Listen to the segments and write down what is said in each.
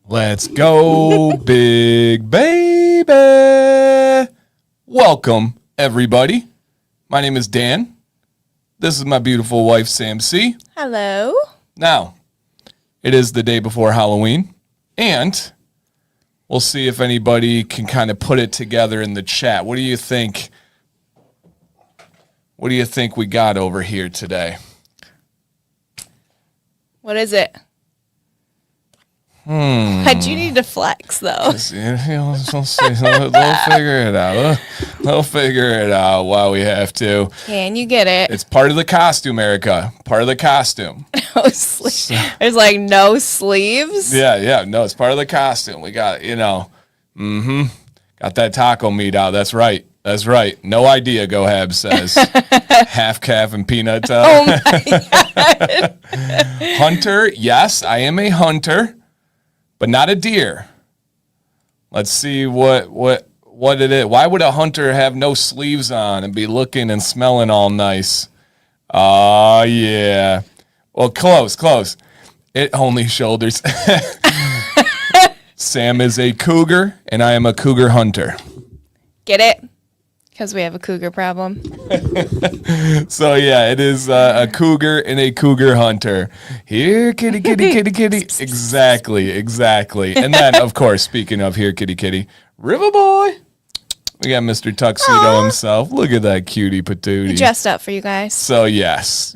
Let's go, big baby. Welcome, everybody. My name is Dan. This is my beautiful wife, Sam C. Hello. Now, it is the day before Halloween, and we'll see if anybody can kind of put it together in the chat. What do you think? What do you think we got over here today? What is it? How'd you need to flex, though? They'll figure it out. They'll figure it out while we have to. Can you get it? It's part of the costume, Erica. Part of the costume. No sleeves. There's like no sleeves. Yeah. No, it's part of the costume. We got, got that taco meat out. That's right. No idea, Gohab says. Half calf and peanut. Oh, my God. Hunter, yes, I am a hunter. But not a deer. Let's see what it is. Why would a hunter have no sleeves on and be looking and smelling all nice? Oh, yeah. Well, close. It only shoulders. Sam is a cougar, and I am a cougar hunter. Get it? Because we have a cougar problem. So, yeah, it is a cougar and a cougar hunter. Here, kitty. Exactly. And then, of course, speaking of here, kitty, River Boy. We got Mr. Tuxedo himself. Look at that cutie patootie. He dressed up for you guys. So, yes.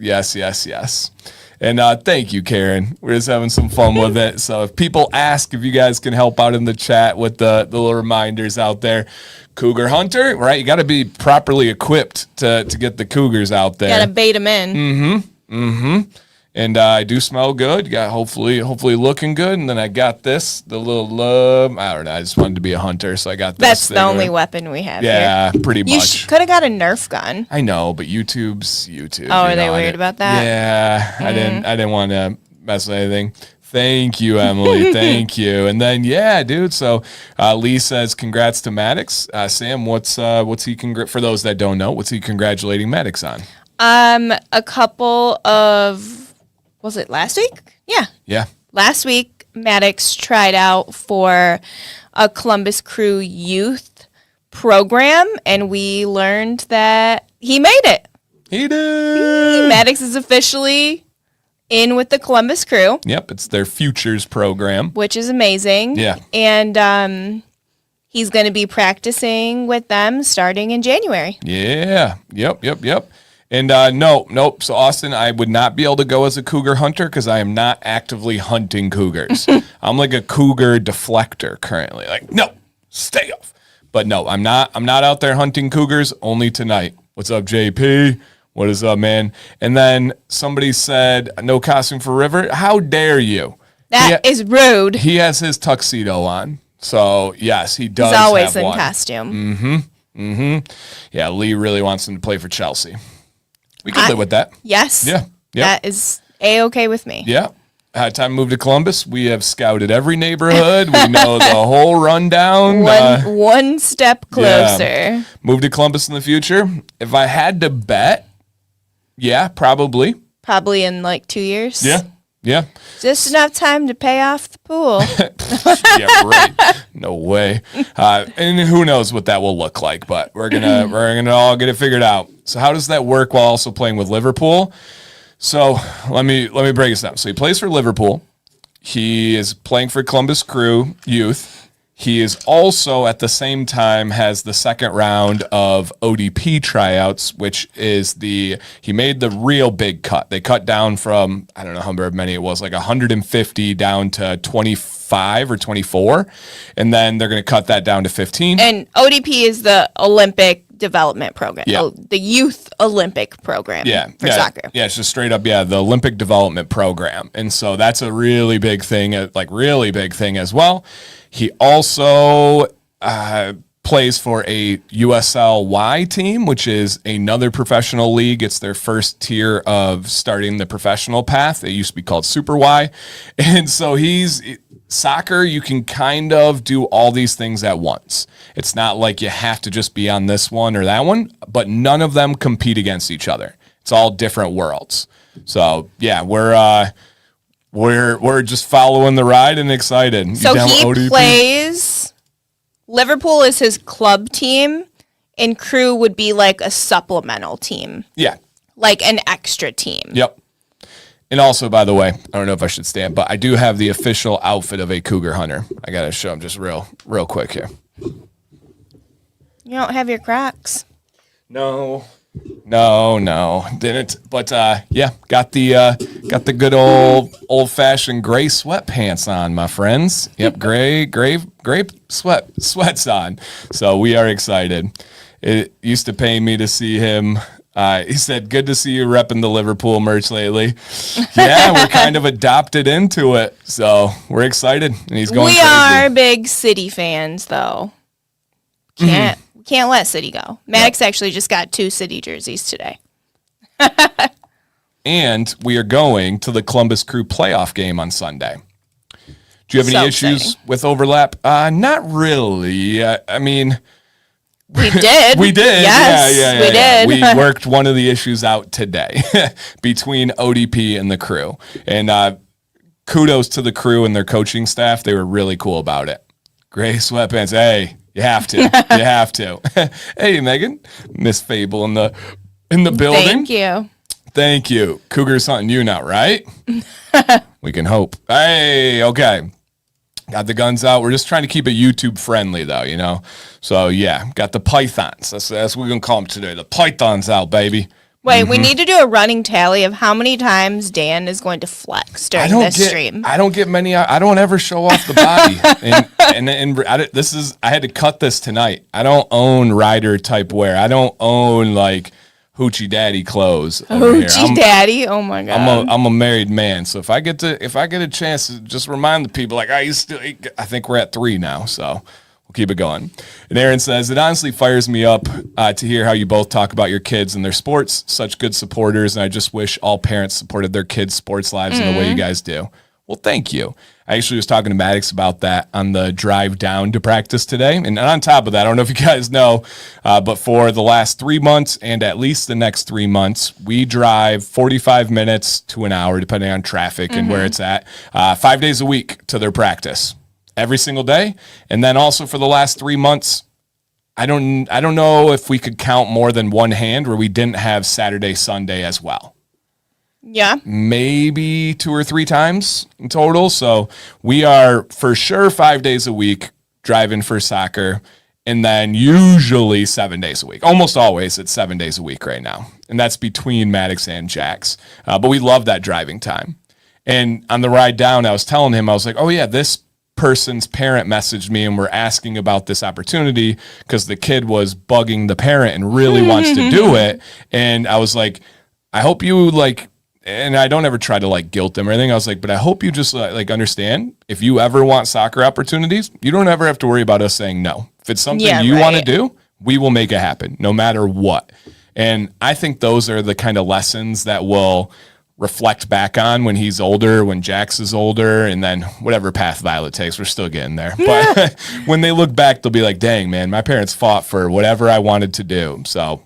And thank you, Karen. We're just having some fun with it. So if people ask if you guys can help out in the chat with the little reminders out there, Cougar Hunter, right? You got to be properly equipped to get the cougars out there. Got to bait them in. And I do smell good. You got hopefully looking good. And then I got this, the little I don't know. I just wanted to be a hunter, so I got this. That's the only weapon we have here. Yeah, pretty much. You could have got a Nerf gun. I know, but YouTube's YouTube. Oh, are they weird about that? Yeah, I didn't want to mess with anything. Thank you, Emily. Thank you. And then, yeah, dude. So Lee says, congrats to Maddox. Sam, what's he for those that don't know, what's he congratulating Maddox on? A couple of, was it last week? Yeah. Last week, Maddox tried out for a Columbus Crew youth program, and we learned that he made it. He did. Maddox is officially in with the Columbus Crew. Yep, it's their Futures program. Which is amazing. Yeah. And he's going to be practicing with them starting in January. Yeah. Yep. And nope. So, Austin, I would not be able to go as a cougar hunter because I am not actively hunting cougars. I'm like a cougar deflector currently. Like, no, stay off. But no, I'm not out there hunting cougars, only tonight. What's up, JP? What is up, man? And then somebody said, no costume for River. How dare you? That is rude. He has his tuxedo on. So, yes, he does. He's always have in one. costume. Yeah, Lee really wants him to play for Chelsea. We can live with that. Yes. Yeah. That is A-okay with me. Yeah. Time to move to Columbus. We have scouted every neighborhood. We know the whole rundown. One step closer. Yeah. Move to Columbus in the future. If I had to bet, yeah, probably. Probably in like 2 years. Yeah. Just enough time to pay off the pool. Yeah, right. No way. And who knows what that will look like, but we're gonna all get it figured out. So how does that work while also playing with Liverpool? So let me break this down. So he plays for Liverpool. He is playing for Columbus Crew Youth. He is also at the same time has the second round of ODP tryouts, which is he made the real big cut. They cut down from, I don't know how many it was, like 150 down to 25 or 24. And then they're going to cut that down to 15. And ODP is the Olympic Development Program. Yeah. The Youth Olympic Program for soccer. Yeah, it's just straight up, the Olympic Development Program. And so that's a really big thing, as well. He also plays for a USLY team, which is another professional league. It's their first tier of starting the professional path. It used to be called Super Y. And so soccer, you can kind of do all these things at once. It's not like you have to just be on this one or that one, but none of them compete against each other. It's all different worlds. So, yeah, we're just following the ride and excited. You So down with he ODP? plays. Liverpool is his club team, and Crew would be like a supplemental team. Yeah. Like an extra team. Yep. And also, by the way, I don't know if I should stand, but I do have the official outfit of a cougar hunter. I got to show them just real quick here. You don't have your Crocs. No, didn't. But yeah, got the good old fashioned gray sweatpants on, my friends. Yep, gray sweats on. So we are excited. It used to pain me to see him. He said, "Good to see you repping the Liverpool merch lately." Yeah, we're kind of adopted into it, so we're excited. And he's going. We crazy. are big City fans, though. Can't let City go. Maddox actually just got 2 City jerseys today. And we are going to the Columbus Crew playoff game on Sunday. Do you have any issues with overlap? Not really. I mean. We did. We did. Yes, Yeah. we did. We worked one of the issues out today between ODP and the Crew. And kudos to the Crew and their coaching staff. They were really cool about it. Gray sweatpants. Hey, you have to. You have to. Hey, Megan. Miss Fable in the building. Thank you. Cougar's hunting you now, right? We can hope. Hey, okay. Got the guns out. We're just trying to keep it YouTube friendly, though, you know? So, yeah, got the pythons. That's what we're going to call them today. The pythons out, baby. Wait, we need to do a running tally of how many times Dan is going to flex during this stream. I don't get many. I don't ever show off the body. I had to cut this tonight. I don't own rider type wear. I don't own, like, hoochie daddy clothes. Hoochie daddy? Oh my god! I'm a married man, so if I get a chance to just remind the people, like I think we're at 3 now, so we'll keep it going. And Aaron says it honestly fires me up to hear how you both talk about your kids and their sports. Such good supporters, and I just wish all parents supported their kids' sports lives in the way you guys do. Well, thank you. I actually was talking to Maddox about that on the drive down to practice today. And on top of that, I don't know if you guys know, but for the last 3 months and at least the next 3 months, we drive 45 minutes to an hour, depending on traffic and where it's at, 5 days a week to their practice every single day. And then also for the last 3 months, I don't know if we could count more than one hand where we didn't have Saturday, Sunday as well. Yeah. Maybe 2 or 3 times in total. So we are for sure 5 days a week driving for soccer, and then usually 7 days a week. Almost always it's 7 days a week right now. And that's between Maddox and Jax. But we love that driving time. And on the ride down, I was telling him, I was like, oh yeah, this person's parent messaged me and we're asking about this opportunity because the kid was bugging the parent and really wants to do it. And I was like, I hope you like, and I don't ever try to like guilt them or anything. I was like, but I hope you just like understand if you ever want soccer opportunities, you don't ever have to worry about us saying no. If it's something you want to do, we will make it happen no matter what. And I think those are the kind of lessons that will reflect back on when he's older, when Jax is older, and then whatever path Violet takes, we're still getting there. But when they look back, they'll be like, dang, man, my parents fought for whatever I wanted to do. So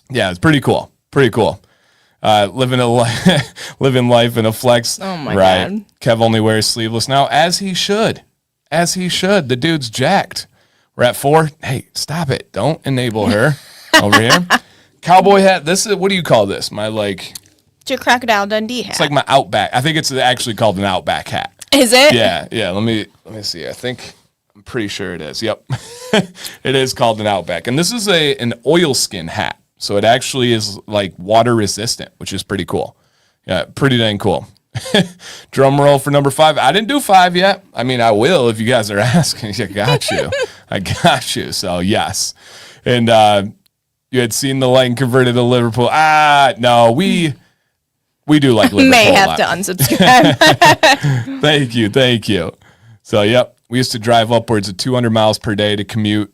yeah, it's pretty cool. Pretty cool. Living life in a flex. Oh my God. Kev only wears sleeveless now, as he should. As he should. The dude's jacked. We're at 4. Hey, stop it. Don't enable her over here. Cowboy hat. This is, what do you call this? My like. It's your Crocodile Dundee hat. It's like my Outback. I think it's actually called an Outback hat. Is it? Yeah. Let me see. I'm pretty sure it is. Yep. It is called an Outback. And this is an oilskin hat. So it actually is like water resistant, which is pretty cool. Yeah, pretty dang cool. Drum roll for number 5. I didn't do 5 yet. I mean, I will if you guys are asking. I got you. I got you. So yes. And you had seen the light and converted to Liverpool. No, we do like Liverpool. May have to unsubscribe. Thank you. So yep, we used to drive upwards of 200 miles per day to commute.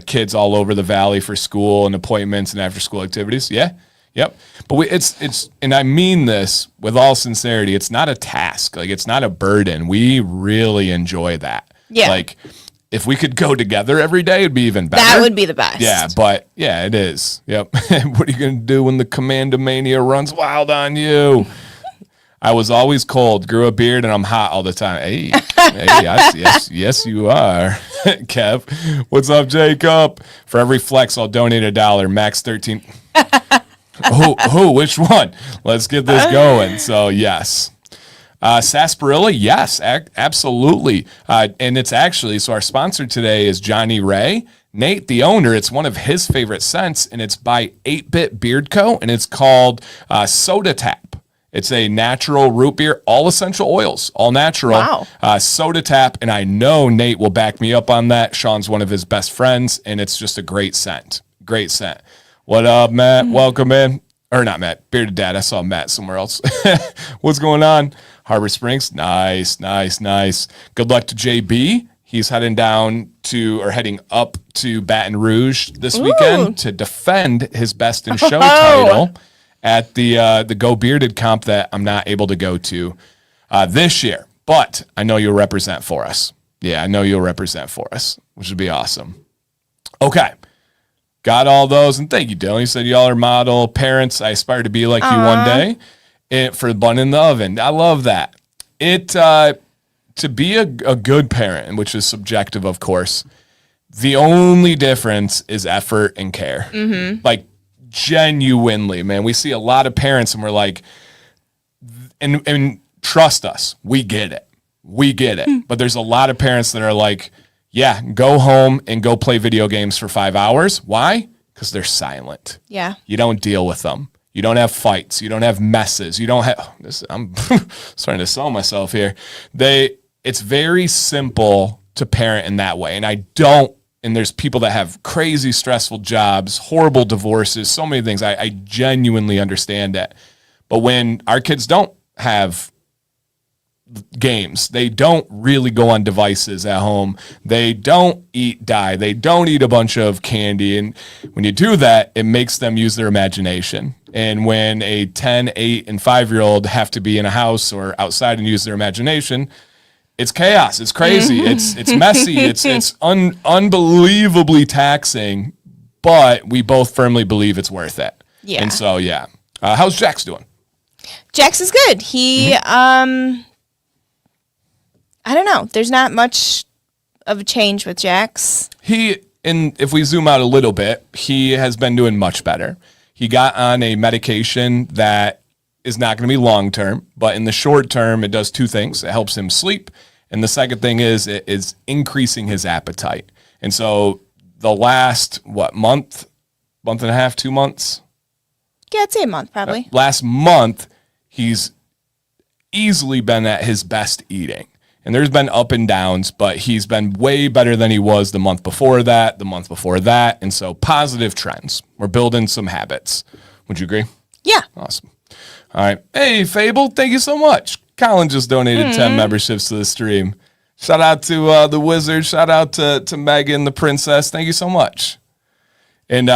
Kids all over the valley for school and appointments and after school activities. Yeah. Yep. But it's, and I mean this with all sincerity, it's not a task. Like it's not a burden. We really enjoy that. Yeah. Like if we could go together every day, it'd be even better. That would be the best. Yeah. But yeah, it is. Yep. What are you going to do when the Commando Mania runs wild on you? I was always cold, grew a beard, and I'm hot all the time. Hey, yes, you are. Kev, what's up, Jacob? For every flex, I'll donate $1. Max 13. Which one? Let's get this going. So, yes. Sarsaparilla, yes, absolutely. And it's actually, so our sponsor today is Johnnie Ray. Nate, the owner, it's one of his favorite scents, and it's by 8-Bit Beard Co., and it's called Soda Tap. It's a natural root beer, all essential oils, all natural. Wow. Soda Tap, and I know Nate will back me up on that. Sean's one of his best friends, and it's just a great scent. Great scent. What up, Matt? Welcome in. Or not Matt, Bearded Dad. I saw Matt somewhere else. What's going on? Harbor Springs. Nice. Good luck to JB. He's heading up to Baton Rouge this weekend to defend his Best in Show title at the Go Bearded comp that I'm not able to go to this year. But I know you'll represent for us. Yeah, I know you'll represent for us, which would be awesome. Okay. Got all those, and thank you, Dylan. You said y'all are model parents. I aspire to be like you one day. For the bun in the oven, I love that. To be a good parent, which is subjective, of course. The only difference is effort and care. Mm-hmm. Like genuinely, man. We see a lot of parents, and we're like, and trust us, we get it. But there's a lot of parents that are like, yeah, go home and go play video games for 5 hours. Why? Because they're silent. Yeah. You don't deal with them. You don't have fights. You don't have messes. You don't have I'm starting to sell myself here. It's very simple to parent in that way. And there's people that have crazy stressful jobs, horrible divorces, so many things. I genuinely understand that. But when our kids don't have games, they don't really go on devices at home, they don't eat dye, they don't eat a bunch of candy, and when you do that, it makes them use their imagination. And when a 10, 8, and 5-year-old have to be in a house or outside and use their imagination, it's chaos, it's crazy, it's messy, it's unbelievably taxing, but we both firmly believe it's worth it. Yeah. And so how's Jax doing? Jax is good. He I don't know. There's not much of a change with Jax. And if we zoom out a little bit, he has been doing much better. He got on a medication that is not going to be long-term, but in the short term, it does two things. It helps him sleep. And the second thing is it is increasing his appetite. And so the last, month and a half, 2 months? Yeah, I'd say a month probably. Last month, he's easily been at his best eating. And there's been up and downs, but he's been way better than he was the month before that, And so positive trends. We're building some habits. Would you agree? Yeah. Awesome. All right. Hey, Fable, thank you so much. Colin just donated 10 memberships to the stream. Shout out to the Wizard. Shout out to Megan, the Princess. Thank you so much. And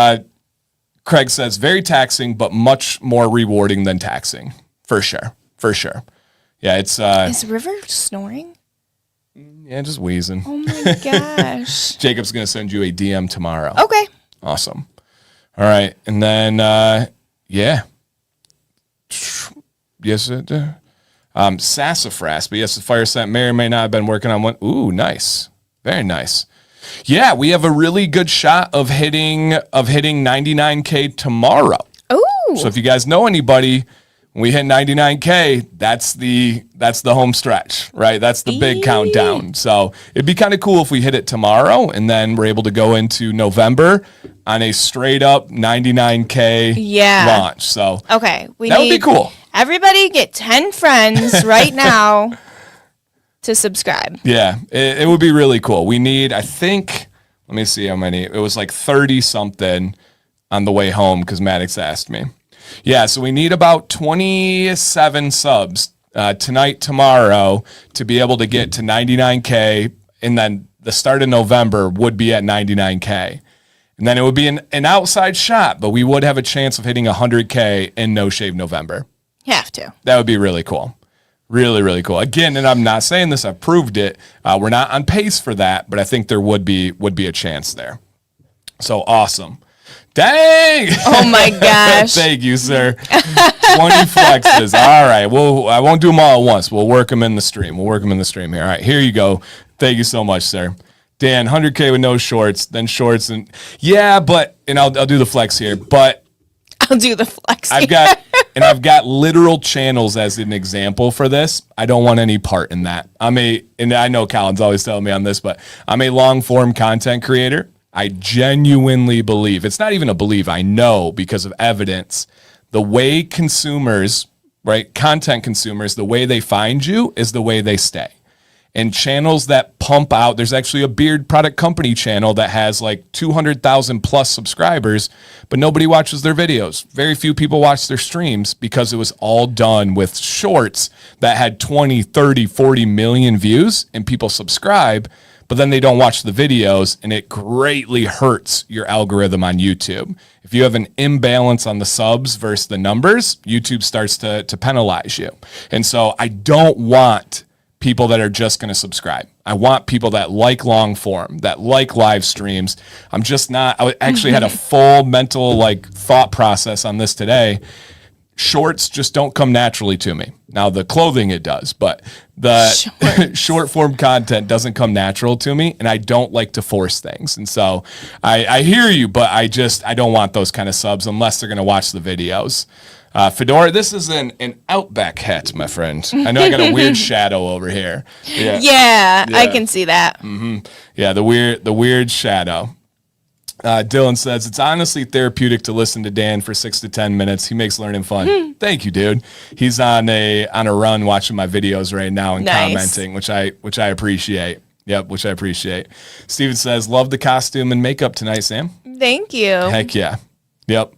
Craig says, very taxing, but much more rewarding than taxing. For sure. Yeah, it's... Is River snoring? Yeah, just wheezing. Oh my gosh. Jacob's going to send you a DM tomorrow. Okay. Awesome. All right. And then, yeah. Yes, sassafras. But yes, the fire scent may or may not have been working on one. Ooh, nice. Very nice. Yeah, we have a really good shot of hitting 99K tomorrow. Ooh. So if you guys know anybody... When we hit 99K, that's the home stretch, right? That's the big countdown. So it'd be kind of cool if we hit it tomorrow, and then we're able to go into November on a straight up 99K launch. So okay, that would be cool. Everybody get 10 friends right now to subscribe. Yeah, it would be really cool. We need, I think, let me see how many. It was like 30 something on the way home because Maddox asked me. Yeah, so we need about 27 subs tonight, tomorrow, to be able to get to 99K, and then the start of November would be at 99K. And then it would be an outside shot, but we would have a chance of hitting 100K in No Shave November. Have to. That would be really cool. Really, really cool. Again, and I'm not saying this, I've proved it. We're not on pace for that, but I think there would be a chance there. So awesome. Dang! Oh my gosh. Thank you, sir. 20 flexes. All right. Well, I won't do them all at once. We'll work them in the stream. We'll work them in the stream here. All right. Here you go. Thank you so much, sir. Dan, 100K with no shorts, then shorts, and I'll do the flex here. But I'll do the flex. I've got literal channels as an example for this. I don't want any part in that. And I know Colin's always telling me on this, but I'm a long form content creator. I genuinely believe, it's not even a believe, I know because of evidence, the way consumers, right, content consumers, the way they find you is the way they stay. And channels that pump out, there's actually a beard product company channel that has like 200,000 plus subscribers, but nobody watches their videos. Very few people watch their streams because it was all done with shorts that had 20, 30, 40 million views and people subscribe, but then they don't watch the videos, and it greatly hurts your algorithm on YouTube. If you have an imbalance on the subs versus the numbers, YouTube starts to penalize you. And so I don't want people that are just going to subscribe. I want people that like long form, that like live streams. I actually had a full mental thought process on this today. Shorts just don't come naturally to me. Now the clothing it does, but the short form content doesn't come natural to me, and I don't like to force things. And so I hear you, but I don't want those kind of subs unless they're going to watch the videos. Fedora, this is an Outback hat, my friend. I know I got a weird shadow over here. Yeah, I can see that. Mm-hmm. Yeah, the weird shadow. Dylan says, it's honestly therapeutic to listen to Dan for 6 to 10 minutes. He makes learning fun. Thank you, dude. He's on a run watching my videos right now and commenting, which I appreciate. Yep, which I appreciate. Steven says, love the costume and makeup tonight, Sam. Thank you. Heck yeah. Yep.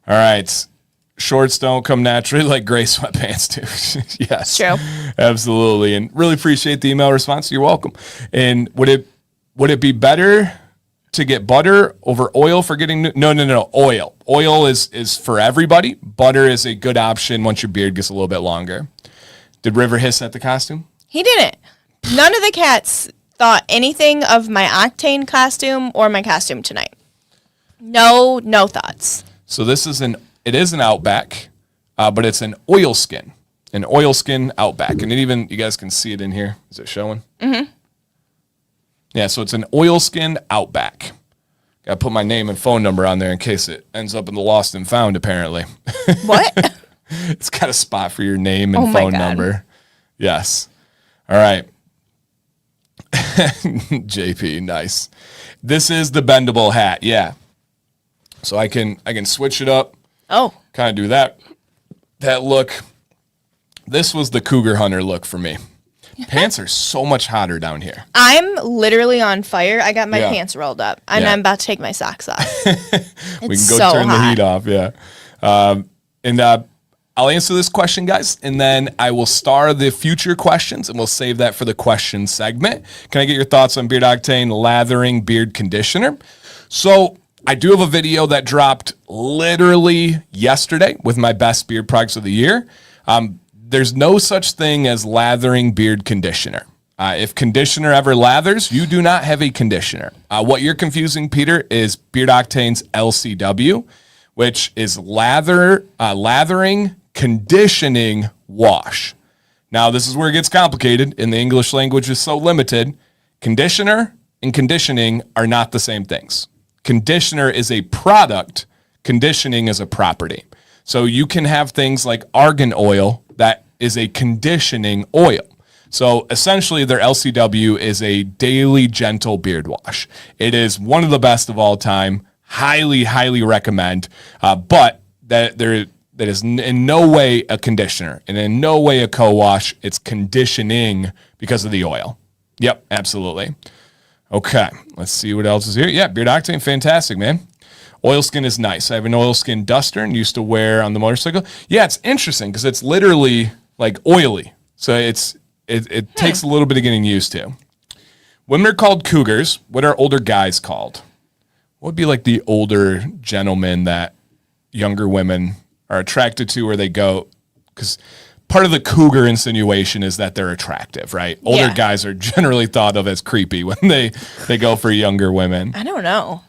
All right. Shorts don't come naturally like gray sweatpants do. Yes. True. Absolutely. And really appreciate the email response. You're welcome. And would it be better to get butter over oil for getting no, oil. Oil is for everybody. Butter is a good option once your beard gets a little bit longer. Did River hiss at the costume? He didn't. None of the cats thought anything of my Octane costume or my costume tonight. No thoughts. So it is an Outback, but it's an oilskin Outback. And you guys can see it in here. Is it showing? Mm-hmm. Yeah, so it's an oilskin Outback. Got to put my name and phone number on there in case it ends up in the lost and found, apparently. What? It's got a spot for your name and phone number. Yes. All right. JP, nice. This is the bendable hat, yeah. So I can switch it up. Oh. Kind of do that look. This was the Cougar Hunter look for me. Pants are so much hotter down here. I'm literally on fire. I got my pants rolled up, and I'm about to take my socks off. We can go turn the heat off, yeah. And I'll answer this question, guys, and then I will star the future questions, and we'll save that for the question segment. Can I get your thoughts on Beard Octane lathering beard conditioner? So I do have a video that dropped literally yesterday with my best beard products of the year. There's no such thing as lathering beard conditioner. If conditioner ever lathers, you do not have a conditioner. What you're confusing, Peter, is Beard Octane's LCW, which is lathering, conditioning, wash. Now, this is where it gets complicated, and the English language is so limited. Conditioner and conditioning are not the same things. Conditioner is a product. Conditioning is a property. So you can have things like argan oil that is a conditioning oil. So essentially their LCW is a daily gentle beard wash. It is one of the best of all time. Highly, highly recommend. But that is in no way a conditioner and in no way a co-wash. It's conditioning because of the oil. Yep, absolutely. Okay, let's see what else is here. Yeah, Beard Octane, fantastic, man. Oilskin is nice. I have an oilskin duster and used to wear on the motorcycle. Yeah, it's interesting because it's literally like oily. So it takes a little bit of getting used to. Women are called cougars. What are older guys called? What would be like the older gentleman that younger women are attracted to or they go? Because part of the cougar insinuation is that they're attractive, right? Older guys are generally thought of as creepy when they go for younger women. I don't know.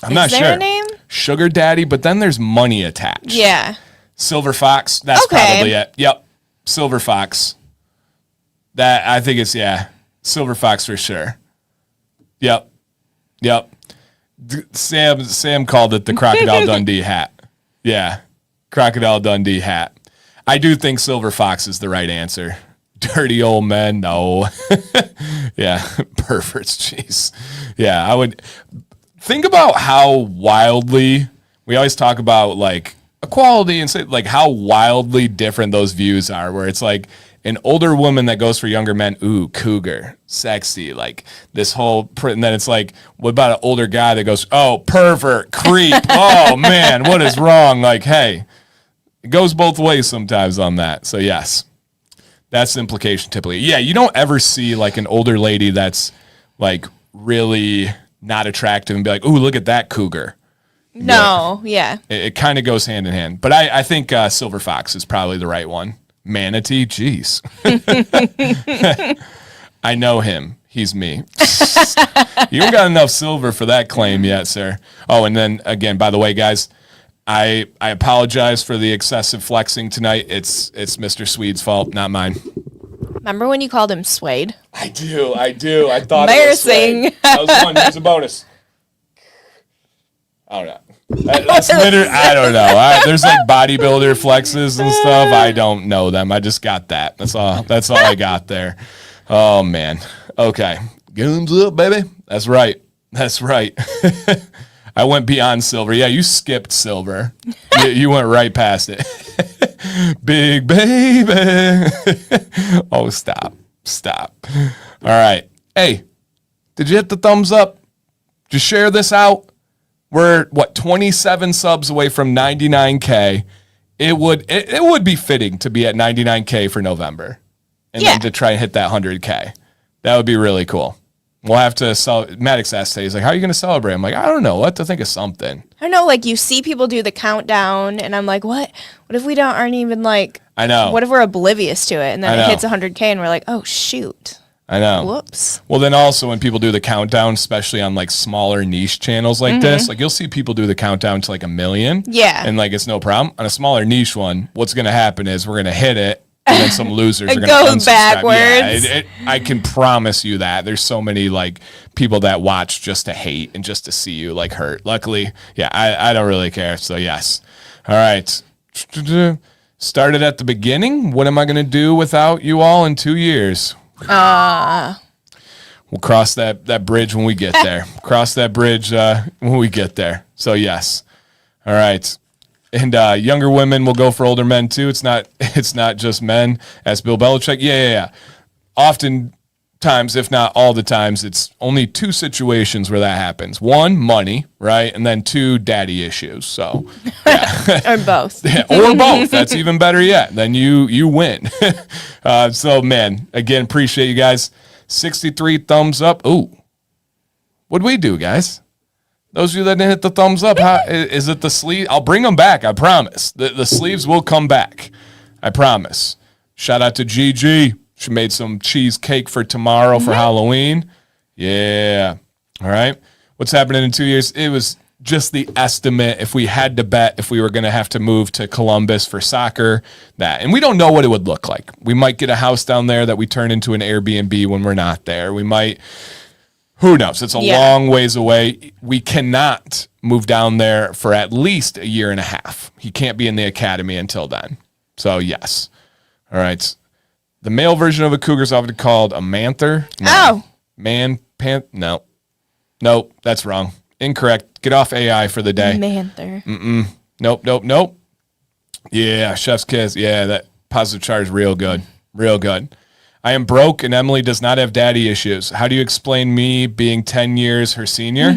I'm not sure. Is there a name? Sugar daddy, but then there's money attached. Yeah. Silver fox. That's probably it. Yep. Silver fox. That I think it's silver fox for sure. Yep. Sam called it the Crocodile Dundee hat. Yeah. Crocodile Dundee hat. I do think silver fox is the right answer. Dirty old men, no. Yeah, perverts, jeez. Yeah, I would think about how wildly, we always talk about like equality and say like how wildly different those views are, where it's like an older woman that goes for younger men, ooh, cougar, sexy, like this whole, and then it's like, what about an older guy that goes, oh, pervert, creep, oh man, what is wrong? Like, hey, it goes both ways sometimes on that. So yes. That's the implication typically. Yeah, you don't ever see like an older lady that's like really not attractive and be like, ooh, look at that cougar. No, yeah. It kind of goes hand in hand. But I think silver fox is probably the right one. Manatee, jeez. I know him. He's me. You don't got enough silver for that claim yet, sir. Oh, and then again, by the way, guys, I apologize for the excessive flexing tonight. It's Mr. Swede's fault, not mine. Remember when you called him Suede? I do. I thought embarrassing. It was Suede. That was fun. Here's a bonus. I don't know. That's literally, I don't know. There's like bodybuilder flexes and stuff. I don't know them. I just got that. That's all I got there. Oh man. Okay. Guns up, baby. That's right. I went beyond silver. Yeah, you skipped silver. You went right past it. Big baby. Oh, stop. All right. Hey, did you hit the thumbs up? Just share this out. We're 27 subs away from 99K. It would be fitting to be at 99K for November, and then to try and hit that 100K. That would be really cool. We'll have to Maddox asked today, he's like, how are you going to celebrate? I'm like, I don't know. What to think of something. I don't know. Like you see people do the countdown and I'm like, what if we aren't even like, I know. What if we're oblivious to it? And then it hits 100K and we're like, oh shoot. I know. Whoops. Well, then also when people do the countdown, especially on like smaller niche channels like this, like you'll see people do the countdown to like 1 million. Yeah. And like, it's no problem. On a smaller niche one, what's going to happen is we're going to hit it. And then some losers are going to unsubscribe. Backwards. Yeah, I can promise you that. There's so many like people that watch just to hate and just to see you like hurt. Luckily, yeah, I don't really care. So yes. All right. Started at the beginning. What am I going to do without you all in 2 years? We'll cross that bridge when we get there. Cross that bridge when we get there. So yes. All right. And younger women will go for older men too. It's not just men. As Bill Belichick. Yeah. Oftentimes, if not all the times, it's only 2 situations where that happens. 1, money, right? And then 2, daddy issues. So or both. Or both. That's even better yet. Then you win. So man, again, appreciate you guys. 63 thumbs up. Ooh. What'd we do, guys? Those of you that didn't hit the thumbs up, is it the sleeve? I'll bring them back, I promise. The sleeves will come back, I promise. Shout out to Gigi. She made some cheesecake for tomorrow for Halloween. Yeah. All right. What's happening in 2 years? It was just the estimate. If we had to bet if we were going to have to move to Columbus for soccer, that. And we don't know what it would look like. We might get a house down there that we turn into an Airbnb when we're not there. We might... Who knows? It's a long ways away. We cannot move down there for at least a year and a half. He can't be in the academy until then. So, yes. All right. The male version of a cougar is often called a manther. No. No. Nope, that's wrong. Incorrect. Get off AI for the day. Manther. Nope. Yeah, chef's kiss. Yeah, that positive charge is real good. Real good. I am broke and Emily does not have daddy issues. How do you explain me being 10 years her senior?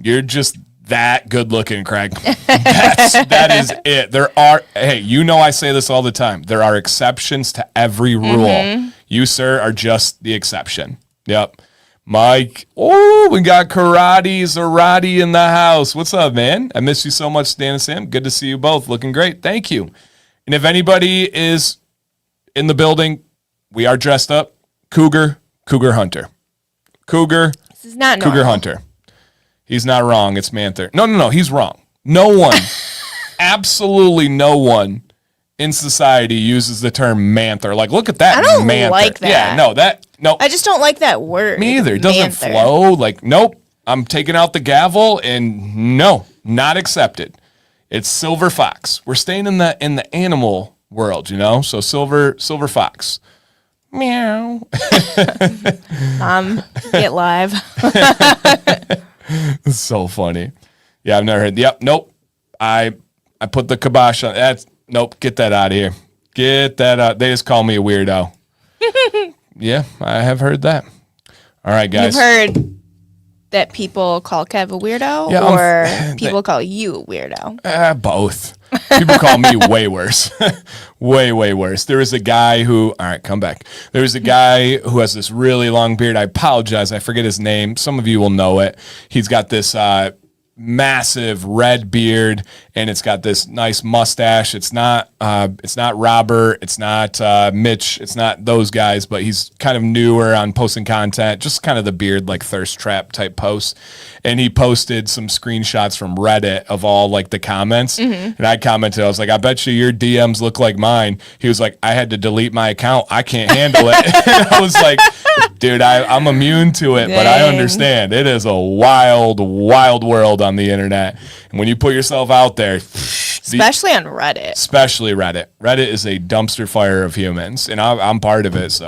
You're just that good looking, Craig. That is it. I say this all the time. There are exceptions to every rule. You, sir, are just the exception. Yep. Mike, we got Zarati in the house. What's up, man? I miss you so much, Stan and Sam. Good to see you both. Looking great. Thank you. And if anybody is in the building, we are dressed up. Cougar Hunter. This is not normal. Cougar Hunter. He's not wrong. It's Manther. No. He's wrong. No one, absolutely no one in society uses the term Manther. Like, look at that. I don't Manther. like that. Yeah, no. I just don't like that word. Me either. It doesn't Manther. flow. Like, nope. I'm taking out the gavel and no, not accepted. It's silver fox. We're staying in the animal world, you know? So silver fox. Meow. Get live. It's so funny. Yeah, I've never heard. Yep, nope. I put the kibosh on. That's nope. Get that out of here. Get that out. They just call me a weirdo. Yeah, I have heard that. All right, guys. You've heard that people call Kev a weirdo, or people call you a weirdo? Both. People call me way worse. way worse. There is a guy who, all right, come back. There's a guy who has this really long beard. I apologize. I forget his name. Some of you will know it. He's got this massive red beard, and it's got this nice mustache. It's not Robert. It's not Mitch. It's not those guys, but he's kind of newer on posting content, just kind of the beard, like thirst trap type posts. And he posted some screenshots from Reddit of all like the comments. And I commented, I was like, I bet you your DMs look like mine. He was like, I had to delete my account. I can't handle it. And I was like, dude, I'm immune to it, but I understand. It is a wild world on the internet. And when you put yourself out there, especially on Reddit. Especially Reddit. Reddit is a dumpster fire of humans, and I'm part of it. So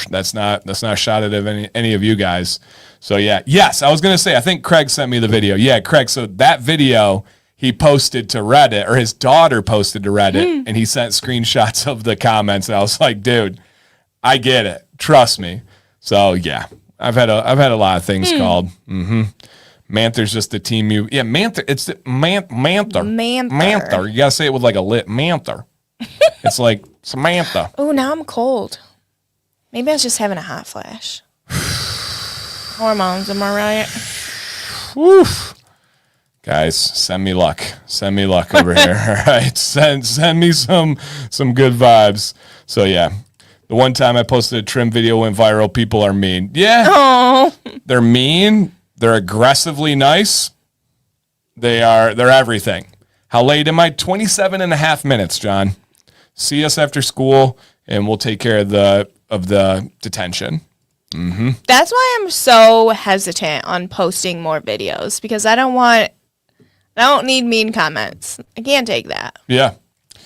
that's not a shot at any of you guys. So yeah, yes, I was gonna say I think Craig sent me the video. Yeah, Craig. So that video he posted to Reddit, or his daughter posted to Reddit, and he sent screenshots of the comments. And I was like, dude, I get it. Trust me. So yeah, I've had a lot of things called. Manther's just the team you. Yeah, Manther. It's the Manther. You gotta say it with like a lit. Manther. It's like Samantha. Oh, now I'm cold. Maybe I was just having a hot flash. Hormones, am I right? Woof. Guys, send me luck. Send me luck over here. All right, send me some good vibes. So yeah. The one time I posted a trim video went viral. People are mean. Yeah. Oh. They're mean. They're aggressively nice. They're everything. How late am I? 27 and a half minutes, John. See us after school, and we'll take care of the detention. Mm-hmm. That's why I'm so hesitant on posting more videos, because I don't need mean comments. I can't take that. Yeah.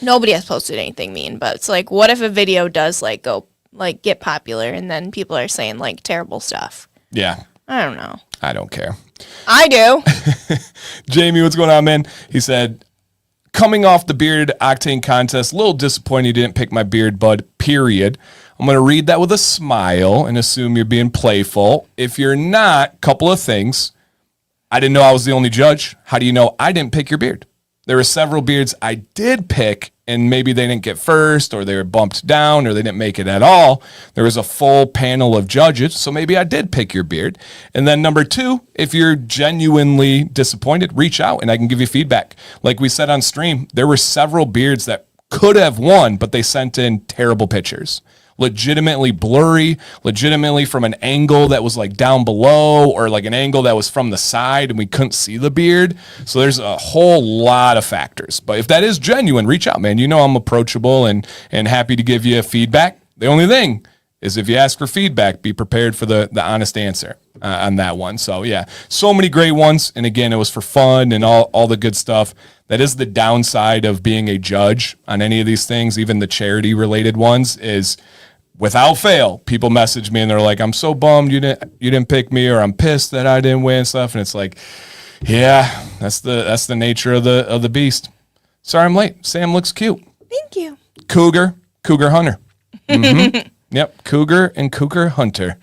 Nobody has posted anything mean, but it's like, what if a video does like go like get popular and then people are saying like terrible stuff? Yeah. I don't know. I don't care. I do. Jamie, what's going on, man? He said, coming off the beard octane contest, a little disappointed you didn't pick my beard bud, period. I'm going to read that with a smile and assume you're being playful. If you're not, couple of things. I didn't know I was the only judge. How do you know I didn't pick your beard? There were several beards I did pick, and maybe they didn't get first, or they were bumped down, or they didn't make it at all. There was a full panel of judges, so maybe I did pick your beard. And then number two, if you're genuinely disappointed, reach out and I can give you feedback. Like we said on stream, there were several beards that could have won, but they sent in terrible pictures. Legitimately blurry, legitimately from an angle that was like down below, or like an angle that was from the side and we couldn't see the beard. So there's a whole lot of factors. But if that is genuine, reach out, man. You know I'm approachable and happy to give you feedback. The only thing is if you ask for feedback, be prepared for the honest answer on that one. So yeah, so many great ones. And again, it was for fun and all the good stuff. That is the downside of being a judge on any of these things, even the charity related ones, is without fail, people message me and they're like, I'm so bummed you didn't pick me, or I'm pissed that I didn't win and stuff. And it's like, yeah, that's the nature of the beast. Sorry I'm late. Sam looks cute. Thank you. Cougar Hunter. Mm-hmm. Yep, Cougar and Cougar Hunter.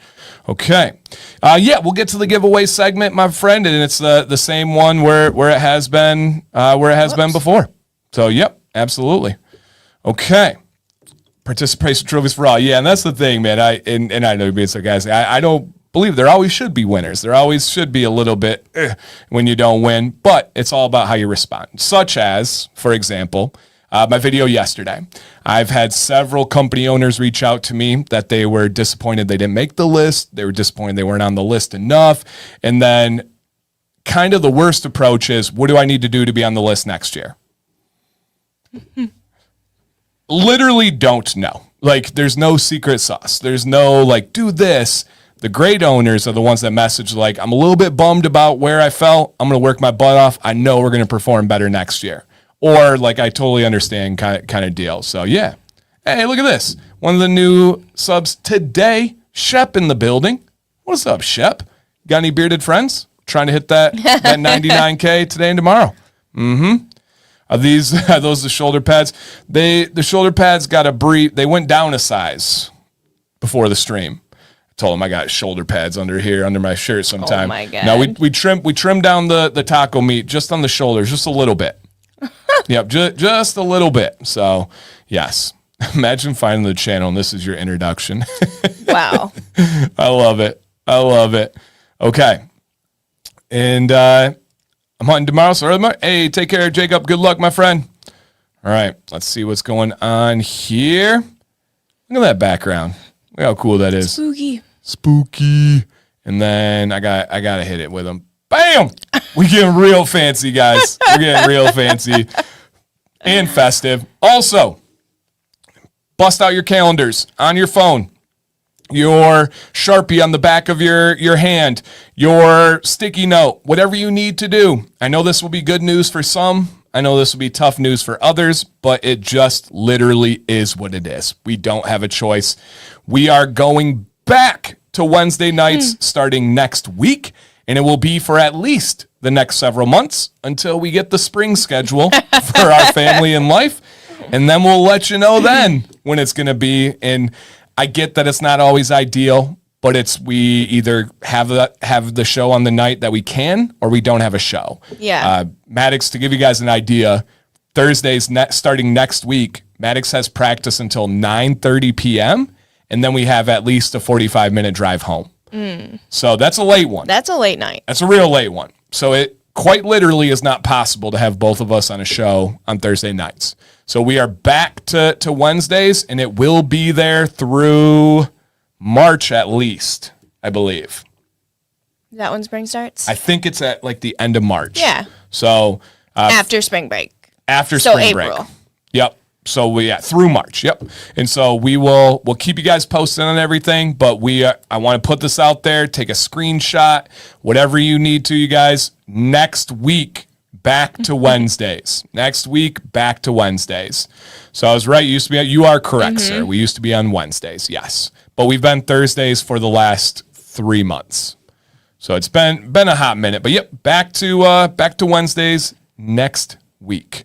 Okay. Yeah, we'll get to the giveaway segment, my friend, and it's the same one where it has been been before. So yep, absolutely. Okay. Participation trophies for all. Yeah, and that's the thing, man. I know you're being sarcastic. I don't believe there always should be winners. There always should be a little bit when you don't win, but it's all about how you respond. Such as, for example, my video yesterday. I've had several company owners reach out to me that they were disappointed they didn't make the list. They were disappointed they weren't on the list enough. And then kind of the worst approach is, what do I need to do to be on the list next year? Literally don't know. Like, there's no secret sauce. There's no, like, do this. The great owners are the ones that message, like, I'm a little bit bummed about where I fell. I'm going to work my butt off. I know we're going to perform better next year. Or, like, I totally understand kind of deal. So, yeah. Hey, look at this. One of the new subs today, Shep in the building. What's up, Shep? Got any bearded friends? Trying to hit that 99K today and tomorrow. Are those the shoulder pads? The shoulder pads got a brief. They went down a size before the stream. I told them I got shoulder pads under here, under my shirt sometime. Oh my God. No, we trimmed down the taco meat just on the shoulders, just a little bit. Yep, just a little bit. So, yes. Imagine finding the channel and this is your introduction. Wow. I love it. Okay. And I'm hunting tomorrow. So, hey, take care, Jacob. Good luck, my friend. All right. Let's see what's going on here. Look at that background. Look how cool that is. Spooky. And then I got to hit it with them. Bam! We getting real fancy, guys. We're getting real fancy and festive. Also, bust out your calendars on your phone, your Sharpie on the back of your hand, your sticky note, whatever you need to do. I know this will be good news for some. I know this will be tough news for others, but it just literally is what it is. We don't have a choice. We are going back to Wednesday nights starting next week, and it will be for at least the next several months until we get the spring schedule for our family and life. And then we'll let you know then when it's going to be. And I get that it's not always ideal, but we either have the show on the night that we can, or we don't have a show. Yeah. Maddox, to give you guys an idea, Thursdays starting next week, Maddox has practice until 9:30 p.m. And then we have at least a 45-minute drive home. So that's a late one. That's a late night. That's a real late one. So it quite literally is not possible to have both of us on a show on Thursday nights. So we are back to Wednesdays, and it will be there through March at least, I believe. Is that when spring starts? I think it's at like the end of March. Yeah. So after spring break. After spring break. April. Yep. So through March. Yep. And so we'll keep you guys posted on everything, but I want to put this out there, take a screenshot, whatever you need to, you guys. Next week, back to Wednesdays. Next week, back to Wednesdays. So I was right. You are correct, sir. We used to be on Wednesdays. Yes. But we've been Thursdays for the last 3 months. So it's been a hot minute, but yep, back to Wednesdays next week.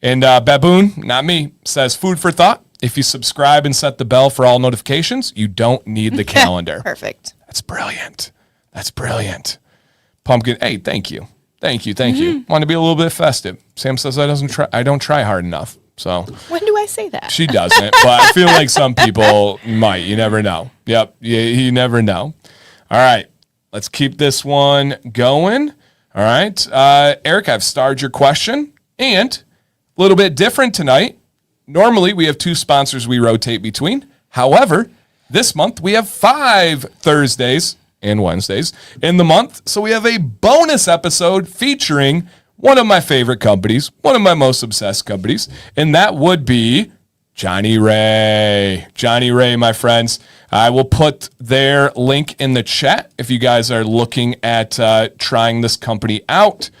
And Baboon, not me, says food for thought. If you subscribe and set the bell for all notifications, you don't need the calendar. Perfect. That's brilliant. Pumpkin, hey, thank you. Want to be a little bit festive. Sam says I don't try hard enough. So when do I say that? She doesn't, but I feel like some people might. You never know. Yep, you never know. All right, let's keep this one going. All right, Eric, I've starred your question, and a little bit different tonight. Normally, we have 2 sponsors we rotate between. However, this month we have 5 Thursdays and Wednesdays in the month. So we have a bonus episode featuring one of my favorite companies, one of my most obsessed companies, and that would be Johnnie Ray. Johnnie Ray, my friends. I will put their link in the chat if you guys are looking at trying this company out.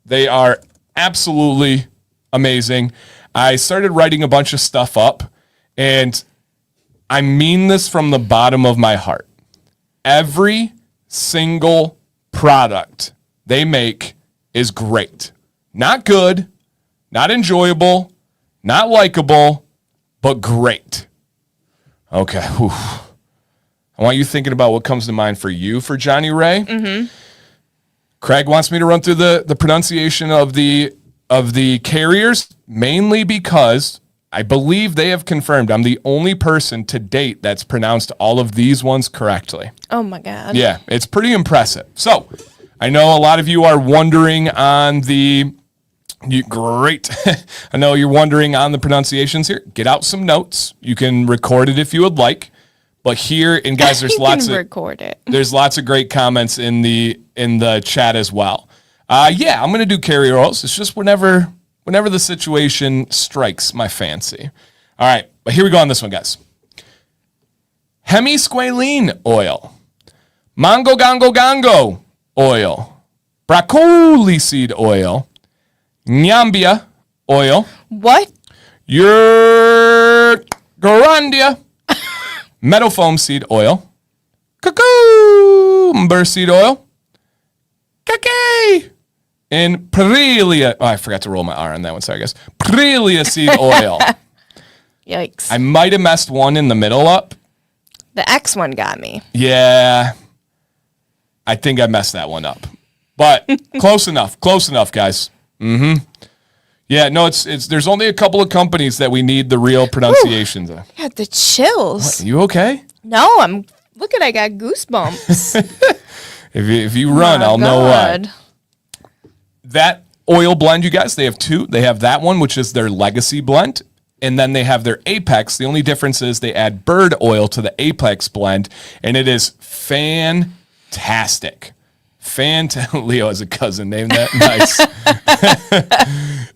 They are absolutely amazing. I started writing a bunch of stuff up, and I mean this from the bottom of my heart. Every single product they make is great. Not good, not enjoyable, not likable, but great. Okay. Whew. I want you thinking about what comes to mind for you for Johnnie Ray. Mm-hmm. Craig wants me to run through the pronunciation of the carriers, mainly because I believe they have confirmed I'm the only person to date that's pronounced all of these ones correctly. Oh my God. Yeah, it's pretty impressive. So I know a lot of you are wondering on great. I know you're wondering on the pronunciations here. Get out some notes. You can record it if you would like. But here, and guys, there's lots of record it. There's lots of great comments in the chat as well. Yeah, I'm going to do carrier oils. It's just whenever the situation strikes my fancy. All right, but here we go on this one, guys. Hemisqualene oil, mango gango gango oil, broccoli seed oil, nyambia oil. What? Your Garandia meadow foam seed oil, cucumber seed oil, kake, and Perilia. Oh, I forgot to roll my R on that one. Sorry, guys. Perilia seed oil. Yikes. I might have messed one in the middle up. The X one got me. Yeah, I think I messed that one up, but close enough. Close enough, guys. Yeah, no, it's. There's only a couple of companies that we need the real pronunciations of. I got the chills. What, you okay? No, I got goosebumps. If you run, I'll know why. That oil blend, you guys, they have two. They have that one, which is their legacy blend. And then they have their Apex. The only difference is they add bird oil to the Apex blend. And it is fantastic. Leo has a cousin named that. Nice.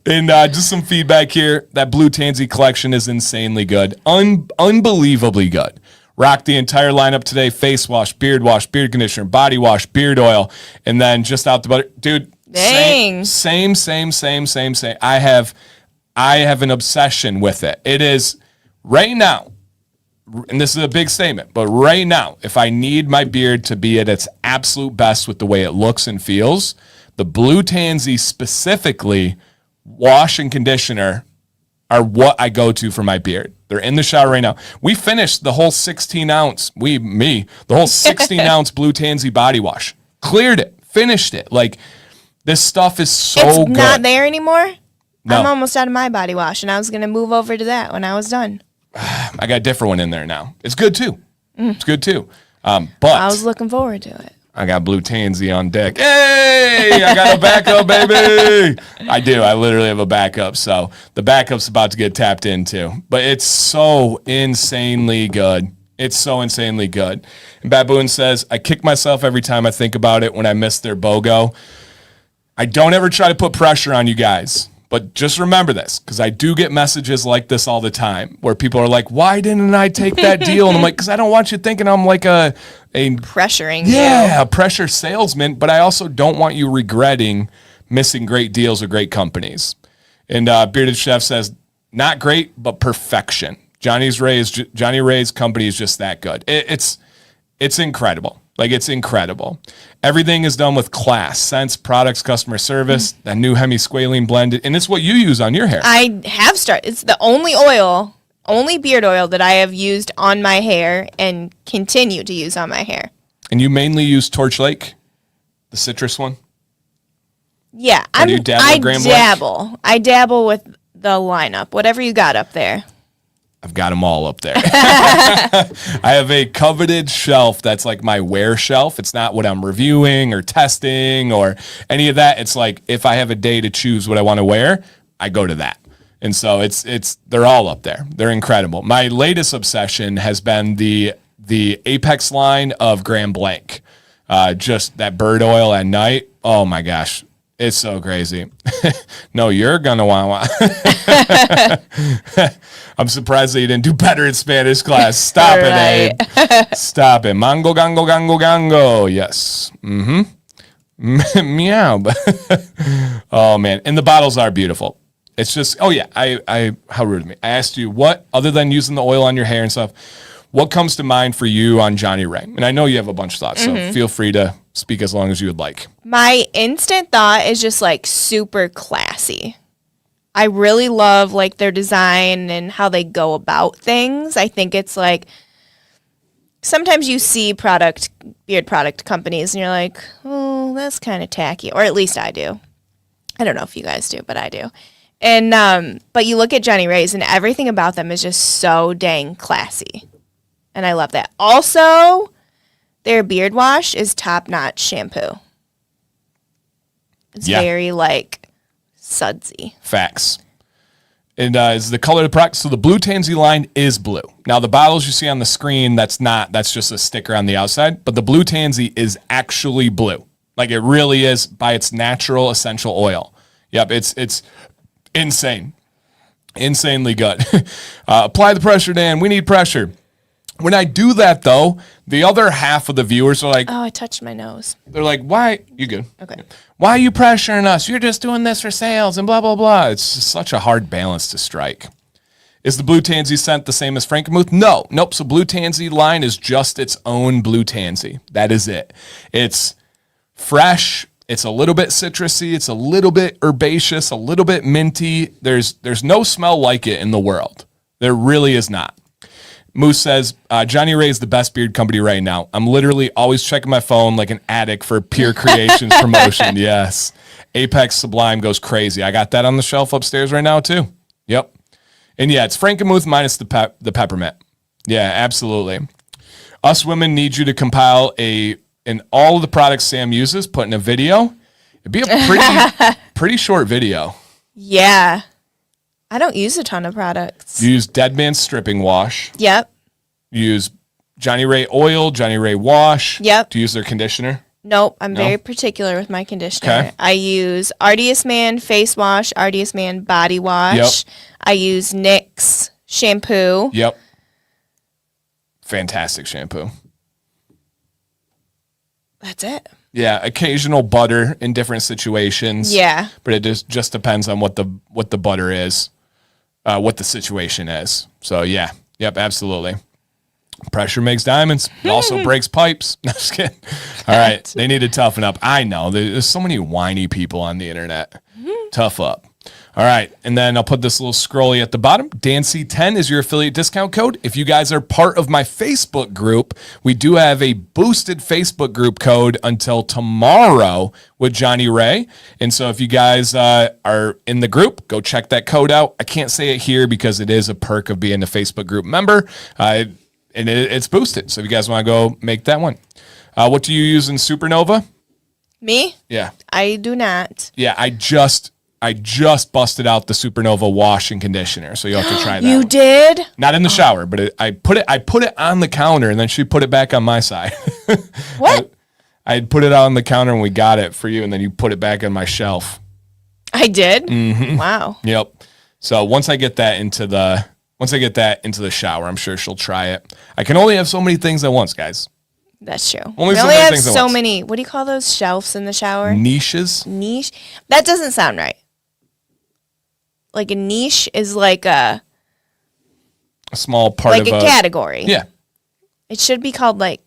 And just some feedback here. That Blue Tansy collection is insanely good. Unbelievably good. Rock the entire lineup today. Face wash, beard conditioner, body wash, beard oil. And then just out the butter. Dude, dang. Same. I have an obsession with it. It is right now, and this is a big statement, but right now, if I need my beard to be at its absolute best with the way it looks and feels, the Blue Tansy specifically wash and conditioner are what I go to for my beard. They're in the shower right now. We finished the whole 16-ounce, the whole 16-ounce Blue Tansy body wash. Cleared it, finished it. Like, this stuff is so good. It's not there anymore? No. I'm almost out of my body wash, and I was going to move over to that when I was done. I got a different one in there now. It's good, too. It's good, too. But I was looking forward to it. I got Blue Tansy on deck. Hey, I got a backup, baby. I do. I literally have a backup. So the backup's about to get tapped into. But it's so insanely good. It's so insanely good. And Baboon says, I kick myself every time I think about it when I miss their BOGO. I don't ever try to put pressure on you guys. But just remember this, because I do get messages like this all the time where people are like, why didn't I take that deal? And I'm like, because I don't want you thinking I'm like a pressuring a pressure salesman, but I also don't want you regretting missing great deals with great companies. And Bearded Chef says, not great, but perfection. Johnny Ray's company is just that good. It's incredible. Like, it's incredible. Everything is done with class, sense, products, customer service, that new hemisqualene blended, and it's what you use on your hair. I have started. It's the only beard oil that I have used on my hair and continue to use on my hair. And you mainly use Torch Lake, the citrus one? Yeah. I dabble with the lineup, whatever you got up there. I've got them all up there. I have a coveted shelf that's like my wear shelf. It's not what I'm reviewing or testing or any of that. It's like if I have a day to choose what I want to wear, I go to that. And so they're all up there. They're incredible. My latest obsession has been the Apex line of Grand Blanc. Just that bird oil at night. Oh my gosh. It's so crazy. No, you're going to want one. I'm surprised that you didn't do better in Spanish class. Stop it, Abe. Stop it. Mango, gango, gango, gango. Yes. Meow. Oh, man. And the bottles are beautiful. It's just, oh, yeah. How rude of me. I asked you, what, other than using the oil on your hair and stuff, what comes to mind for you on Johnnie Ray? And I know you have a bunch of thoughts, so feel free to speak as long as you would like. My instant thought is just like super classy. I really love like their design and how they go about things. I think it's like sometimes you see beard product companies and you're like, oh, that's kind of tacky. Or at least I do. I don't know if you guys do, but I do. And but you look at Johnnie Ray's and everything about them is just so dang classy. And I love that. Also, their beard wash is top-notch shampoo. It's very, like, sudsy. Facts. And is the color of the product? So the Blue Tansy line is blue. Now, the bottles you see on the screen, that's just a sticker on the outside. But the Blue Tansy is actually blue. Like it really is by its natural essential oil. Yep, it's insane. Insanely good. Apply the pressure, Dan. We need pressure. When I do that, though, the other half of the viewers are like, oh, I touched my nose. They're like, why? You good? Okay. Why are you pressuring us? You're just doing this for sales and blah, blah, blah. It's just such a hard balance to strike. Is the Blue Tansy scent the same as Frankenmuth? No. Nope. So Blue Tansy line is just its own Blue Tansy. That is it. It's fresh. It's a little bit citrusy. It's a little bit herbaceous, a little bit minty. There's no smell like it in the world. There really is not. Moose says, Johnnie Ray is the best beard company right now. I'm literally always checking my phone like an addict for Pure Creations promotion. Yes. Apex Sublime goes crazy. I got that on the shelf upstairs right now too. Yep. And yeah, it's Frankenmuth minus the peppermint. Yeah, absolutely. Us women need you to compile and all of the products Sam uses, put in a video. It'd be a pretty short video. Yeah. I don't use a ton of products. You use Dead Man's Stripping Wash. Yep. You use Johnnie Ray Oil, Johnnie Ray Wash. Yep. Do you use their conditioner? Nope. I'm very particular with my conditioner. Okay. I use Ardius Man Face Wash, Ardius Man Body Wash. Yep. I use NYX shampoo. Yep. Fantastic shampoo. That's it. Yeah, occasional butter in different situations. Yeah. But it just depends on what the butter is, what the situation is. So yeah, yep, absolutely. Pressure makes diamonds. It also breaks pipes. No, just kidding. All right, they need to toughen up. I know there's so many whiny people on the internet. Tough up. All right, and then I'll put this little scrolly at the bottom. DanC10 is your affiliate discount code. If you guys are part of my Facebook group, we do have a boosted Facebook group code until tomorrow with Johnnie Ray. And so if you guys are in the group, go check that code out. I can't say it here because it is a perk of being a Facebook group member, and it's boosted. So if you guys want to go make that one. What do you use in Supernova? Me? Yeah. I do not. Yeah, I just busted out the Supernova wash and conditioner, so you'll have to try that. You did? Not in the shower, but I put it on the counter, and then she put it back on my side. What? I put it on the counter when we got it for you, and then you put it back on my shelf. I did? Mm-hmm. Wow. Yep. So once I get that into the shower, I'm sure she'll try it. I can only have so many things at once, guys. That's true. Only we so only many have things at so once. many. What do you call those shelves in the shower? Niches. Niche? That doesn't sound right. Like a niche is like a small part like of a category. Yeah. It should be called like,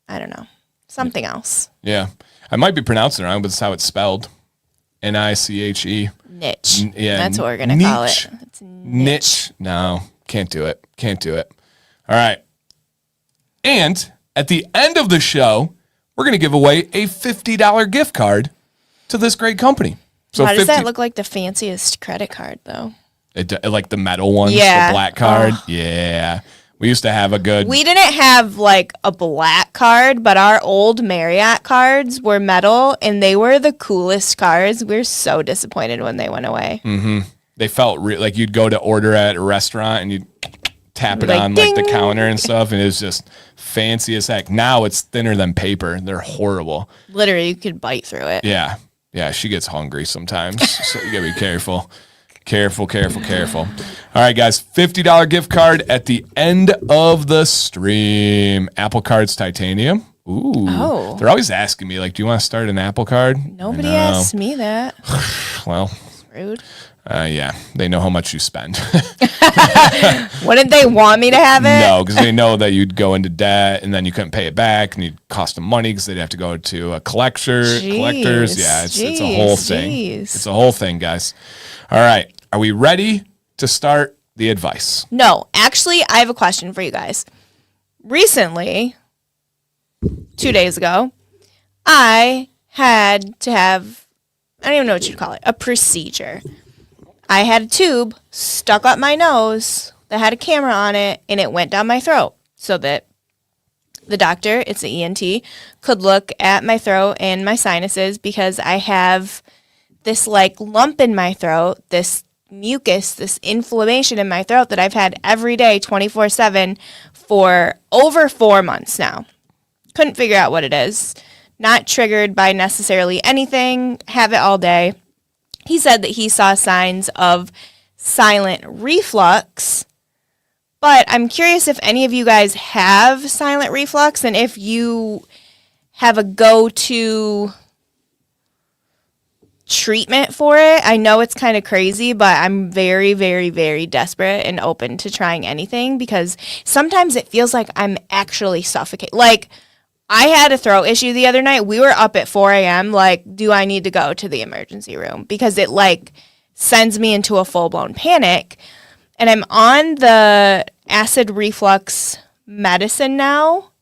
I don't know, something else. Yeah. I might be pronouncing it wrong, but it's how it's spelled. Niche. Niche. Yeah. That's what we're going to call it. It's niche. No, can't do it. All right. And at the end of the show, we're going to give away a $50 gift card to this great company. So how does that look like the fanciest credit card, though? Like the metal ones, yeah. The black card? Oh. Yeah. We used to have a good... We didn't have like a black card, but our old Marriott cards were metal, and they were the coolest cards. We were so disappointed when they went away. Mm-hmm. They felt like you'd go to order at a restaurant, and you'd tap it like, on ding. like the counter and stuff, and it was just fancy as heck. Now it's thinner than paper. They're horrible. Literally, you could bite through it. Yeah. Yeah, she gets hungry sometimes, so you gotta be careful. Careful. All right, guys, $50 gift card at the end of the stream. Apple Cards Titanium. Ooh. Oh. They're always asking me, like, do you want to start an Apple Card? Nobody asks me that. Well. Rude. Yeah, they know how much you spend. Wouldn't they want me to have it? No, because they know that you'd go into debt and then you couldn't pay it back and you'd cost them money because they'd have to go to a collectors. Yeah, it's a whole thing. It's a whole thing, guys. All right, are we ready to start the advice? No, actually, I have a question for you guys. Recently, 2 days ago, I had to have, I don't even know what you'd call it, a procedure. I had a tube stuck up my nose that had a camera on it, and it went down my throat so that the doctor, it's an ENT, could look at my throat and my sinuses because I have this like lump in my throat, this mucus, this inflammation in my throat that I've had every day 24/7 for over 4 months now. Couldn't figure out what it is. not triggered by necessarily anything, have it all day. He said that he saw signs of silent reflux, but I'm curious if any of you guys have silent reflux and if you have a go-to treatment for it. I know it's kind of crazy, but I'm very, very, very desperate and open to trying anything because sometimes it feels like I'm actually suffocating. Like, I had a throat issue the other night. We were up at 4 a.m. Like, do I need to go to the emergency room? Because it, like, sends me into a full-blown panic. And I'm on the acid reflux medicine now.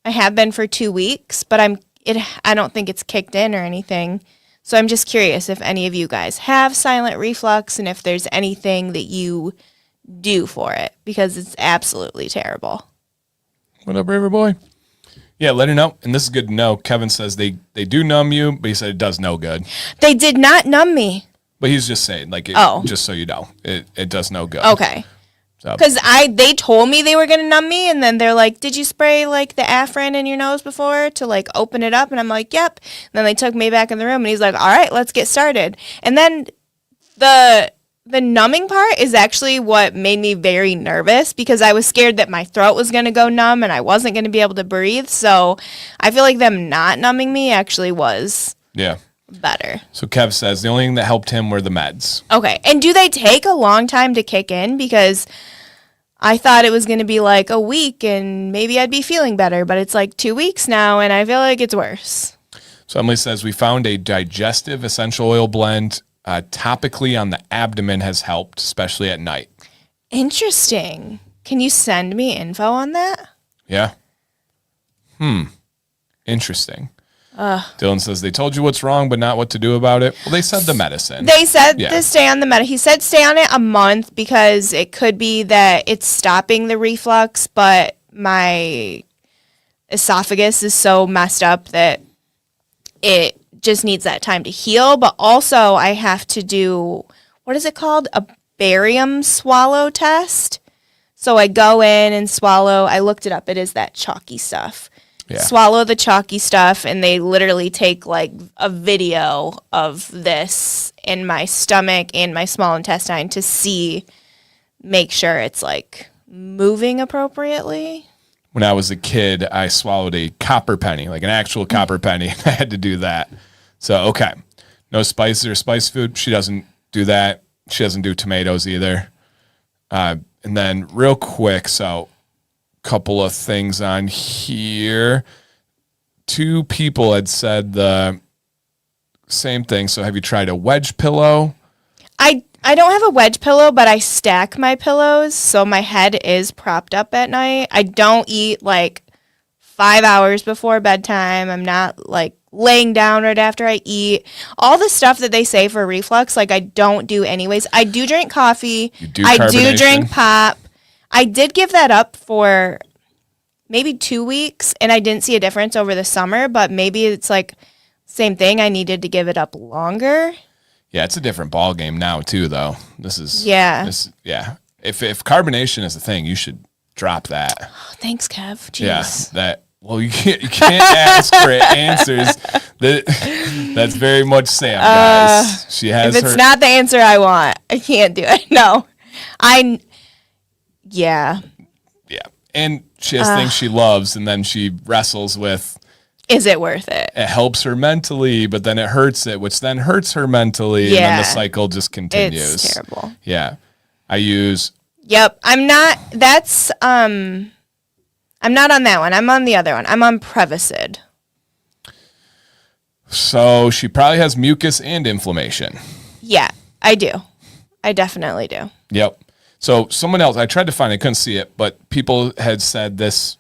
I have been for 2 weeks, but I don't think it's kicked in or anything. So I'm just curious if any of you guys have silent reflux and if there's anything that you do for it, because it's absolutely terrible. What up, River Boy? Yeah, let her know. And this is good to know. Kevin says they do numb you, but he said it does no good. They did not numb me. But he's just saying, like, just so you know, it does no good. Okay. Because they told me they were going to numb me, and then they're like, did you spray, like, the Afrin in your nose before to, like, open it up? And I'm like, yep. And then they took me back in the room, and he's like, all right, let's get started. And then the numbing part is actually what made me very nervous because I was scared that my throat was going to go numb and I wasn't going to be able to breathe. So I feel like them not numbing me actually was better. So Kev says the only thing that helped him were the meds. Okay. And do they take a long time to kick in? Because I thought it was going to be like a week and maybe I'd be feeling better, but it's like 2 weeks now and I feel like it's worse. So Emily says we found a digestive essential oil blend topically on the abdomen has helped, especially at night. Interesting. Can you send me info on that? Yeah. Interesting. Dylan says they told you what's wrong, but not what to do about it. Well, they said the medicine. They said to stay on the medicine. He said stay on it a month because it could be that it's stopping the reflux, but my esophagus is so messed up that it just needs that time to heal. But also I have to do, what is it called? A barium swallow test. So I go in and swallow. I looked it up. It is that chalky stuff. Yeah. Swallow the chalky stuff, and they literally take like a video of this in my stomach and my small intestine to make sure it's like moving appropriately. When I was a kid, I swallowed a copper penny, like an actual copper penny. I had to do that. So, okay. No spices or spice food. She doesn't do that. She doesn't do tomatoes either. And then real quick, so couple of things on here. 2 people had said the same thing. So have you tried a wedge pillow? I don't have a wedge pillow, but I stack my pillows, so my head is propped up at night. I don't eat like 5 hours before bedtime. I'm not like laying down right after I eat. All the stuff that they say for reflux, like I don't do anyways. I do drink coffee. I do drink pop. I did give that up for maybe 2 weeks, and I didn't see a difference over the summer, but maybe it's like same thing. I needed to give it up longer. Yeah, it's a different ball game now too, though. If carbonation is a thing, you should drop that. Oh, thanks, Kev. Jeez. Yeah, you can't ask for answers. That's very much Sam, guys. She has. If it's not the answer I want, I can't do it. No, Yeah. And she has things she loves, and then she wrestles with, is it worth it? It helps her mentally, but then it hurts it, which then hurts her mentally, and then the cycle just continues. It's terrible. Yeah. I use... Yep. I'm not on that one. I'm on the other one. I'm on Prevacid. So she probably has mucus and inflammation. Yeah, I do. I definitely do. Yep. So someone else, I tried to find it, couldn't see it, but people had said this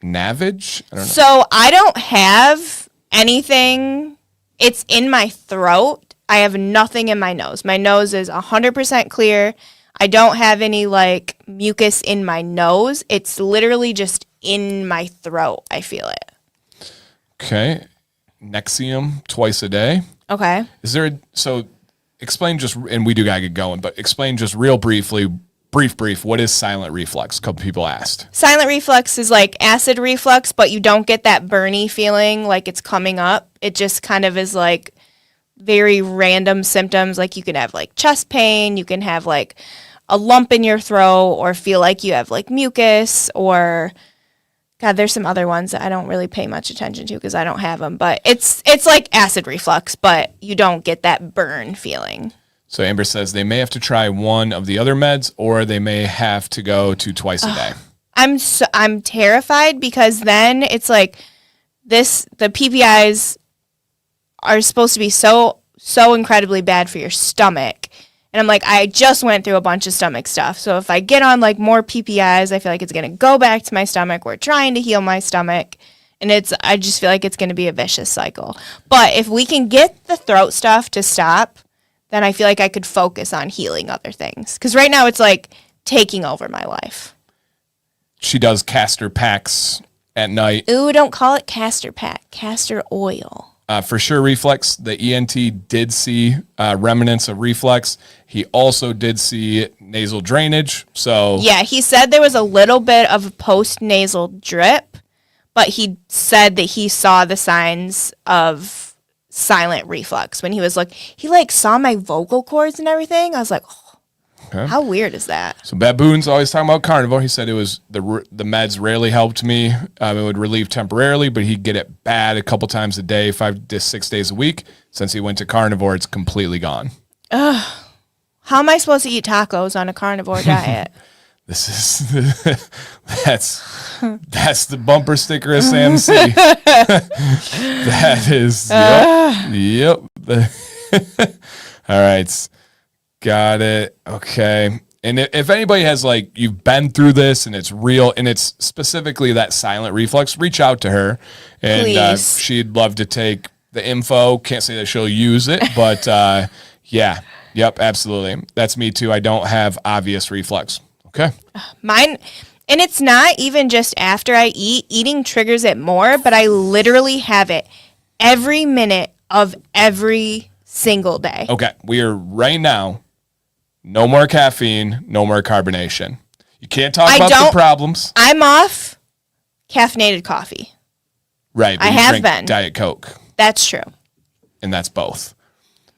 Navage? I don't know. So I don't have anything. It's in my throat. I have nothing in my nose. My nose is 100% clear. I don't have any like mucus in my nose. It's literally just in my throat. I feel it. Okay. Nexium twice a day. Okay. Is there explain just, and we do gotta get going, but explain just real briefly brief, what is silent reflux? A couple people asked. Silent reflux is like acid reflux, but you don't get that burny feeling like it's coming up. It just kind of is like very random symptoms. Like you can have like chest pain, you can have like a lump in your throat, or feel like you have like mucus, or God, there's some other ones that I don't really pay much attention to because I don't have them. But it's like acid reflux, but you don't get that burn feeling. So Amber says they may have to try one of the other meds, or they may have to go to twice a day. I'm terrified because then it's like the PPIs are supposed to be so incredibly bad for your stomach. And I'm like, I just went through a bunch of stomach stuff. So if I get on like more PPIs, I feel like it's going to go back to my stomach. We're trying to heal my stomach. And I just feel like it's going to be a vicious cycle. But if we can get the throat stuff to stop, then I feel like I could focus on healing other things. Because right now it's like taking over my life. She does castor packs at night. Ooh, don't call it castor pack. Castor oil. For sure, reflux. The ENT did see remnants of reflux. He also did see nasal drainage. So yeah, he said there was a little bit of a post-nasal drip, but he said that he saw the signs of silent reflux when he was like, he like saw my vocal cords and everything. I was like, oh, okay. How weird is that? So Baboon's always talking about carnivore. He said it was the meds rarely helped me. It would relieve temporarily, but he'd get it bad a couple times a day, 5 to 6 days a week. Since he went to carnivore, it's completely gone. Ugh. How am I supposed to eat tacos on a carnivore diet? That's the bumper sticker of Sam C. That is, yep. All right. Got it. Okay. And if anybody has like, you've been through this and it's real and it's specifically that silent reflux, reach out to her and she'd love to take the info. Can't say that she'll use it, but yeah. Yep. Absolutely. That's me too. I don't have obvious reflux. Okay. Mine, and it's not even just after I eat. Eating triggers it more, but I literally have it every minute of every single day. Okay. We are right now. No more caffeine, no more carbonation. You can't talk about the problems. I'm off caffeinated coffee. Right. I have been. Diet Coke. That's true. And that's both.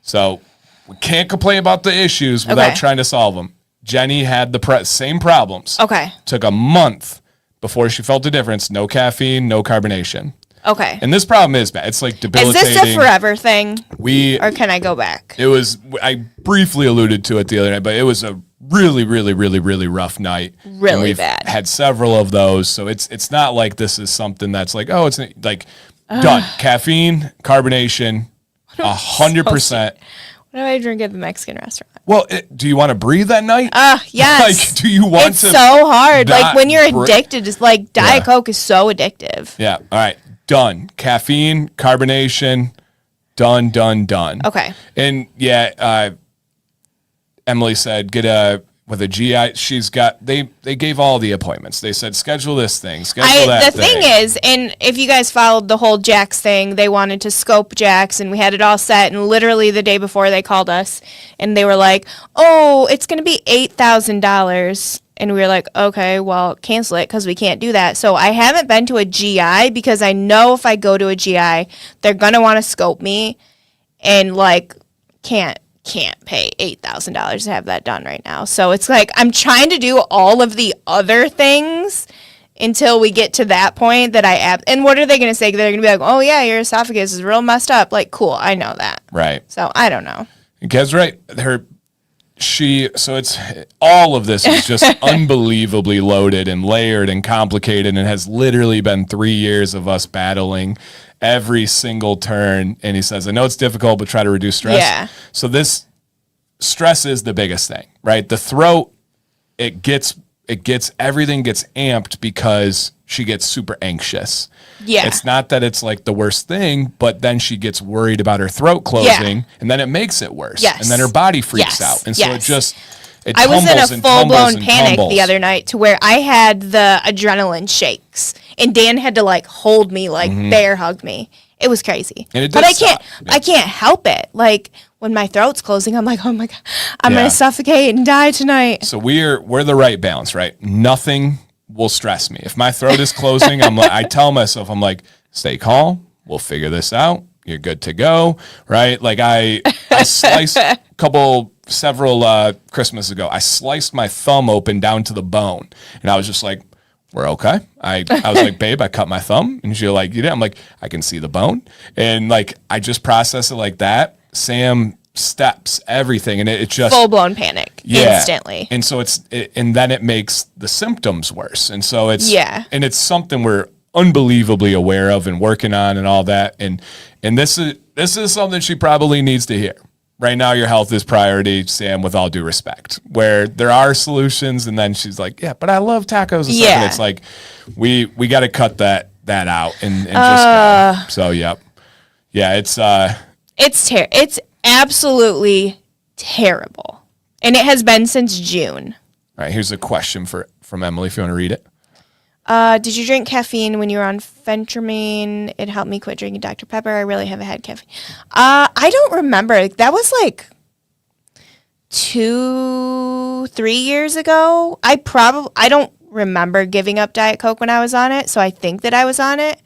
So we can't complain about the issues without trying to solve them. Jenny had the same problems. Okay. Took a month before she felt the difference. No caffeine, no carbonation. Okay. And this problem is bad. It's like debilitating. Is this a forever thing? Or can I go back? I briefly alluded to it the other night, but it was a really, really, really, really rough night. Really bad. Had several of those. So it's not like this is something that's like, oh, it's like done. Caffeine, carbonation, 100%. What do I drink at the Mexican restaurant? Well, do you want to breathe at night? Yes. Like, do you want it's to? It's so hard. Like, when you're addicted, it's like Diet Coke is so addictive. Yeah. All right. Done. Caffeine, carbonation, done. Okay. And Emily said, with a GI, they gave all the appointments. They said, schedule this thing, schedule that thing. The thing is, and if you guys followed the whole Jax thing, they wanted to scope Jax, and we had it all set, and literally the day before they called us, and they were like, oh, it's going to be $8,000. And we were like, okay, well, cancel it because we can't do that. So I haven't been to a GI because I know if I go to a GI, they're going to want to scope me and like can't pay $8,000 to have that done right now. So it's like I'm trying to do all of the other things until we get to that point that and what are they going to say? They're going to be like, oh, yeah, your esophagus is real messed up. Like, cool, I know that. Right. So I don't know. Kev's right. So it's all of this is just unbelievably loaded and layered and complicated and has literally been 3 years of us battling every single turn. And he says, I know it's difficult, but try to reduce stress. Yeah. So this stress is the biggest thing, right? The throat, everything gets amped because she gets super anxious. Yeah. It's not that it's like the worst thing, but then she gets worried about her throat closing and then it makes it worse. Yes. And then her body freaks out. And so I was in a full-blown panic the other night to where I had the adrenaline shakes and Dan had to like hold me, like bear hugged me. It was crazy. And it but did I can't stop. Yeah. I can't help it. Like when my throat's closing, I'm like, oh my God, I'm gonna suffocate and die tonight. So we're the right balance, right? Nothing will stress me. If my throat is closing, I tell myself, I'm like, stay calm. We'll figure this out. You're good to go, right? Like I sliced several Christmas ago. I sliced my thumb open down to the bone, and I was just like, we're okay. I was like, babe, I cut my thumb, and she's like, you did? I'm like, I can see the bone, and like I just process it like that. Sam steps everything, and it just full blown panic instantly. And so and then it makes the symptoms worse, and so and it's something we're unbelievably aware of and working on and all that, and this is something she probably needs to hear. Right now, your health is priority, Sam, with all due respect. Where there are solutions, and then she's like, yeah, but I love tacos and stuff. And it's like, we got to cut that out and just go. So, yep. Yeah, it's absolutely terrible. And it has been since June. All right, here's a question from Emily, if you want to read it. Did you drink caffeine when you were on Phentermine? It helped me quit drinking Dr. Pepper. I really haven't had caffeine. I don't remember. That was like 2-3 years ago. I don't remember giving up Diet Coke when I was on it, so I think that I was on it.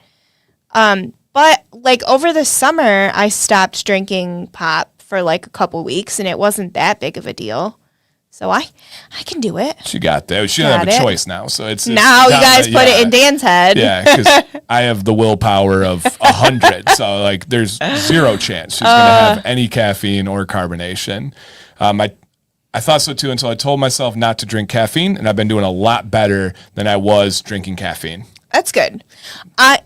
But like over the summer, I stopped drinking pop for like a couple weeks, and it wasn't that big of a deal. So I can do it. She got that. She doesn't have a choice now. So it's now you guys put it in Dan's head. Yeah, because I have the willpower of 100. So like, there's zero chance she's gonna have any caffeine or carbonation. I thought so too until I told myself not to drink caffeine, and I've been doing a lot better than I was drinking caffeine. That's good. I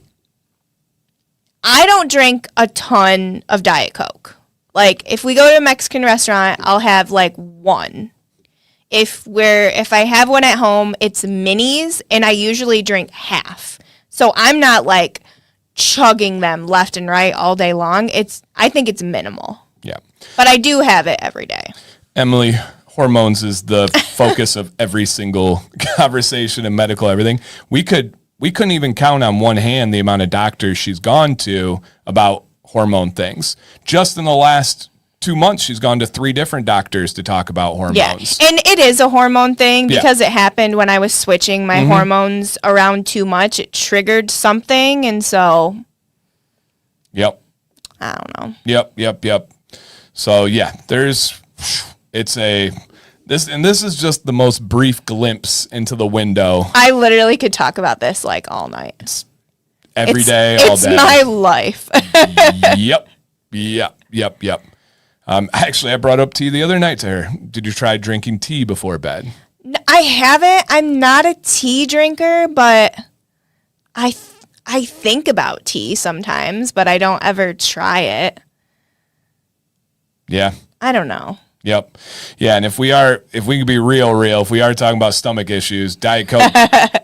don't drink a ton of Diet Coke. Like if we go to a Mexican restaurant, I'll have like one. If I have one at home, it's minis, and I usually drink half. So I'm not like chugging them left and right all day long. I think it's minimal. Yeah. But I do have it every day. Emily, hormones is the focus of every single conversation and medical everything. We couldn't even count on one hand the amount of doctors she's gone to about hormone things. Just in the last 2 months, she's gone to 3 different doctors to talk about hormones. Yeah, and it is a hormone thing because it happened when I was switching my hormones around too much. It triggered something, and so... Yep. I don't know. Yep. So, yeah, this is just the most brief glimpse into the window. I literally could talk about this like all night. Every day, all day. It's my life. Yep. Actually, I brought up tea the other night to her. Did you try drinking tea before bed? I haven't. I'm not a tea drinker, but I think about tea sometimes, but I don't ever try it. Yeah. I don't know. Yep. Yeah, and if we can be real, if we are talking about stomach issues, Diet Coke,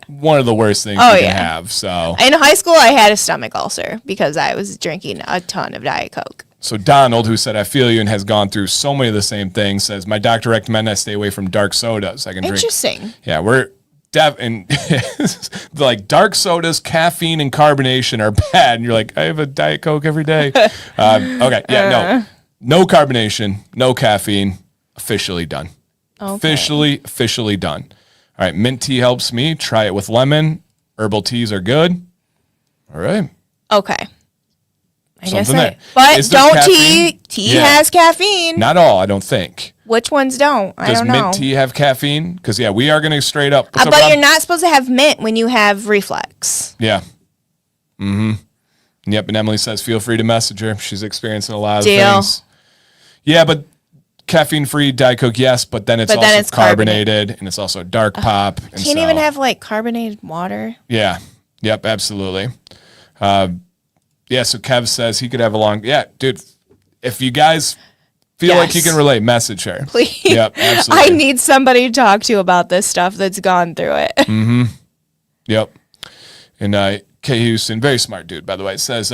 one of the worst things you can have. So in high school, I had a stomach ulcer because I was drinking a ton of Diet Coke. So Donald, who said, I feel you and has gone through so many of the same things, says, my doctor recommended I stay away from dark sodas. I can drink. Interesting. Yeah, and like dark sodas, caffeine, and carbonation are bad. And you're like, I have a Diet Coke every day. Okay, yeah, no carbonation, no caffeine, officially done. Okay. Officially done. All right, mint tea helps me. Try it with lemon. Herbal teas are good. All right. Okay. I guess there. But don't tea has caffeine. Not all, I don't think. Which ones don't? I don't know. Does mint tea have caffeine? Because, we are going to straight up. But you're not supposed to have mint when you have reflux. Yeah. Yep, and Emily says, feel free to message her. She's experiencing a lot of things. Yeah, but caffeine-free Diet Coke, yes, but then it's also carbonated, and it's also dark pop. And can't even have, like, carbonated water. Yeah. Yep, absolutely. So Kev says he could have a long... Yeah, dude, if you guys feel like you can relate, message her. Please. Yep, absolutely. I need somebody to talk to about this stuff that's gone through it. Yep. And K. Houston, very smart dude, by the way, says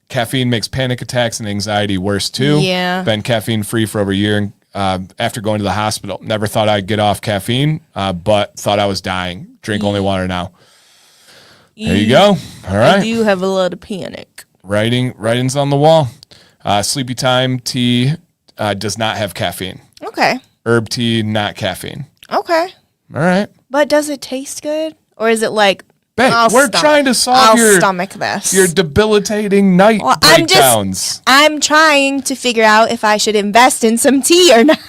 caffeine makes panic attacks and anxiety worse, too. Yeah. Been caffeine-free for over a year after going to the hospital. Never thought I'd get off caffeine, but thought I was dying. Drink only water now. There you go. All right. I do have a lot of panic. Writing's on the wall. Sleepy Time tea does not have caffeine. Okay. Herb tea, not caffeine. Okay. All right. But does it taste good? Or is it like, Babe, we're trying to solve I'll stomach this. Your debilitating night breakdowns. I'm trying to figure out if I should invest in some tea or not.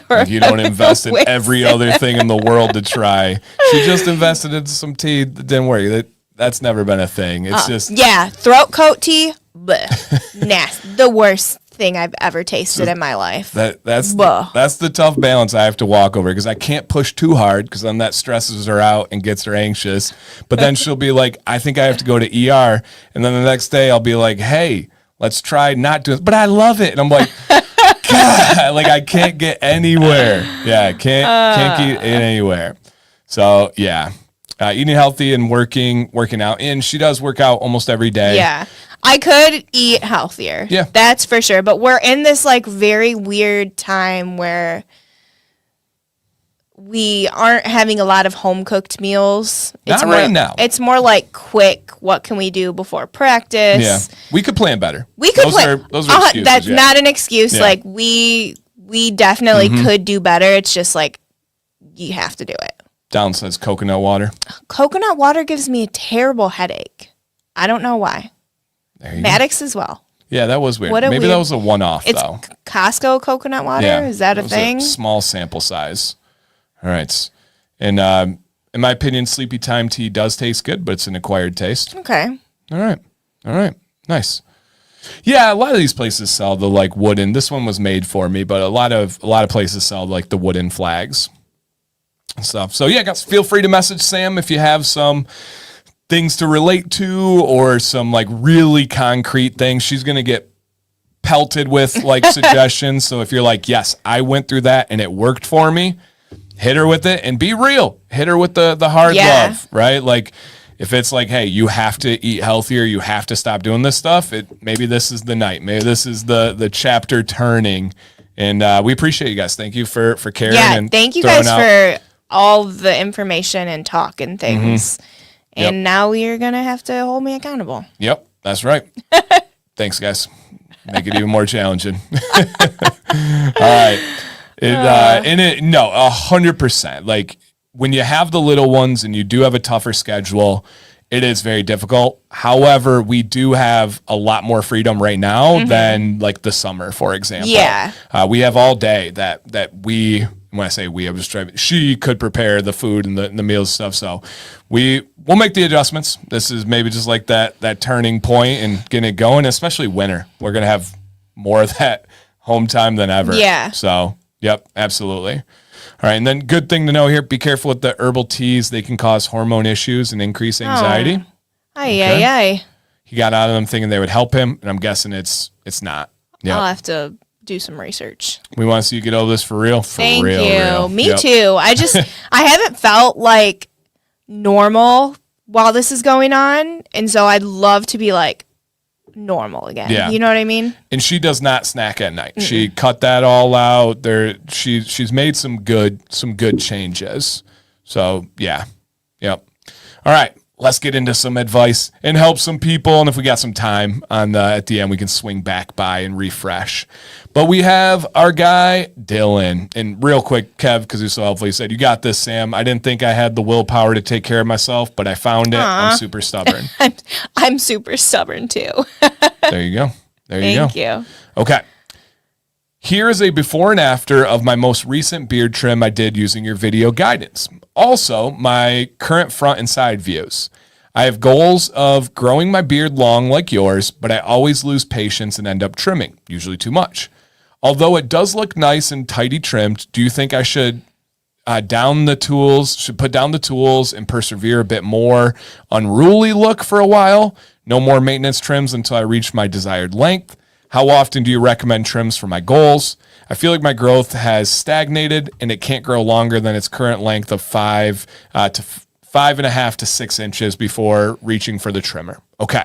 Or you don't invest in every other thing in the world to try. She just invested in some tea that didn't work. That's never been a thing. It's just... Yeah, throat coat tea, bleh, nasty. The worst thing I've ever tasted in my life. That's the tough balance I have to walk over, because I can't push too hard, because then that stresses her out and gets her anxious. But then she'll be like, I think I have to go to ER. And then the next day I'll be like, hey, let's try not doing it. But I love it. And I'm like, God, like I can't get anywhere. Yeah, I can't get anywhere. So yeah. Eating healthy and working out. And she does work out almost every day. Yeah. I could eat healthier. Yeah. That's for sure. But we're in this like very weird time where we aren't having a lot of home cooked meals. Not right now. It's more like quick. What can we do before practice? Yeah. We could plan better. We could plan. Those are excuses. That's not an excuse. Yeah. Like we definitely could do better. It's just like you have to do it. Down says coconut water. Coconut water gives me a terrible headache. I don't know why. Maddox as well. Yeah, that was weird. Maybe that was a one-off, though. It's Costco coconut water? Yeah, is that a thing? A small sample size. All right. And in my opinion, Sleepy Time tea does taste good, but it's an acquired taste. Okay. All right. Nice. Yeah, a lot of these places sell the like wooden. This one was made for me, but a lot of places sell like the wooden flags and stuff. So yeah, guys, feel free to message Sam if you have some things to relate to or some like really concrete things. She's going to get pelted with like suggestions. So if you're like, yes, I went through that and it worked for me, hit her with it and be real. Hit her with the hard love, right? Like if it's like, hey, you have to eat healthier, you have to stop doing this stuff. Maybe this is the night. Maybe this is the chapter turning. And we appreciate you guys. Thank you for caring. Yeah, and thank you guys for all the information and talk and things. And now you're going to have to hold me accountable. Yep, that's right. Thanks, guys. Make it even more challenging. All right. 100%. Like when you have the little ones and you do have a tougher schedule, it is very difficult. However, we do have a lot more freedom right now than like the summer, for example. Yeah. We have all day that we, when I say we, I was driving, she could prepare the food and the meals and stuff. So we'll make the adjustments. This is maybe just like that turning point and getting it going, especially winter. We're going to have more of that home time than ever. Yeah. So, yep, absolutely. All right, and then good thing to know here, be careful with the herbal teas. They can cause hormone issues and increase anxiety. Aye. He got out of them thinking they would help him, and I'm guessing it's not. Yep. I'll have to do some research. We want to see you get over this for real. Thank you. Me too. I haven't felt like normal while this is going on, and so I'd love to be like normal again. Yeah. You know what I mean? And she does not snack at night. Mm-mm. She cut that all out. She's made some good changes. So yeah. Yep. All right. Let's get into some advice and help some people. And if we got some time at the end, we can swing back by and refresh. But we have our guy, Dylan. And real quick, Kev, because he's so helpful, he said, you got this, Sam. I didn't think I had the willpower to take care of myself, but I found it. I'm super stubborn. I'm super stubborn too. There you go. Thank you. Okay. Here is a before and after of my most recent beard trim I did using your video guidance. Also, my current front and side views. I have goals of growing my beard long like yours, but I always lose patience and end up trimming, usually too much. Although it does look nice and tidy trimmed, do you think I should put down the tools and persevere a bit more unruly look for a while? No more maintenance trims until I reach my desired length. How often do you recommend trims for my goals? I feel like my growth has stagnated and it can't grow longer than its current length of 5.5 to 6 inches before reaching for the trimmer. Okay.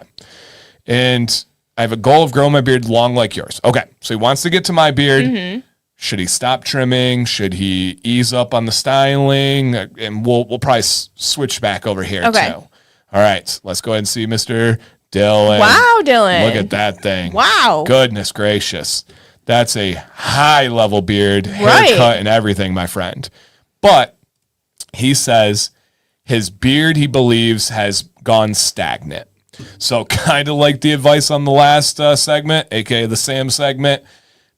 And I have a goal of growing my beard long like yours. Okay. So he wants to get to my beard. Mm-hmm. Should he stop trimming? Should he ease up on the styling? And we'll probably switch back over here too. All right. Let's go ahead and see Mr. Dylan. Wow, Dylan. Look at that thing. Wow. Goodness gracious. That's a high level beard, Right. haircut, and everything, my friend. But he says his beard, he believes, has gone stagnant. So kind of like the advice on the last segment, aka the Sam segment.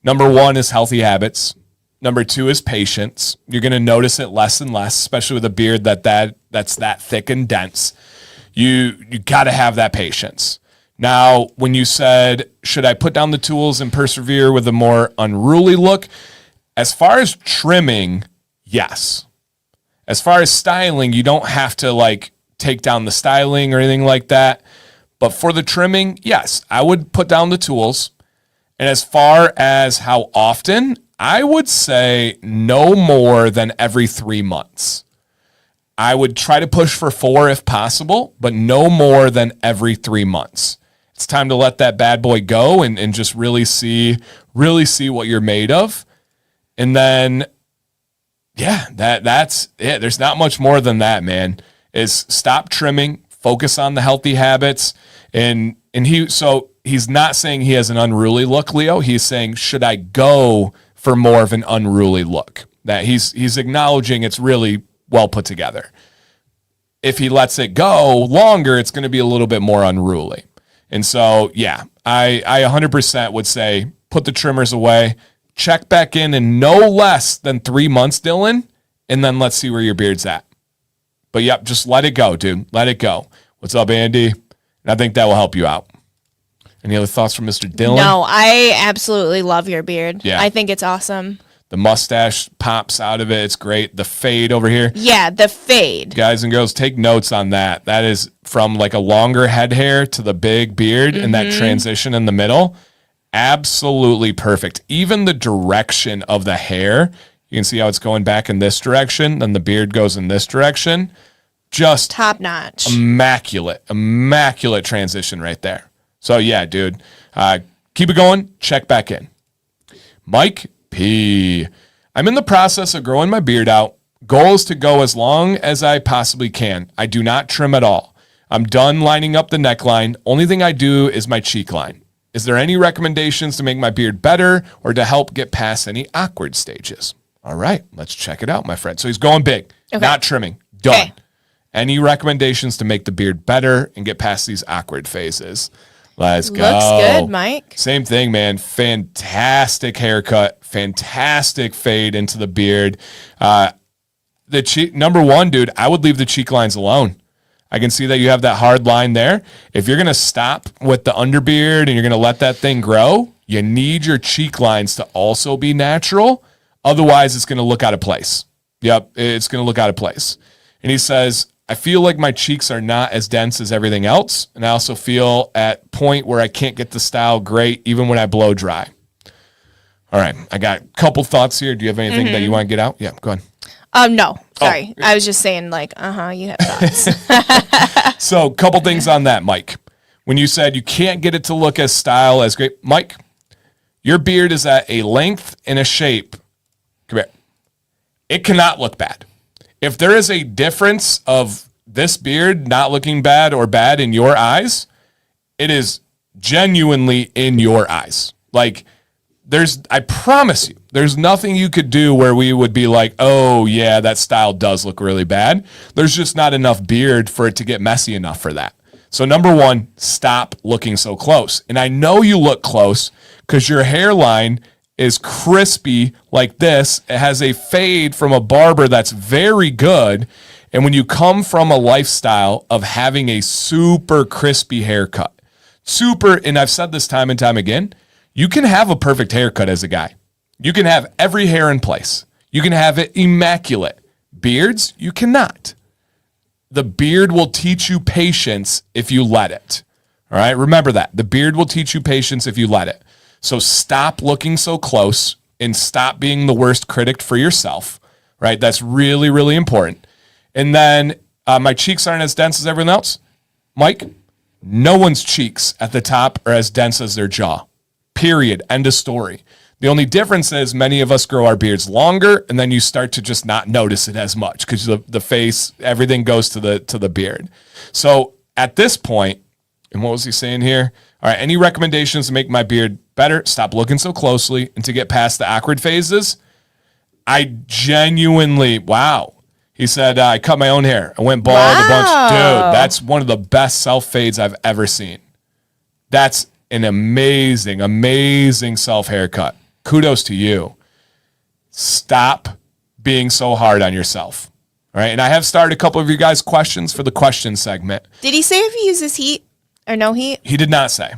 Number 1 is healthy habits. Number 2 is patience. You're going to notice it less and less, especially with a beard that's that thick and dense. You got to have that patience. Now, when you said, should I put down the tools and persevere with a more unruly look? As far as trimming, yes. As far as styling, you don't have to like take down the styling or anything like that. But for the trimming, yes, I would put down the tools. And as far as how often, I would say no more than every 3 months. I would try to push for 4 if possible, but no more than every 3 months. It's time to let that bad boy go and just really see what you're made of. And then, yeah, that's it. There's not much more than that, man. Is stop trimming, focus on the healthy habits. And he's not saying he has an unruly look, Leo. He's saying, should I go for more of an unruly look? That he's acknowledging it's really well put together. If he lets it go longer, it's going to be a little bit more unruly. And so, yeah, I 100% would say put the trimmers away, check back in no less than 3 months, Dylan, and then let's see where your beard's at. But yep, just let it go, dude. Let it go. What's up, Andy? And I think that will help you out. Any other thoughts from Mr. Dylan? No, I absolutely love your beard. Yeah. I think it's awesome. The mustache pops out of it. It's great. The fade over here. Yeah, the fade. Guys and girls, take notes on that. That is from like a longer head hair to the big beard and that transition in the middle. Absolutely perfect. Even the direction of the hair, you can see how it's going back in this direction, then the beard goes in this direction. Just top notch. Immaculate transition right there. So yeah, dude, keep it going. Check back in. Mike P. I'm in the process of growing my beard out. Goal is to go as long as I possibly can. I do not trim at all. I'm done lining up the neckline. Only thing I do is my cheek line. Is there any recommendations to make my beard better or to help get past any awkward stages? All right, let's check it out, my friend. So he's going big, not trimming. Done. Okay. Any recommendations to make the beard better and get past these awkward phases? Let's go. Looks good, Mike. Same thing, man. Fantastic haircut. Fantastic fade into the beard. The cheek, number 1, dude, I would leave the cheek lines alone. I can see that you have that hard line there. If you're going to stop with the underbeard and you're going to let that thing grow, you need your cheek lines to also be natural. Otherwise, it's going to look out of place. Yep, it's going to look out of place. And he says, I feel like my cheeks are not as dense as everything else. And I also feel at point where I can't get the style great even when I blow dry. All right. I got a couple thoughts here. Do you have anything that you want to get out? Yeah, go ahead. No, sorry. I was just saying like, you have thoughts. So a couple things on that, Mike. When you said you can't get it to look as style as great, Mike, your beard is at a length and a shape. Come here. It cannot look bad. If there is a difference of this beard not looking bad or bad in your eyes, it is genuinely in your eyes. Like I promise you, there's nothing you could do where we would be like, oh yeah, that style does look really bad. There's just not enough beard for it to get messy enough for that. So number 1, stop looking so close. And I know you look close because your hairline is crispy like this. It has a fade from a barber that's very good. And when you come from a lifestyle of having a super crispy haircut, and I've said this time and time again, you can have a perfect haircut as a guy. You can have every hair in place. You can have it immaculate. Beards, you cannot. The beard will teach you patience if you let it. All right, remember that. The beard will teach you patience if you let it. So stop looking so close and stop being the worst critic for yourself, right? That's really, really important. And then my cheeks aren't as dense as everyone else. Mike, no one's cheeks at the top are as dense as their jaw. Period. End of story. The only difference is many of us grow our beards longer and then you start to just not notice it as much because the face, everything goes to the beard. So at this point, And what was he saying here? All right, any recommendations to make my beard better? Stop looking so closely and to get past the awkward phases. I genuinely, wow. He said, I cut my own hair. I went bald a bunch. Dude, that's one of the best self-fades I've ever seen. That's an amazing, amazing self-haircut. Kudos to you. Stop being so hard on yourself. All right, and I have started a couple of you guys' questions for the question segment. Did he say if he uses heat or no heat? He did not say.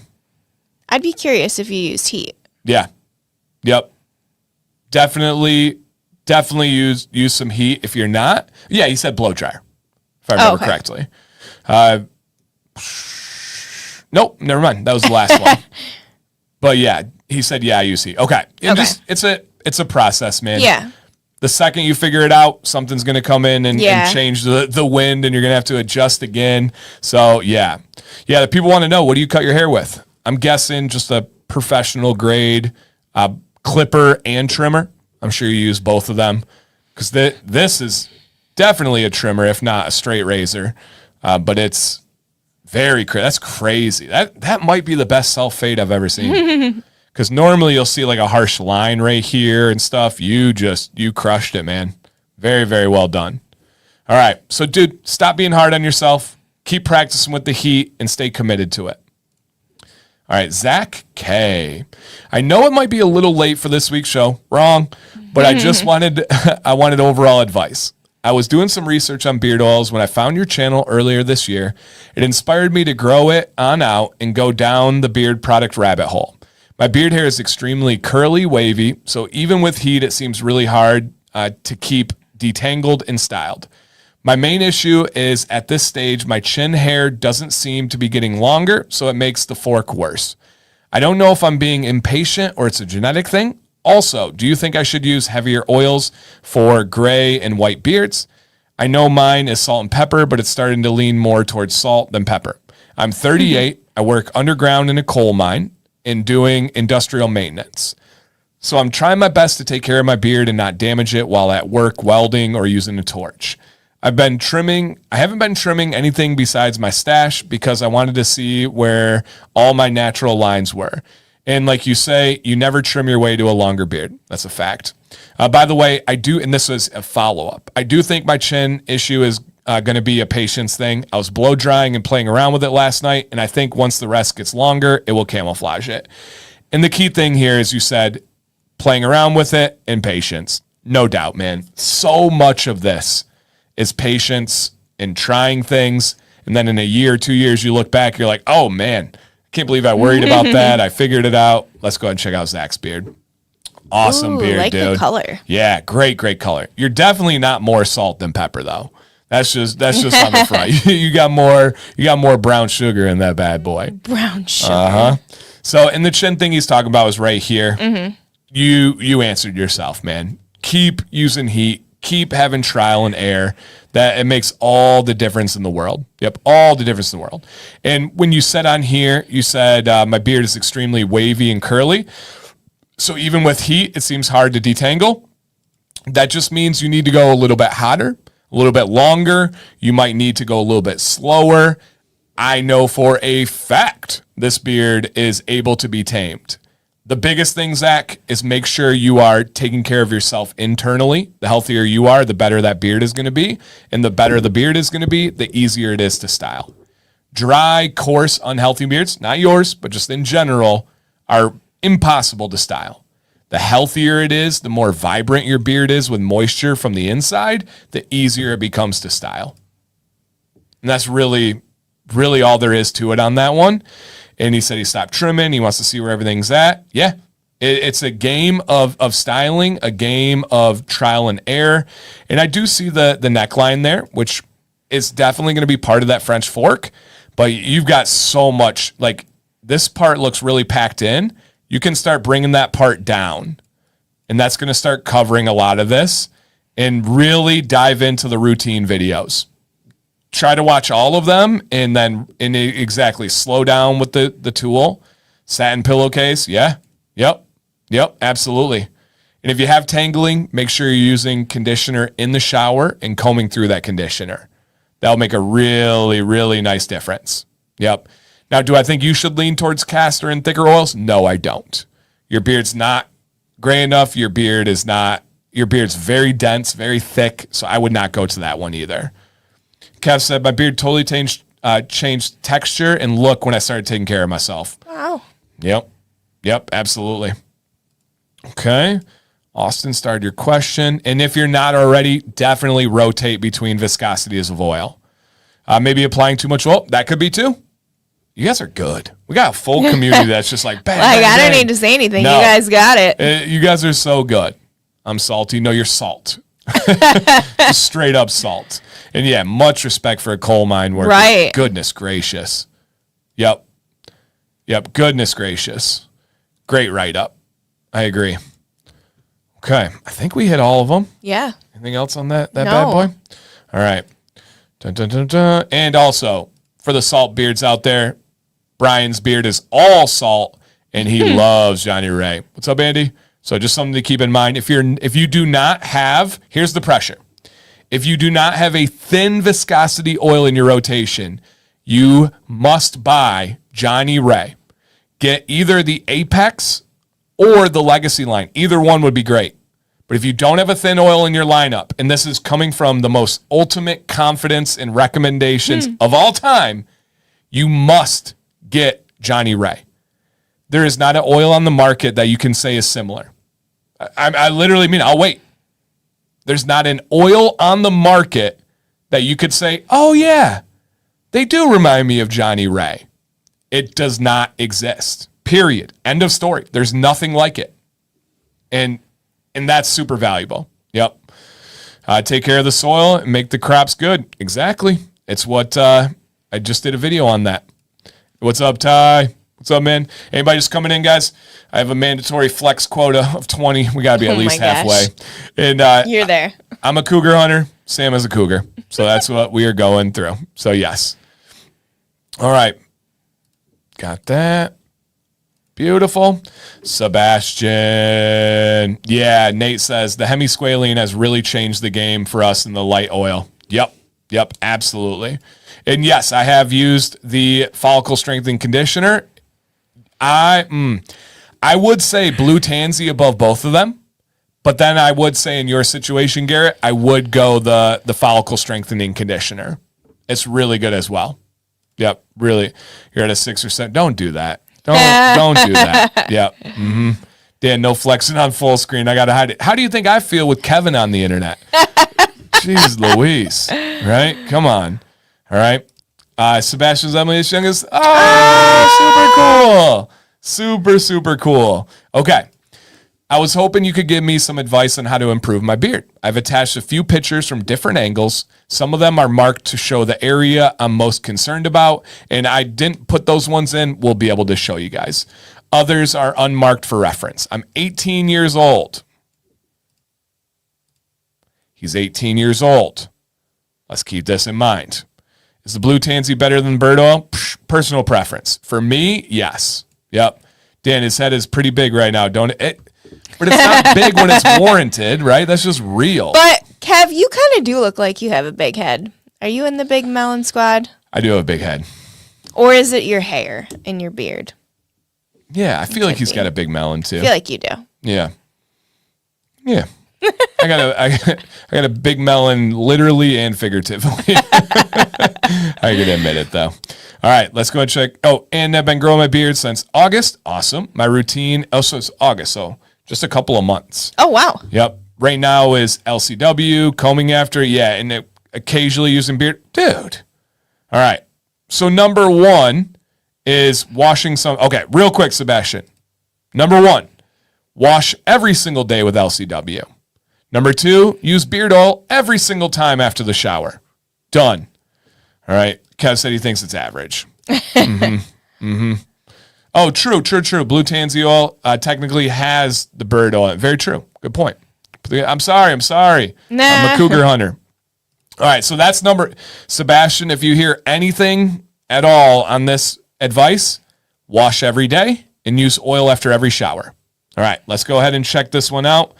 I'd be curious if you used heat. Yeah. Yep. Definitely use some heat if you're not. Yeah, he said blow dryer, if I remember correctly. Nope, never mind. That was the last one. But yeah, he said, yeah, I use heat. Okay. It's a process, man. Yeah. The second you figure it out, something's going to come in and change the wind, and you're going to have to adjust again. So, yeah. Yeah, the people want to know, what do you cut your hair with? I'm guessing just a professional grade clipper and trimmer. I'm sure you use both of them because this is definitely a trimmer, if not a straight razor. But it's that's crazy. That might be the best self-fade I've ever seen. Because normally you'll see like a harsh line right here and stuff. You crushed it, man. Very, very well done. All right. So, dude, stop being hard on yourself. Keep practicing with the heat and stay committed to it. All right. Zach K. I know it might be a little late for this week's show. Wrong. But I just wanted overall advice. I was doing some research on beard oils when I found your channel earlier this year. It inspired me to grow it on out and go down the beard product rabbit hole. My beard hair is extremely curly, wavy, so even with heat, it seems really hard to keep detangled and styled. My main issue is at this stage, my chin hair doesn't seem to be getting longer, so it makes the fork worse. I don't know if I'm being impatient or it's a genetic thing. Also, do you think I should use heavier oils for gray and white beards? I know mine is salt and pepper, but it's starting to lean more towards salt than pepper. I'm 38. I work underground in a coal mine in doing industrial maintenance. So I'm trying my best to take care of my beard and not damage it while at work welding or using a torch. I haven't been trimming anything besides my stash because I wanted to see where all my natural lines were. And like you say, you never trim your way to a longer beard. That's a fact. By the way, I do, and this was a follow-up, I do think my chin issue is going to be a patience thing. I was blow drying and playing around with it last night, and I think once the rest gets longer, it will camouflage it. And the key thing here is you said playing around with it and patience. No doubt, man. So much of this is patience and trying things, and then in a year, 2 years, you look back, you're like, oh, man, I can't believe I worried about that. I figured it out. Let's go ahead and check out Zach's beard. Awesome beard, like dude. The color. Yeah, great color. You're definitely not more salt than pepper, though. That's just on the front. You got more brown sugar in that bad boy. Brown sugar. So, and the chin thing he's talking about is right here. Mm-hmm. You answered yourself, man. Keep using heat. Keep having trial and error. That it makes all the difference in the world. Yep, all the difference in the world. And when you said on here, you said my beard is extremely wavy and curly. So even with heat, it seems hard to detangle. That just means you need to go a little bit hotter. A little bit longer. You might need to go a little bit slower. I know for a fact this beard is able to be tamed. The biggest thing, Zach, is make sure you are taking care of yourself internally. The healthier you are, the better that beard is going to be. And the better the beard is going to be, the easier it is to style. Dry, coarse, unhealthy beards, not yours, but just in general, are impossible to style. The healthier it is, the more vibrant your beard is with moisture from the inside, the easier it becomes to style. And that's really, really all there is to it on that one. And he said he stopped trimming. He wants to see where everything's at. Yeah, it's a game of styling, a game of trial and error. And I do see the neckline there, which is definitely going to be part of that French fork. But you've got so much, like this part looks really packed in. You can start bringing that part down, and that's going to start covering a lot of this and really dive into the routine videos. Try to watch all of them and then exactly slow down with the tool. Satin pillowcase. Yeah. Yep. Absolutely. And if you have tangling, make sure you're using conditioner in the shower and combing through that conditioner. That'll make a really, really nice difference. Yep. Now, do I think you should lean towards castor and thicker oils? No, I don't. Your beard's not gray enough. Your beard's very dense, very thick. So I would not go to that one either. Kev said, my beard totally changed texture and look when I started taking care of myself. Wow. Yep, absolutely. Okay. Austin started your question. And if you're not already, definitely rotate between viscosities of oil. Maybe applying too much oil. That could be too. You guys are good. We got a full community that's just like, bang, like, bang, I don't bang. need to say anything. No. You guys got it. You guys are so good. I'm salty. No, you're salt. Just straight up salt. And yeah, much respect for a coal mine worker. Right. Goodness gracious. Yep. Goodness gracious. Great write-up. I agree. Okay. I think we hit all of them. Yeah. Anything else on that bad boy? All right. Dun, dun, dun, dun. And also, for the salt beards out there, Brian's beard is all salt, and he loves Johnnie Ray. What's up, Andy? So just something to keep in mind. If you do not have, here's the pressure. If you do not have a thin viscosity oil in your rotation, you must buy Johnnie Ray. Get either the Apex or the Legacy line. Either one would be great. But if you don't have a thin oil in your lineup, and this is coming from the most ultimate confidence and recommendations of all time, you must get Johnnie Ray. There is not an oil on the market that you can say is similar. I literally mean, I'll wait. There's not an oil on the market that you could say, oh yeah, they do remind me of Johnnie Ray. It does not exist. Period. End of story. There's nothing like it. And that's super valuable. Yep. Take care of the soil and make the crops good. Exactly. It's what I just did a video on that. What's up, Ty? What's up, man? Anybody just coming in, guys? I have a mandatory flex quota of 20. We got to be at least halfway. And you're there. I'm a cougar hunter. Sam is a cougar. So that's what we are going through. So, yes. All right. Got that. Beautiful. Sebastian. Yeah, Nate says the hemisqualane has really changed the game for us in the light oil. Yep, absolutely. And yes, I have used the follicle strengthening conditioner. I would say Blue Tansy above both of them, but then I would say in your situation, Garrett, I would go the follicle strengthening conditioner. It's really good as well. Yep, really. You're at a 6 or 7. Don't do that. Don't do that. Yep. Mm-hmm. Dan, no flexing on full screen. I got to hide it. How do you think I feel with Kevin on the internet? Jeez Louise. Right? Come on. All right. Sebastian's Emily's youngest. Oh, super cool. Super cool. Okay. I was hoping you could give me some advice on how to improve my beard. I've attached a few pictures from different angles. Some of them are marked to show the area I'm most concerned about, and I didn't put those ones in. We'll be able to show you guys. Others are unmarked for reference. I'm 18 years old. He's 18 years old. Let's keep this in mind. Is the Blue Tansy better than bird oil? Personal preference. For me, yes. Yep. Dan, his head is pretty big right now, don't it? But it's not big when it's warranted, right? That's just real. But, Kev, you kind of do look like you have a big head. Are you in the big melon squad? I do have a big head. Or is it your hair and your beard? Yeah, I feel like he's got a big melon, too. I feel like you do. Yeah. I got a big melon, literally and figuratively. I can admit it, though. All right, let's go and check. Oh, and I've been growing my beard since August. Awesome. My routine, so it's August, so just a couple of months. Oh, wow. Yep. Right now is LCW, combing after, and occasionally using beard. Dude. All right. So number one is washing some. Okay, real quick, Sebastian. Number one, wash every single day with LCW. Number two, use beard oil every single time after the shower. Done. All right. Kev said he thinks it's average. Oh, true. Blue Tansy oil technically has the bird oil. Very true. Good point. I'm sorry. Nah. I'm a cougar hunter. All right. So that's Sebastian, if you hear anything at all on this advice, wash every day and use oil after every shower. All right. Let's go ahead and check this one out.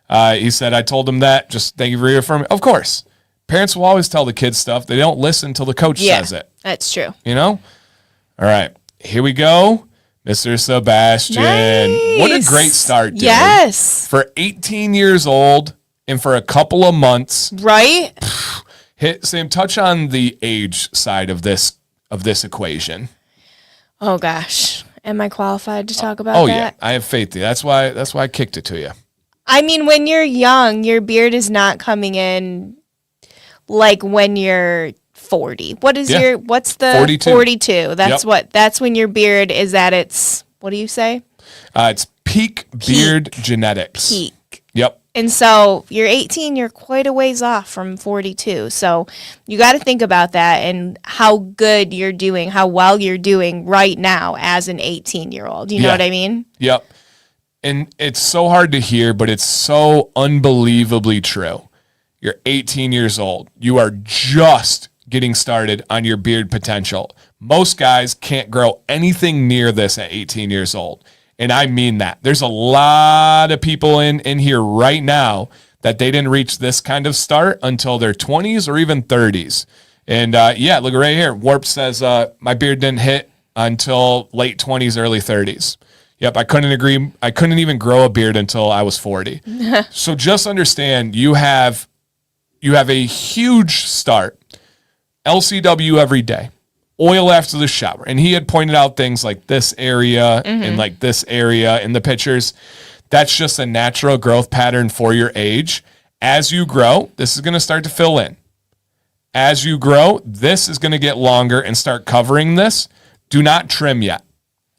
He said, I told him that. Just thank you for reaffirming. Of course. Parents will always tell the kids stuff. They don't listen until the coach says it. That's true. You know? All right. here we go. Mr. Sebastian. Nice. What a great start, dude. Yes. For 18 years old and for a couple of months. Right? Sam, touch on the age side of this equation. Oh gosh. Am I qualified to talk about that? Yeah. I have faith in you. That's why I kicked it to you. I mean, when you're young, your beard is not coming in like when you're 40. What's the 42? 42. That's when your beard is at its, what do you say? It's peak beard genetics. Peak. Yep. And so you're 18, you're quite a ways off from 42. So you got to think about that and how good you're doing, how well you're doing right now as an 18-year-old. You know what I mean? Yep. And it's so hard to hear, but it's so unbelievably true. You're 18 years old. You are just getting started on your beard potential. Most guys can't grow anything near this at 18 years old. And I mean that. There's a lot of people in here right now that they didn't reach this kind of start until their 20s or even 30s. And look right here. Warp says, my beard didn't hit until late 20s, early 30s. Yep, I couldn't agree. I couldn't even grow a beard until I was 40. So just understand, you have a huge start. LCW every day. Oil after the shower. And he had pointed out things like this area and like this area in the pictures. That's just a natural growth pattern for your age. As you grow, this is going to start to fill in. As you grow, this is going to get longer and start covering this. Do not trim yet.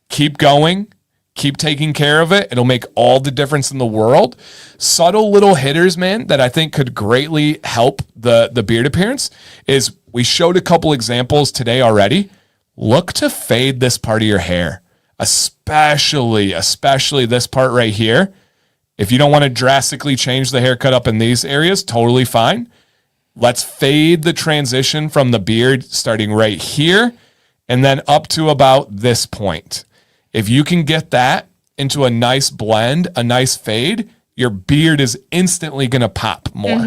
Keep going. Keep taking care of it. It'll make all the difference in the world. Subtle little hitters, man, that I think could greatly help the beard appearance is we showed a couple examples today already. Look to fade this part of your hair, especially this part right here. If you don't want to drastically change the haircut up in these areas, totally fine. Let's fade the transition from the beard starting right here and then up to about this point. If you can get that into a nice blend, a nice fade, your beard is instantly going to pop more.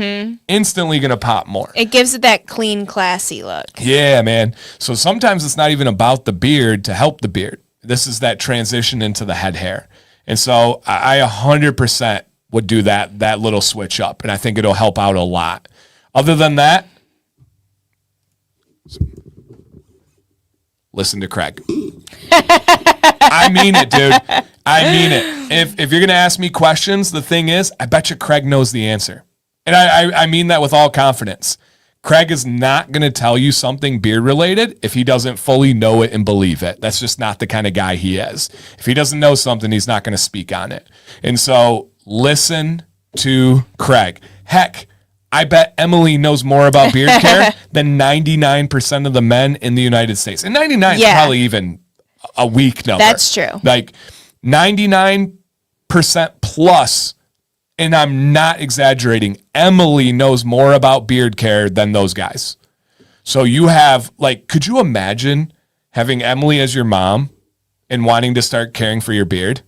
Instantly going to pop more. It gives it that clean, classy look. Yeah, man. So sometimes it's not even about the beard to help the beard. This is that transition into the head hair. And so I 100% would do that little switch up, and I think it'll help out a lot. Other than that, listen to Craig. I mean it, dude. I mean it. If you're going to ask me questions, the thing is, I bet you Craig knows the answer. And I mean that with all confidence. Craig is not going to tell you something beard related if he doesn't fully know it and believe it. That's just not the kind of guy he is. If he doesn't know something, he's not going to speak on it. And so listen to Craig. Heck, I bet Emily knows more about beard care than 99% of the men in the United States. And 99 is probably even a weak number. That's true. Like 99% plus, and I'm not exaggerating, Emily knows more about beard care than those guys. So you have, like, could you imagine having Emily as your mom and wanting to start caring for your beard?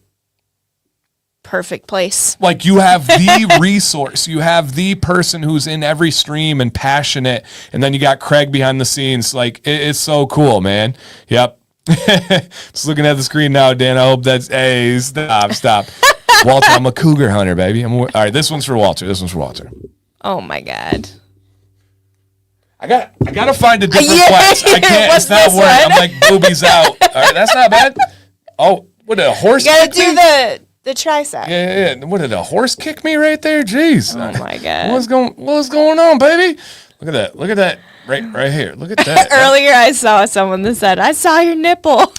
Perfect place. Like, you have the resource. You have the person who's in every stream and passionate. And then you got Craig behind the scenes. Like, it's so cool, man. Yep. Just looking at the screen now, Dan. I hope that's, hey, stop. Walter, I'm a cougar hunter, baby. All right, this one's for Walter. Oh, my God. I gotta find a different place. I can't. It's not working. I'm like boobies out. All right, that's not bad. Oh, what did a horse? You gotta do the tricep. Yeah. What did a horse kick me right there? Jeez. Oh my God. What's going on, baby? Look at that. Right here. Look at that. Earlier, I saw someone that said, "I saw your nipple."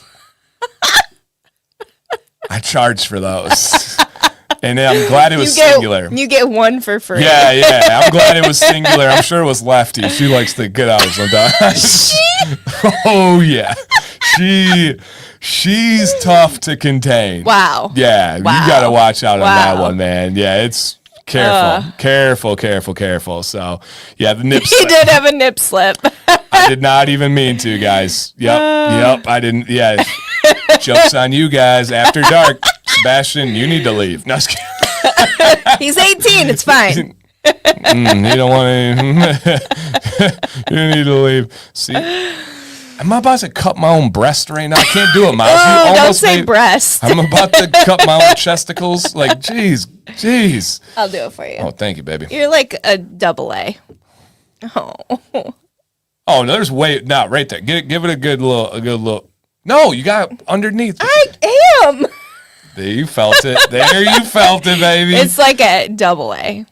I charged for those. And I'm glad it was singular. You get one for free. Yeah. I'm glad it was singular. I'm sure it was Lefty. She likes to get out sometimes. Oh, yeah. She's tough to contain. Wow. Yeah, wow. You got to watch out on that one, man. Yeah, it's careful. So, yeah, the nip slip. He did have a nip slip. I did not even mean to, guys. Yep, I didn't. Yeah, joke's on you guys. After dark. Sebastian, you need to leave. No, he's 18. It's fine. You don't want to. You need to leave. See, I'm about to cut my own breast right now. I can't do it, Miles. Oh, don't say breast. I'm about to cut my own chesticles. Like, jeez. I'll do it for you. Oh, thank you, baby. You're like a double A. Oh. Oh, no, there's right there. Give it a good little. No, you got underneath. I am. There you felt it. You felt it, baby. It's like a double A.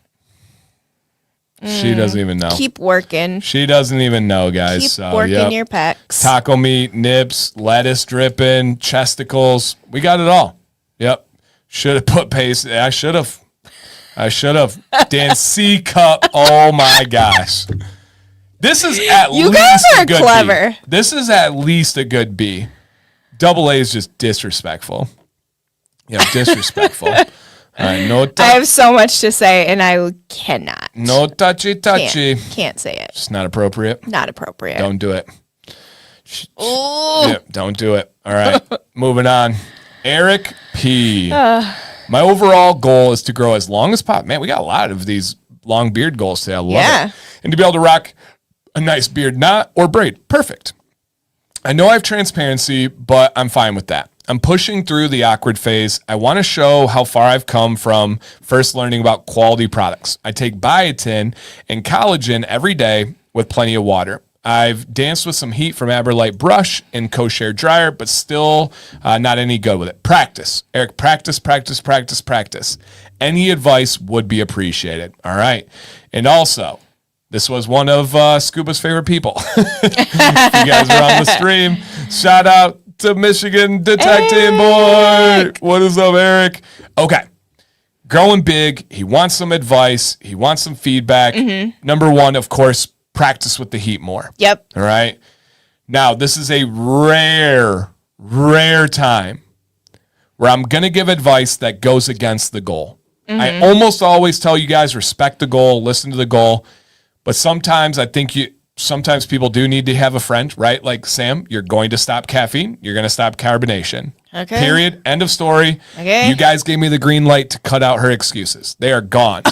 She doesn't even know. Keep working. She doesn't even know, guys. Keep working your pecs. Taco meat, nips, lettuce dripping, chesticles. We got it all. Yep. Should have put paste. I should have. Dan C cup. Oh my gosh. This is at you least guys are a good clever. B. This is at least a good B. Double A is just disrespectful. Yeah, disrespectful. All right, I have so much to say, and I cannot. No touchy. Can't say it. It's not appropriate. Not appropriate. Don't do it. Ooh. Yep, don't do it. All right, moving on. Eric P. My overall goal is to grow as long as possible. Man, we got a lot of these long beard goals today. I love it. And to be able to rock a nice beard knot or braid. Perfect. I know I have transparency, but I'm fine with that. I'm pushing through the awkward phase. I want to show how far I've come from first learning about quality products. I take biotin and collagen every day with plenty of water. I've danced with some heat from Aberlite brush and kosher dryer, but still not any good with it. Practice. Eric, practice. Any advice would be appreciated. All right. And also, this was one of Scuba's favorite people. If you guys are on the stream, shout out to Michigan Detective Boy. What is up, Eric? Okay. Growing big. He wants some advice. He wants some feedback. Mm-hmm. Number one, of course, practice with the heat more. Yep. All right. Now, this is a rare time where I'm going to give advice that goes against the goal. Mm-hmm. I almost always tell you guys, respect the goal, listen to the goal. But sometimes I think sometimes people do need to have a friend, right? Like Sam, you're going to stop caffeine. You're going to stop carbonation. Okay. Period. End of story. Okay. You guys gave me the green light to cut out her excuses. They are gone.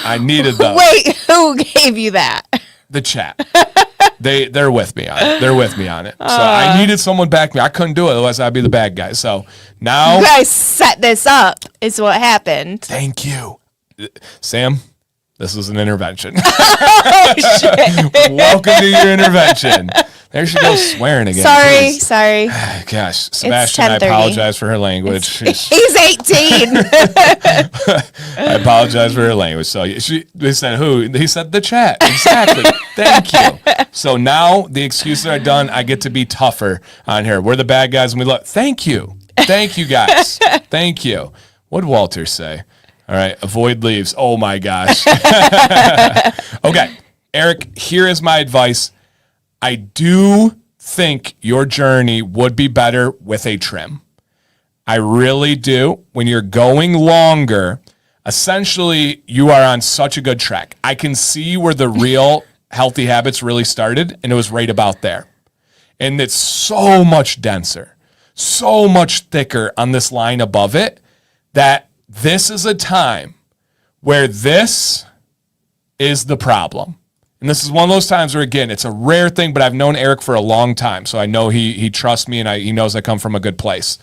I needed those. Wait, who gave you that? The chat. They're with me on it. They're with me on it. So I needed someone back me. I couldn't do it. Otherwise, I'd be the bad guy. So now. You guys set this up is what happened. Thank you. Sam. This was an intervention. Oh, shit. Welcome to your intervention. There she goes swearing again. Sorry. Gosh, Sebastian, I apologize for her language. He's 18. I apologize for her language. So they said who? He said the chat. Exactly. Thank you. So now the excuses are done. I get to be tougher on her. We're the bad guys and we love. Thank you. Thank you guys. Thank you. What'd Walter say? All right, avoid leaves. Oh my gosh. Okay, Eric, here is my advice. I do think your journey would be better with a trim. I really do. When you're going longer, essentially you are on such a good track. I can see where the real healthy habits really started, and it was right about there. And it's so much denser, so much thicker on this line above it that this is a time where this is the problem. And this is one of those times where, again, it's a rare thing, but I've known Eric for a long time, so I know he trusts me and he knows I come from a good place.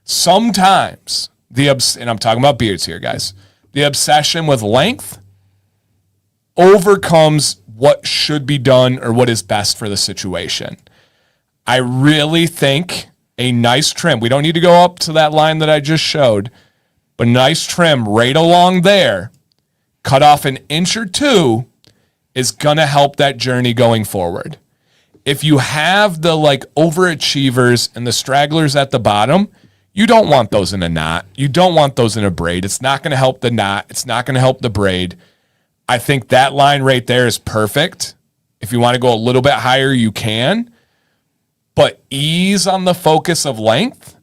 Sometimes, and I'm talking about beards here, guys, the obsession with length overcomes what should be done or what is best for the situation. I really think a nice trim, we don't need to go up to that line that I just showed, but nice trim right along there, cut off an inch or two, is going to help that journey going forward. If you have the overachievers and the stragglers at the bottom, you don't want those in a knot. You don't want those in a braid. It's not going to help the knot. It's not going to help the braid. I think that line right there is perfect. If you want to go a little bit higher, you can. But ease on the focus of length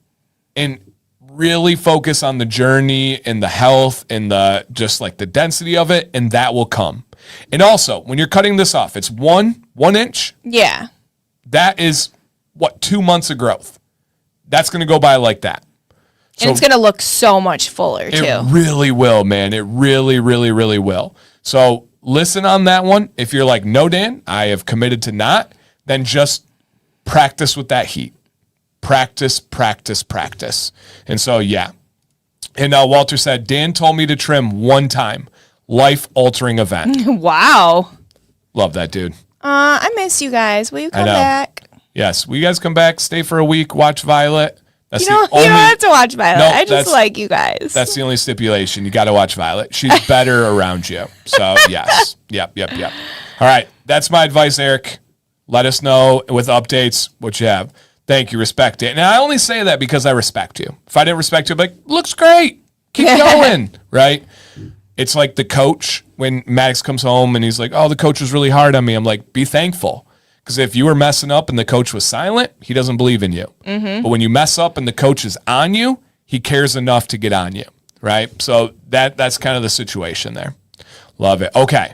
and really focus on the journey and the health and the density of it, and that will come. And also, when you're cutting this off, it's one inch. Yeah. That is, 2 months of growth. That's going to go by like that. And it's going to look so much fuller, too. It really will, man. It really, really, really will. So listen on that one. If you're like, no, Dan, I have committed to not, then just practice with that heat. Practice, practice, practice. And so, yeah. And Walter said, Dan told me to trim one time. Life-altering event. Wow. Love that, dude. I miss you guys. Will you come back? Yes. Will you guys come back, stay for a week, watch Violet? You don't have to watch Violet. Nope, I just like you guys. That's the only stipulation. You got to watch Violet. She's better around you. So, yes. Yep. All right. That's my advice, Eric. Let us know with updates what you have. Thank you. Respect it. And I only say that because I respect you. If I didn't respect you, I'd be like, looks great. Keep going. Right? It's like the coach when Maddox comes home and he's like, oh, the coach was really hard on me. I'm like, be thankful. Because if you were messing up and the coach was silent, he doesn't believe in you. Mm-hmm. But when you mess up and the coach is on you, he cares enough to get on you, right? So that's kind of the situation there. Love it. Okay.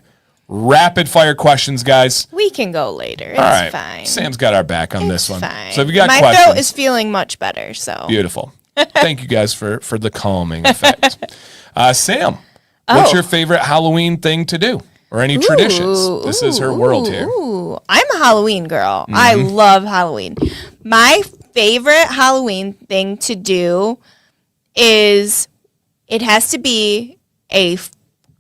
Rapid fire questions, guys. We can go later. It's fine. Sam's got our back on this one. Fine. So if you got My questions. throat is feeling much better. So beautiful. Thank you guys for the calming effect. Sam, what's your favorite Halloween thing to do? Or any traditions? This is her world here. I'm a Halloween girl. Mm-hmm. I love Halloween. My favorite Halloween thing to do is it has to be a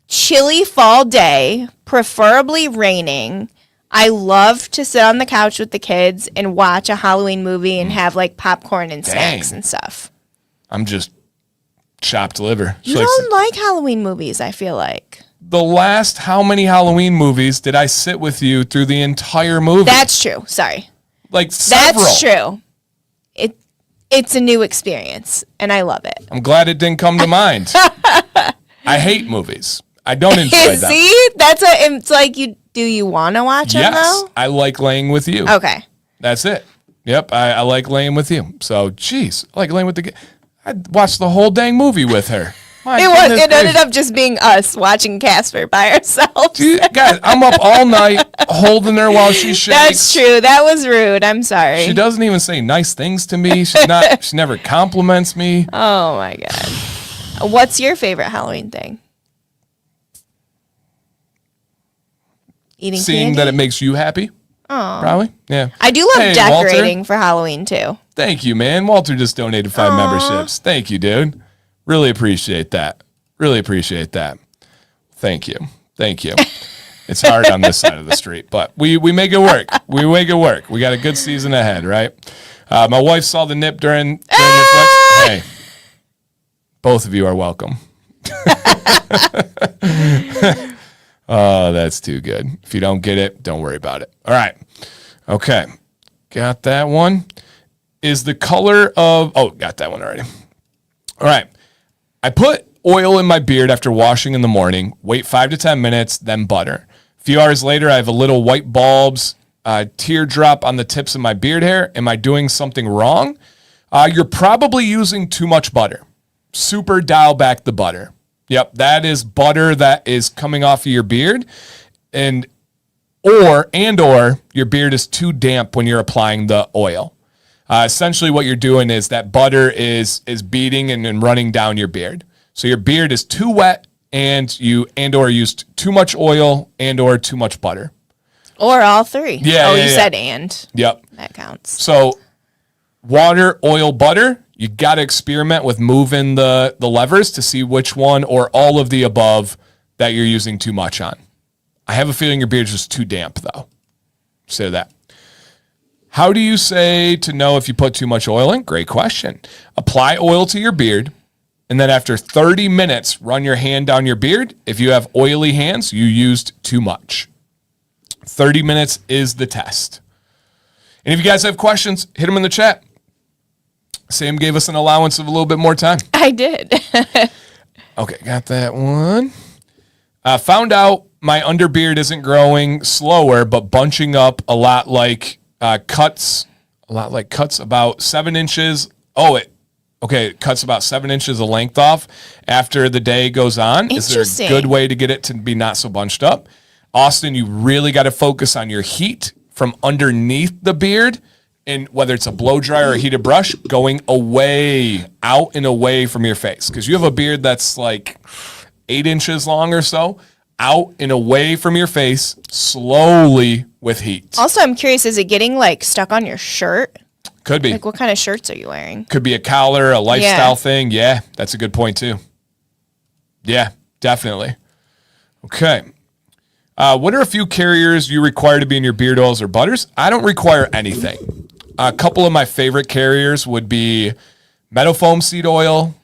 chilly fall day, preferably raining. I love to sit on the couch with the kids and watch a Halloween movie and have like popcorn and snacks and stuff. I'm just chopped liver. You don't like Halloween movies, I feel like. The last how many Halloween movies did I sit with you through the entire movie? That's true. Sorry. Like several. That's true. It's a new experience, and I love it. I'm glad it didn't come to mind. I hate movies. I don't enjoy them. See? It's like do you want to watch them though? Yes. I like laying with you. Okay. That's it. Yep. I like laying with you. So, geez, I like laying with I watched the whole dang movie with her. It ended up just being us watching Casper by ourselves. Guys, I'm up all night holding her while she shakes. That's true. That was rude. I'm sorry. She doesn't even say nice things to me. She never compliments me. Oh my God. What's your favorite Halloween thing? Eating Seeing candy? that it makes you happy. Oh. Probably. Yeah. I do love decorating for Halloween too. Thank you, man. Walter just donated 5 memberships. Thank you, dude. Really appreciate that. Thank you. It's hard on this side of the street, but we make it work. We got a good season ahead, right? My wife saw the nip during the flex. Hey, both of you are welcome. Oh, that's too good. If you don't get it, don't worry about it. All right. Okay. Got that one. Is the color of... Oh, got that one already. All right. I put oil in my beard after washing in the morning, wait 5 to 10 minutes, then butter. A few hours later, I have a little white bulbs, teardrop on the tips of my beard hair. Am I doing something wrong? You're probably using too much butter. Super dial back the butter. Yep, that is butter that is coming off of your beard, or your beard is too damp when you're applying the oil. Essentially, what you're doing is that butter is beating and running down your beard. So your beard is too wet, or used too much oil or too much butter, or all three. Yeah. You said and. Yep, that counts. So water, oil, butter. You got to experiment with moving the levers to see which one or all of the above that you're using too much on. I have a feeling your beard's just too damp, though. Say that. How do you say to know if you put too much oil in? Great question. Apply oil to your beard, and then after 30 minutes, run your hand down your beard. If you have oily hands, you used too much. 30 minutes is the test. And if you guys have questions, hit them in the chat. Sam gave us an allowance of a little bit more time. I did. Okay, got that one. Found out my underbeard isn't growing slower, but bunching up a lot like cuts about 7 inches. It cuts about 7 inches of length off after the day goes on. Is there a good way to get it to be not so bunched up? Austin, you really got to focus on your heat from underneath the beard. And whether it's a blow dryer or a heated brush, going out and away from your face. Because you have a beard that's like 8 inches long or so. out and away from your face slowly with heat. Also, I'm curious, is it getting like stuck on your shirt? Could be. Like, what kind of shirts are you wearing? Could be a collar, a lifestyle thing. Yeah, that's a good point too. Yeah, definitely. Okay. What are a few carriers you require to be in your beard oils or butters? I don't require anything. A couple of my favorite carriers would be meadowfoam seed oil,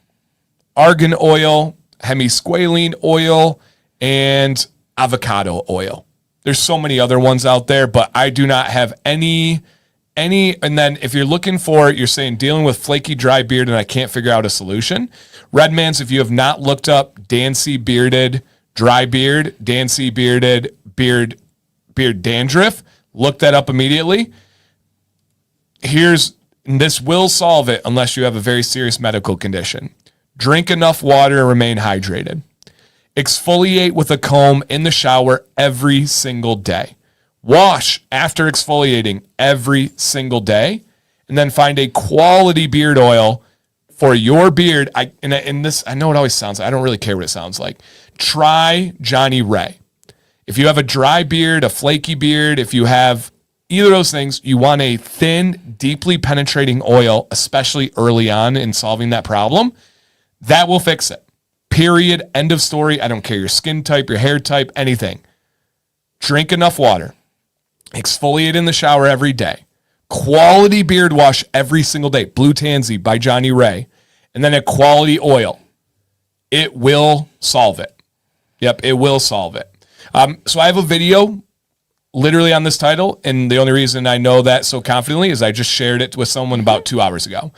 argan oil, hemisqualane oil, and avocado oil. There's so many other ones out there, but I do not have any. And then if you're looking for, you're saying dealing with flaky, dry beard and I can't figure out a solution. Redmans, if you have not looked up Dancy bearded dry beard, Dancy bearded beard dandruff, look that up immediately. This will solve it unless you have a very serious medical condition. Drink enough water and remain hydrated. Exfoliate with a comb in the shower every single day. Wash after exfoliating every single day, and then find a quality beard oil for your beard. I know it always sounds like, I don't really care what it sounds like. Try Johnnie Ray. If you have a dry beard, a flaky beard, if you have either of those things, you want a thin, deeply penetrating oil, especially early on in solving that problem. That will fix it. Period. End of story. I don't care your skin type, your hair type, anything. Drink enough water. Exfoliate in the shower every day. Quality beard wash every single day. Blue Tansy by Johnnie Ray. And then a quality oil. It will solve it. Yep, it will solve it. So I have a video literally on this title, and the only reason I know that so confidently is I just shared it with someone about 2 hours ago.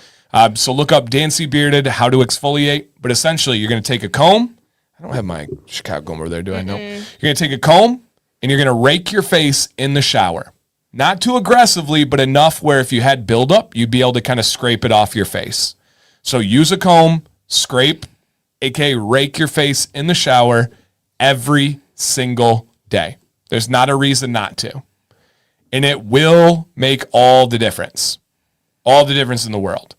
So look up Dancy Bearded, how to exfoliate. But essentially, you're going to take a comb. I don't have my Chicago comb over there, do I? No. You're going to take a comb, and you're going to rake your face in the shower. Not too aggressively, but enough where if you had buildup, you'd be able to kind of scrape it off your face. So use a comb, scrape, aka rake your face in the shower every single day. There's not a reason not to. And it will make all the difference. All the difference in the world.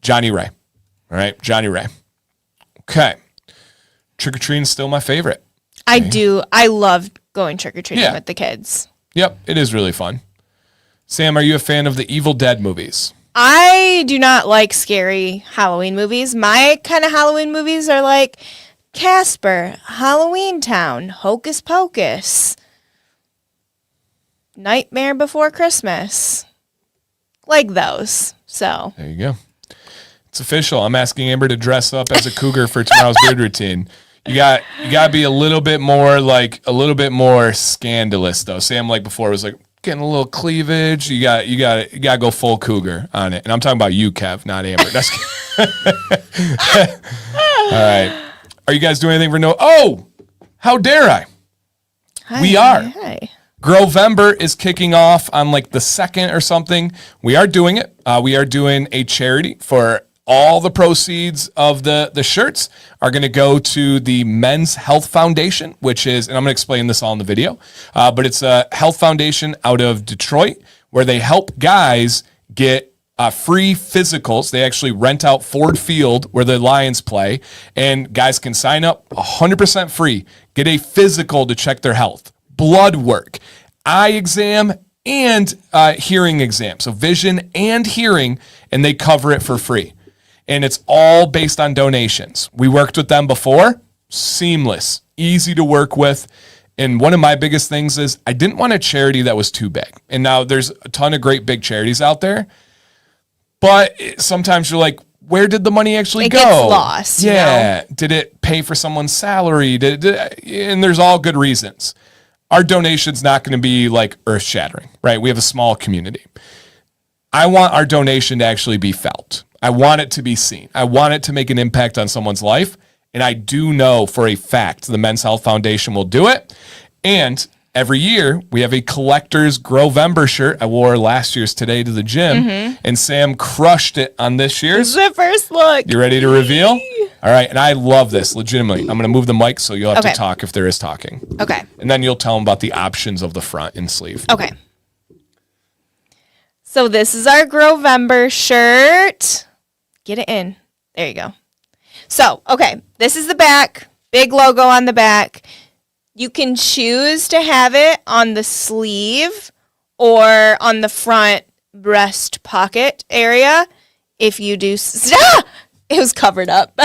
Johnnie Ray. All right, Johnnie Ray. Okay. Trick-or-treating is still my favorite. I do. I love going trick-or-treating with the kids. Yep, it is really fun. Sam, are you a fan of the Evil Dead movies? I do not like scary Halloween movies. My kind of Halloween movies are like Casper, Halloween Town, Hocus Pocus, Nightmare Before Christmas. Like those. So there you go. It's official. I'm asking Amber to dress up as a cougar for tomorrow's beard routine. You got to be a little bit more scandalous though. Sam, like before, was like getting a little cleavage. You got to go full cougar on it. And I'm talking about you, Kev, not Amber. That's all right. Are you guys doing anything for no? Oh, how dare I? Hi, we are. Hi. Grovember is kicking off on like the 2nd or something. We are doing it. We are doing a charity for all the proceeds of the shirts are going to go to the Men's Health Foundation, which is, and I'm going to explain this all in the video, but it's a health foundation out of Detroit where they help guys get free physicals. They actually rent out Ford Field where the Lions play, and guys can sign up 100% free, get a physical to check their health, blood work, eye exam, and hearing exam. So vision and hearing, and they cover it for free. And it's all based on donations. We worked with them before. Seamless, easy to work with. And one of my biggest things is I didn't want a charity that was too big. And now there's a ton of great big charities out there. But sometimes you're like, where did the money actually go? It gets lost. Yeah. You know? Did it pay for someone's salary? And there's all good reasons. Our donation's not going to be like earth shattering, right? We have a small community. I want our donation to actually be felt. I want it to be seen. I want it to make an impact on someone's life. And I do know for a fact the Men's Health Foundation will do it. And every year we have a collector's Grovember shirt. I wore last year's today to the gym, and Sam crushed it on this year's. This is the first look. You ready to reveal? All right. And I love this, legitimately. I'm going to move the mic so you'll have to talk if there is talking. Okay. And then you'll tell them about the options of the front and sleeve. Okay. So this is our Grovember shirt. Get it in. There you go. So, okay, this is the back. Big logo on the back. You can choose to have it on the sleeve or on the front breast pocket area. If you do... It was covered up.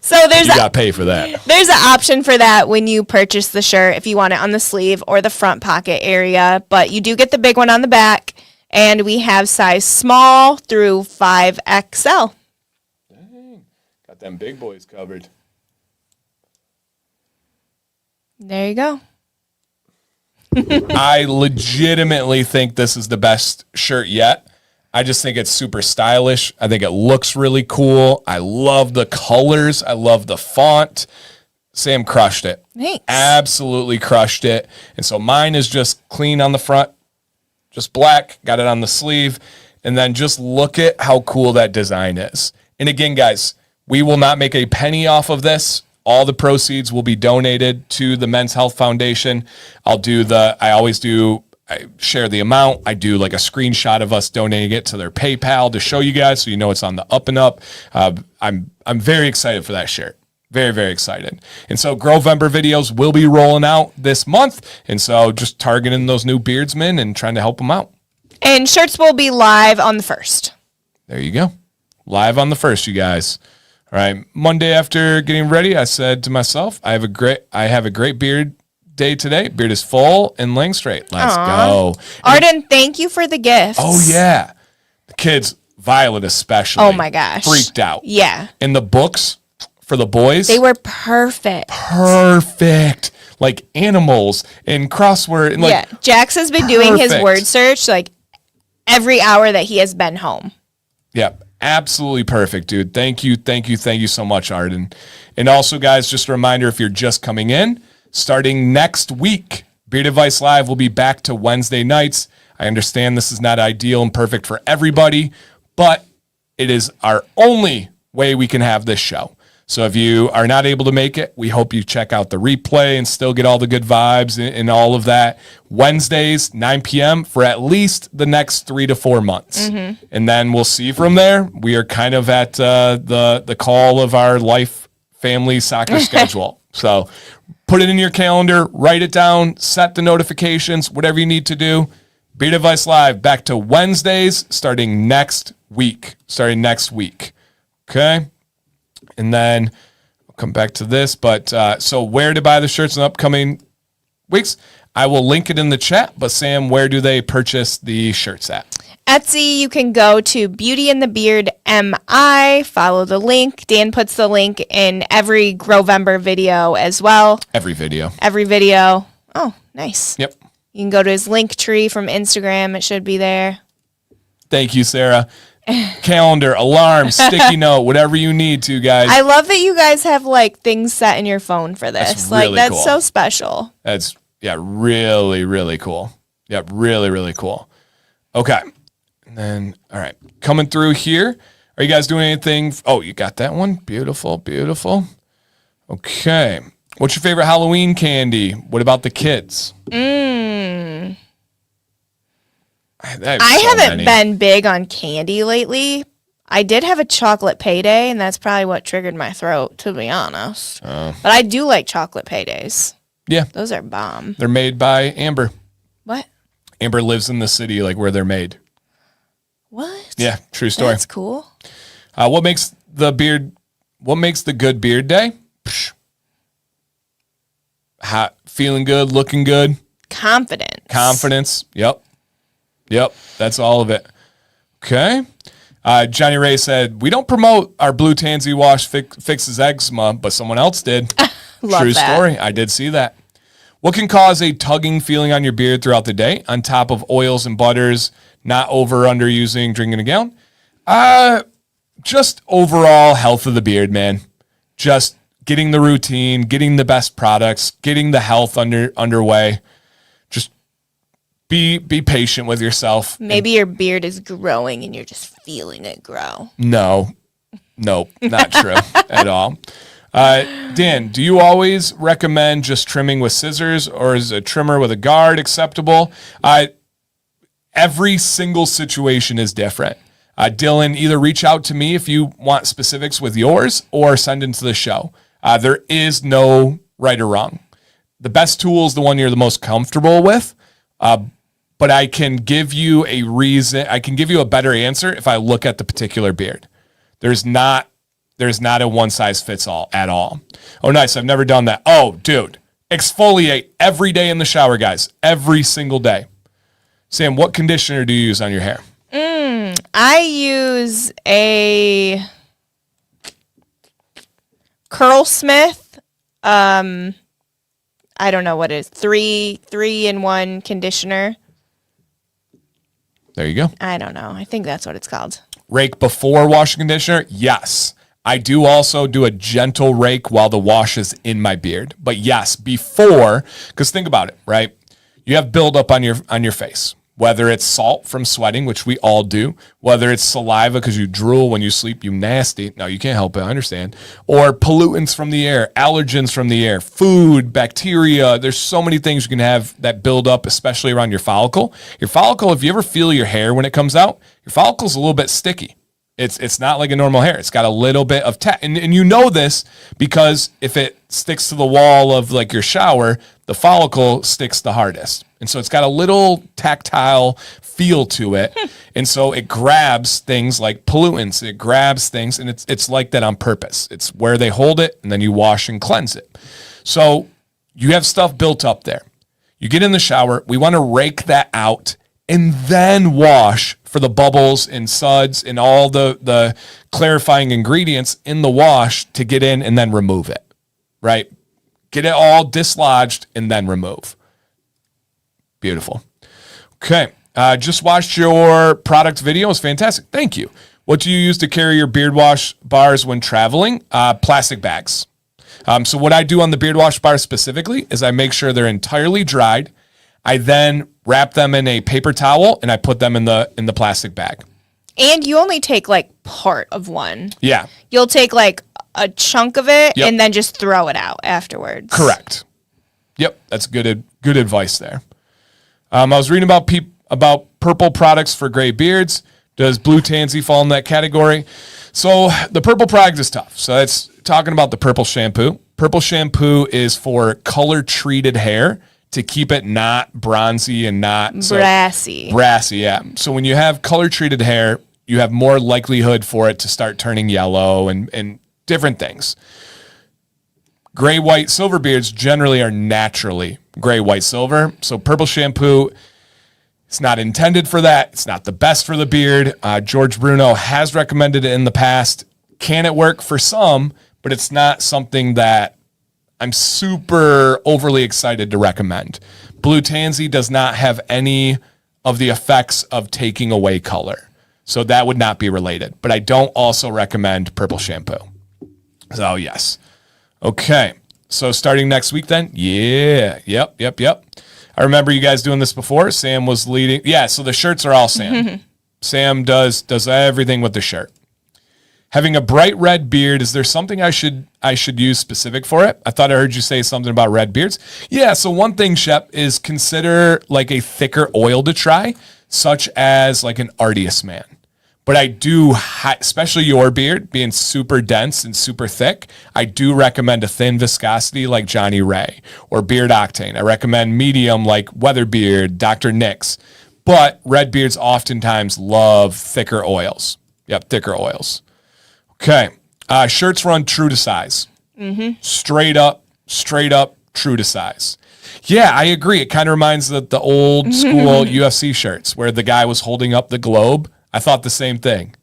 So you got to pay for that. There's an option for that when you purchase the shirt if you want it on the sleeve or the front pocket area. But you do get the big one on the back. And we have size small through 5XL. Dang. Got them big boys covered. There you go. I legitimately think this is the best shirt yet. I just think it's super stylish. I think it looks really cool. I love the colors. I love the font. Sam crushed it. Thanks. Absolutely crushed it. And so mine is just clean on the front, just black, got it on the sleeve. And then just look at how cool that design is. And again, guys, we will not make a penny off of this. All the proceeds will be donated to the Men's Health Foundation. I share the amount. I do like a screenshot of us donating it to their PayPal to show you guys so you know it's on the up and up. I'm very excited for that shirt. Very, very excited. And so Grovember videos will be rolling out this month. And so just targeting those new beardsmen and trying to help them out. And shirts will be live on the 1st. There you go. Live on the 1st, you guys. All right. Monday after getting ready, I said to myself, I have a great beard day today. Beard is full and laying straight. Let's go. Arden, thank you for the gifts. Oh, yeah. The kids, Violet especially. Oh, my gosh. Freaked out. Yeah. And the books for the boys. They were perfect. Perfect. Like animals and crossword. And yeah. Jax has been doing his word search like every hour that he has been home. Yeah. Absolutely perfect, dude. Thank you so much, Arden. And also, guys, just a reminder, if you're just coming in, starting next week, Beard Advice Live will be back to Wednesday nights. I understand this is not ideal and perfect for everybody, but it is our only way we can have this show. So if you are not able to make it, we hope you check out the replay and still get all the good vibes and all of that. Wednesdays, 9 p.m. for at least the next 3 to 4 months. Mm-hmm. And then we'll see from there. We are kind of at the call of our life, family, soccer schedule. So put it in your calendar, write it down, set the notifications, whatever you need to do. Beard Advice Live back to Wednesdays starting next week. Okay? And then we'll come back to this. But so where to buy the shirts in the upcoming weeks? I will link it in the chat. But Sam, where do they purchase the shirts at? Etsy, you can go to Beauty and the Beard MI, follow the link. Dan puts the link in every Grovember video as well. Every video. Oh, nice. Yep. You can go to his link tree from Instagram. It should be there. Thank you, Sarah. Calendar, alarm, sticky note, whatever you need to, guys. I love that you guys have like things set in your phone for this. That's cool. So special. That's really, really cool. Yep, really, really cool. Okay. And then, all right, coming through here. Are you guys doing anything? Oh, you got that one? Beautiful. Okay. What's your favorite Halloween candy? What about the kids? I haven't been big on candy lately. I did have a chocolate payday, and that's probably what triggered my throat, to be honest. But I do like chocolate paydays. Yeah. Those are bomb. They're made by Amber. What? Amber lives in the city, like where they're made. What? Yeah, true story. That's cool. What makes the good beard day? Feeling good, looking good. Confidence. Yep. That's all of it. Okay. Johnny Ray said, we don't promote our blue tansy wash fixes eczema, but someone else did. True story. I did see that. What can cause a tugging feeling on your beard throughout the day on top of oils and butters, not over underusing, drinking a gallon? Just overall health of the beard, man. Just getting the routine, getting the best products, getting the health underway. Just be patient with yourself. Maybe your beard is growing and you're just feeling it grow. Nope, not true at all. Dan, do you always recommend just trimming with scissors, or is a trimmer with a guard acceptable? Every single situation is different. Dylan, either reach out to me if you want specifics with yours or send into the show. There is no right or wrong. The best tool is the one you're the most comfortable with, but I can give you a reason. I can give you a better answer if I look at the particular beard. There's not a one size fits all at all. Oh, nice. I've never done that. Oh, dude, exfoliate every day in the shower, guys. Every single day. Sam, what conditioner do you use on your hair? I use a Curlsmith. I don't know what it is. 3-in-1 conditioner. There you go. I don't know. I think that's what it's called. Rake before wash and conditioner? Yes. I do also do a gentle rake while the wash is in my beard. But yes, before, because think about it, right? You have buildup on your face, whether it's salt from sweating, which we all do, whether it's saliva because you drool when you sleep, you nasty. No, you can't help it, I understand. Or pollutants from the air, allergens from the air, food, bacteria. There's so many things you can have that build up, especially around your follicle. Your follicle, if you ever feel your hair when it comes out, your follicle's a little bit sticky. It's not like a normal hair. It's got a little bit of and you know this because if it sticks to the wall of like your shower, the follicle sticks the hardest. And so it's got a little tactile feel to it. And so it grabs things like pollutants. It grabs things, and it's like that on purpose. It's where they hold it, and then you wash and cleanse it. So you have stuff built up there. You get in the shower. We want to rake that out and then wash for the bubbles and suds and all the clarifying ingredients in the wash to get in and then remove it, right? Get it all dislodged and then remove. Beautiful. Okay. Just watched your product video. It was fantastic. Thank you. What do you use to carry your beard wash bars when traveling? Plastic bags. So what I do on the beard wash bars specifically is I make sure they're entirely dried. I then wrap them in a paper towel and I put them in the plastic bag. And you only take like part of one. Yeah. You'll take like a chunk of it and then just throw it out afterwards. Correct. Yep. That's good advice there. I was reading about purple products for gray beards. Does Blue Tansy fall in that category? So the purple product is tough. So that's talking about the purple shampoo. Purple shampoo is for color treated hair to keep it not bronzy and not brassy. Brassy, yeah. So when you have color treated hair, you have more likelihood for it to start turning yellow and different things. Gray, white, silver beards generally are naturally gray, white, silver. So purple shampoo, it's not intended for that. It's not the best for the beard. George Bruno has recommended it in the past. Can it work for some? But it's not something that I'm super overly excited to recommend. Blue Tansy does not have any of the effects of taking away color. So that would not be related. But I don't also recommend purple shampoo. So yes. Okay. So starting next week then? Yeah. Yep. I remember you guys doing this before. Sam was leading. Yeah, so the shirts are all Sam. Sam does everything with the shirt. Having a bright red beard, is there something I should use specific for it? I thought I heard you say something about red beards. Yeah, so one thing, Shep, is consider like a thicker oil to try, such as like an Artius Man. But I do, especially your beard being super dense and super thick, I do recommend a thin viscosity like Johnnie Ray or Beard Octane. I recommend medium like Weatherbeard, Dr. Nick's. But red beards oftentimes love thicker oils. Yep, thicker oils. Okay. Shirts run true to size. Mm-hmm. Straight up, true to size. Yeah, I agree. It kind of reminds of the old school UFC shirts where the guy was holding up the globe. I thought the same thing.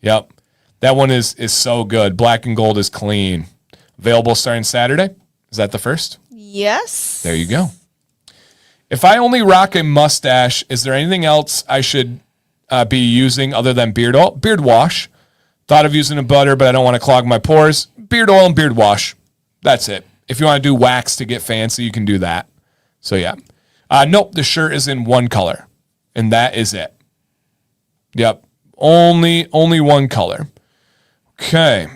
Yep. That one is so good. Black and gold is clean. Available starting Saturday. Is that the first? Yes. There you go. If I only rock a mustache, is there anything else I should be using other than beard oil? Beard wash. Thought of using a butter, but I don't want to clog my pores. Beard oil and beard wash. That's it. If you want to do wax to get fancy, you can do that. So yeah. Nope, the shirt is in one color. And that is it. Yep. Only one color. Okay.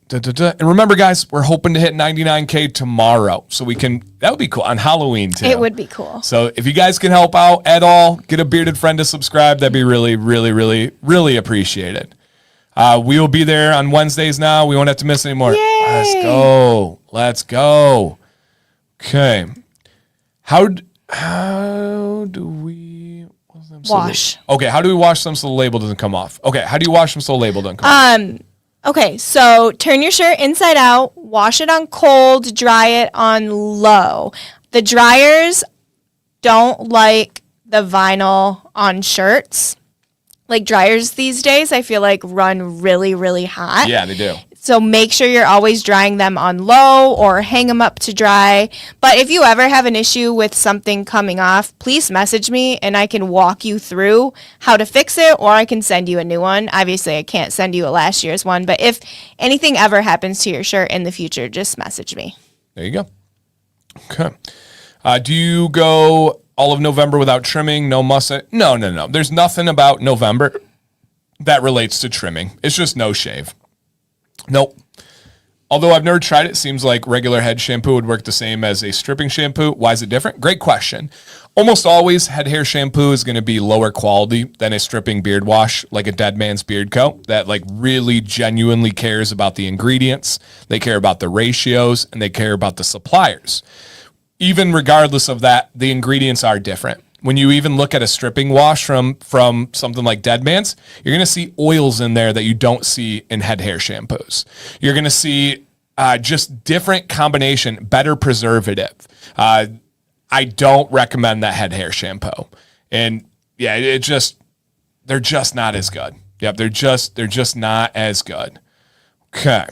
And remember, guys, we're hoping to hit 99K tomorrow. So that would be cool on Halloween too. It would be cool. So if you guys can help out at all, get a bearded friend to subscribe. That'd be really, really, really, really appreciated. We will be there on Wednesdays now. We won't have to miss anymore. Yay. Let's go. Okay. How do we wash? Okay, how do we wash them so the label doesn't come off? Okay, how do you wash them so the label doesn't come off? Okay, so turn your shirt inside out, wash it on cold, dry it on low. The dryers don't like the vinyl on shirts. Like dryers these days, I feel like run really, really hot. Yeah, they do. So make sure you're always drying them on low or hang them up to dry. But if you ever have an issue with something coming off, please message me and I can walk you through how to fix it, or I can send you a new one. Obviously, I can't send you a last year's one, but if anything ever happens to your shirt in the future, just message me. There you go. Okay. Do you go all of November without trimming? No mustache? No. There's nothing about November that relates to trimming. It's just no shave. Nope. Although I've never tried it, seems like regular head shampoo would work the same as a stripping shampoo. Why is it different? Great question. Almost always head hair shampoo is going to be lower quality than a stripping beard wash, like a Dead Man's Beard Co. that like really genuinely cares about the ingredients. They care about the ratios and they care about the suppliers. Even regardless of that, the ingredients are different. When you even look at a stripping wash from something like Dead Man's, you're going to see oils in there that you don't see in head hair shampoos. You're going to see just different combination, better preservative. I don't recommend that head hair shampoo. And yeah, they're just not as good. Yep, they're just not as good. Okay.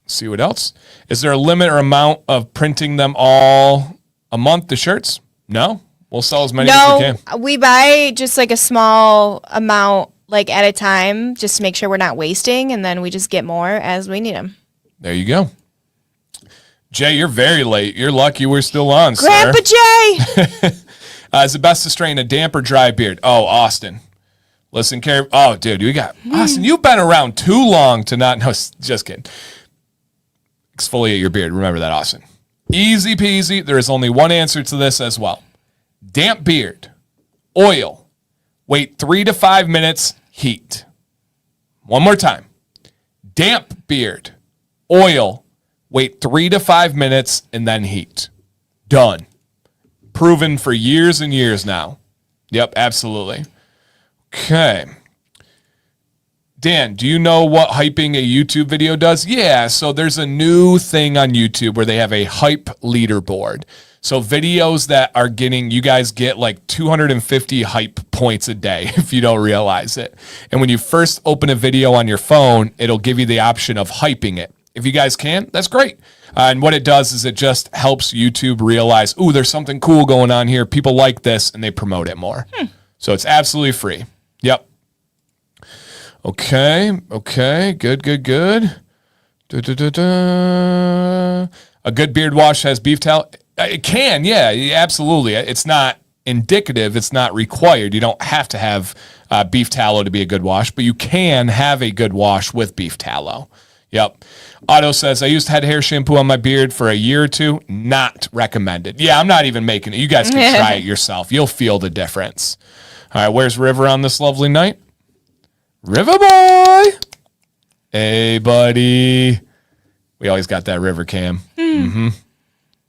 See what else? Is there a limit or amount of printing them all a month, the shirts? No. We'll sell as many as we can. No, we buy just like a small amount like at a time, just to make sure we're not wasting, and then we just get more as we need them. There you go. Jay, you're very late. You're lucky we're still on, Grandpa sir. Jay! Is it best to strain a damp or dry beard? Oh, Austin. Listen, Carrie. Oh, dude, Austin, you've been around too long to not know. Just kidding. Exfoliate your beard. Remember that, Austin. Easy peasy. There is only one answer to this as well. Damp beard, oil, wait 3 to 5 minutes, heat. One more time. Damp beard, oil, wait 3 to 5 minutes, and then heat. Done. Proven for years and years now. Yep, absolutely. Okay. Dan, do you know what hyping a YouTube video does? Yeah, so there's a new thing on YouTube where they have a hype leaderboard. So videos that are you guys get like 250 hype points a day if you don't realize it. And when you first open a video on your phone, it'll give you the option of hyping it. If you guys can, that's great. And what it does is it just helps YouTube realize, ooh, there's something cool going on here. People like this, and they promote it more. So it's absolutely free. Yep. Okay. Good. A good beard wash has beef tallow. It can, yeah, absolutely. It's not indicative. It's not required. You don't have to have beef tallow to be a good wash, but you can have a good wash with beef tallow. Yep. Otto says, I used head hair shampoo on my beard for a year or two. Not recommended. Yeah, I'm not even making it. You guys can try it yourself. You'll feel the difference. All right, where's River on this lovely night? River boy. Hey, buddy. We always got that River cam. Mm-hmm.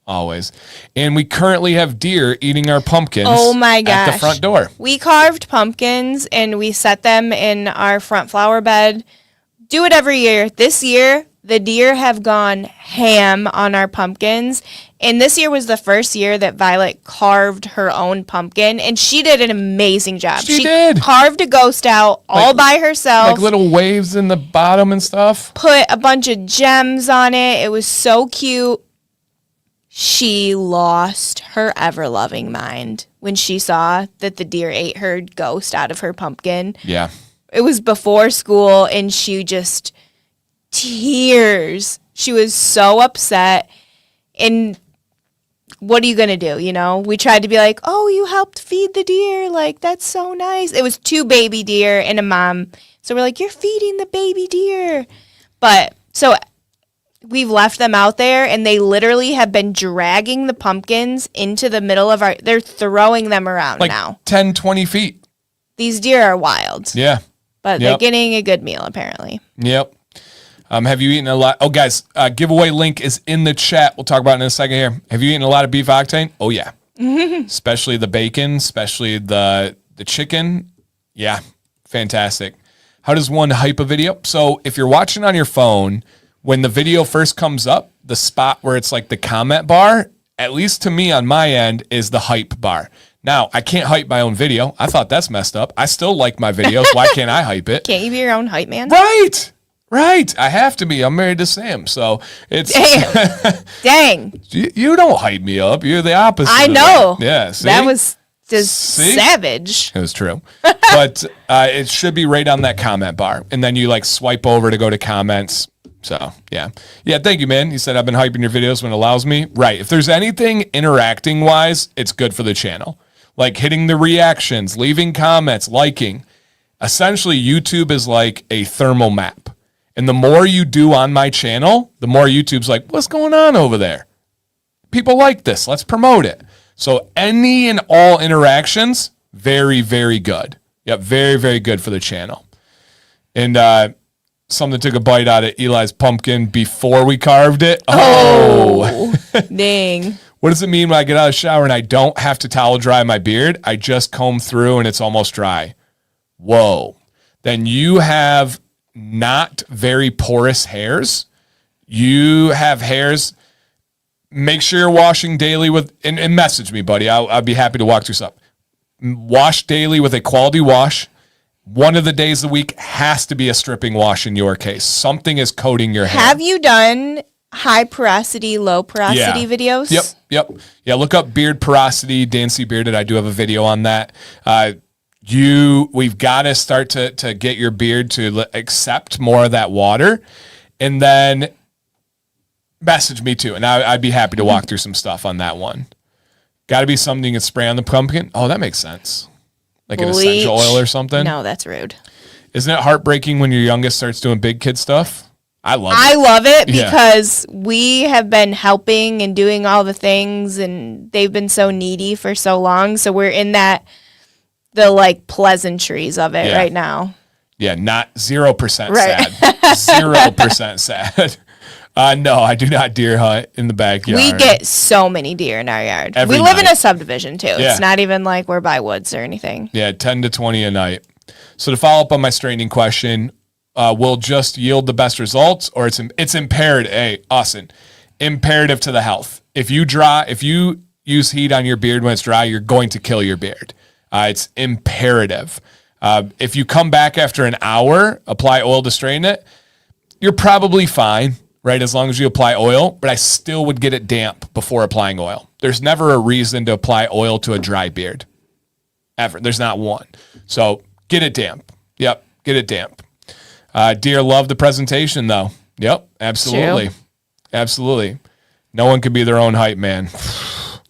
Always. And we currently have deer eating our pumpkins. Oh my gosh. At the front door. We carved pumpkins and we set them in our front flower bed. Do it every year. This year, the deer have gone ham on our pumpkins. And this year was the first year that Violet carved her own pumpkin. And she did an amazing job. She did. Carved a ghost out all by herself. Like little waves in the bottom and stuff. Put a bunch of gems on it. It was so cute. She lost her ever-loving mind when she saw that the deer ate her ghost out of her pumpkin. Yeah. It was before school, and she just tears. She was so upset. And what are you going to do, you know? We tried to be like, oh, you helped feed the deer. Like, that's so nice. It was 2 baby deer and a mom. So we're like, you're feeding the baby deer. But so we've left them out there, and they literally have been dragging the pumpkins into the middle of they're throwing them around like now. 10, 20 feet. These deer are wild. Yeah. But they're getting a good meal, apparently. Yep. Have you eaten a lot? Oh, guys, giveaway link is in the chat. We'll talk about it in a second here. Have you eaten a lot of beef octane? Oh, yeah. Especially the bacon, especially the chicken. Yeah, fantastic. How does one hype a video? So if you're watching on your phone, when the video first comes up, the spot where it's like the comment bar, at least to me on my end, is the hype bar. Now, I can't hype my own video. I thought that's messed up. I still like my videos. Why can't I hype it? Can't you be your own hype man? Right. I have to be. I'm married to Sam. So it's. Dang. You don't hype me up. You're the opposite. I know. Yeah. See? That was just savage. It was true. But it should be right on that comment bar. And then you like swipe over to go to comments. So, yeah. Yeah, thank you, man. You said I've been hyping your videos when it allows me. Right. If there's anything interacting wise, it's good for the channel. Like hitting the reactions, leaving comments, liking. Essentially, YouTube is like a thermal map. And the more you do on my channel, the more YouTube's like, what's going on over there? People like this. Let's promote it. So any and all interactions, very, very good. Yep, very, very good for the channel. And something took a bite out of Eli's pumpkin before we carved it. Oh. Dang. What does it mean when I get out of the shower and I don't have to towel dry my beard? I just comb through and it's almost dry. Whoa. Then you have not very porous hairs. You have hairs. Make sure you're washing daily with, and message me, buddy. I'll be happy to walk through stuff. Wash daily with a quality wash. One of the days of the week has to be a stripping wash in your case. Something is coating your hair. Have you done high porosity, low porosity videos? Yep. Yeah, look up beard porosity, Dan C. Bearded. I do have a video on that. We've got to start to get your beard to accept more of that water, and then message me too, and I'd be happy to walk through some stuff on that one. Got to be something you can spray on the pumpkin. Oh, that makes sense. Like an essential oil or something. No, that's rude. Isn't it heartbreaking when your youngest starts doing big kid stuff? I love it because we have been helping and doing all the things, and they've been so needy for so long. So we're in the like pleasantries of it right now. Yeah, not 0% sad. 0% sad. No, I do not deer hunt in the backyard. We get so many deer in our yard. We live in a subdivision too. Yeah. It's not even like we're by woods or anything. Yeah, 10 to 20 a night. So to follow up on my straightening question, will just yield the best results, or it's imperative. Hey, Austin, imperative to the health. If you use heat on your beard when it's dry, you're going to kill your beard. It's imperative. If you come back after an hour, apply oil to straighten it, you're probably fine, right? As long as you apply oil, but I still would get it damp before applying oil. There's never a reason to apply oil to a dry beard. Ever. There's not one. So get it damp. Yep, get it damp. Deer love the presentation, though. Yep, absolutely. True. Absolutely. No one can be their own hype man.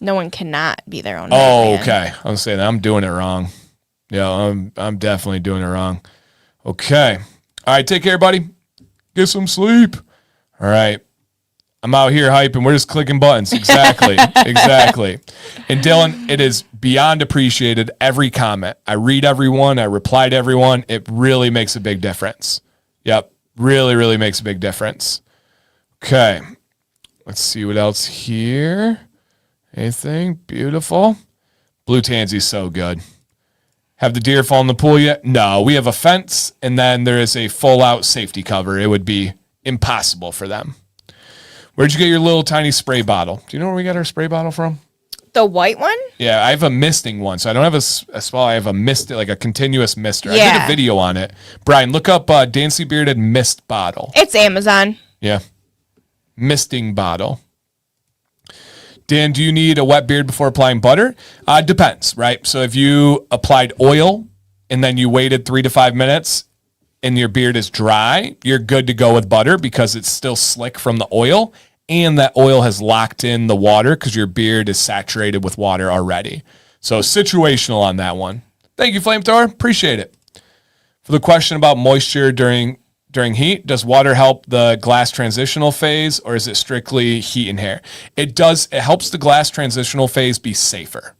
No one cannot be their own. Okay. I'm saying I'm doing it wrong. Yeah, I'm definitely doing it wrong. Okay. All right, take care, buddy. Get some sleep. All right. I'm out here hyping. We're just clicking buttons. Exactly. Exactly. And Dylan, it is beyond appreciated. Every comment. I read everyone. I reply to everyone. It really makes a big difference. Yep. Really, really makes a big difference. Okay. Let's see what else here. Anything? Beautiful. Blue tansy's so good. Have the deer fall in the pool yet? No. We have a fence, and then there is a full-out safety cover. It would be impossible for them. Where'd you get your little tiny spray bottle? Do you know where we got our spray bottle from? The white one? Yeah, I have a misting one. So I don't have a small, I have a mist, like a continuous mister. Yeah. I did a video on it. Brian, look up Dancy Bearded mist bottle. It's Amazon. Yeah. Misting bottle. Dan, do you need a wet beard before applying butter? Depends, right? So if you applied oil and then you waited 3 to 5 minutes and your beard is dry, you're good to go with butter because it's still slick from the oil, and that oil has locked in the water because your beard is saturated with water already. So situational on that one. Thank you, Flamethrower. Appreciate it. For the question about moisture during during heat. Does water help the glass transitional phase, or is it strictly heat and hair? It helps the glass transitional phase be safer.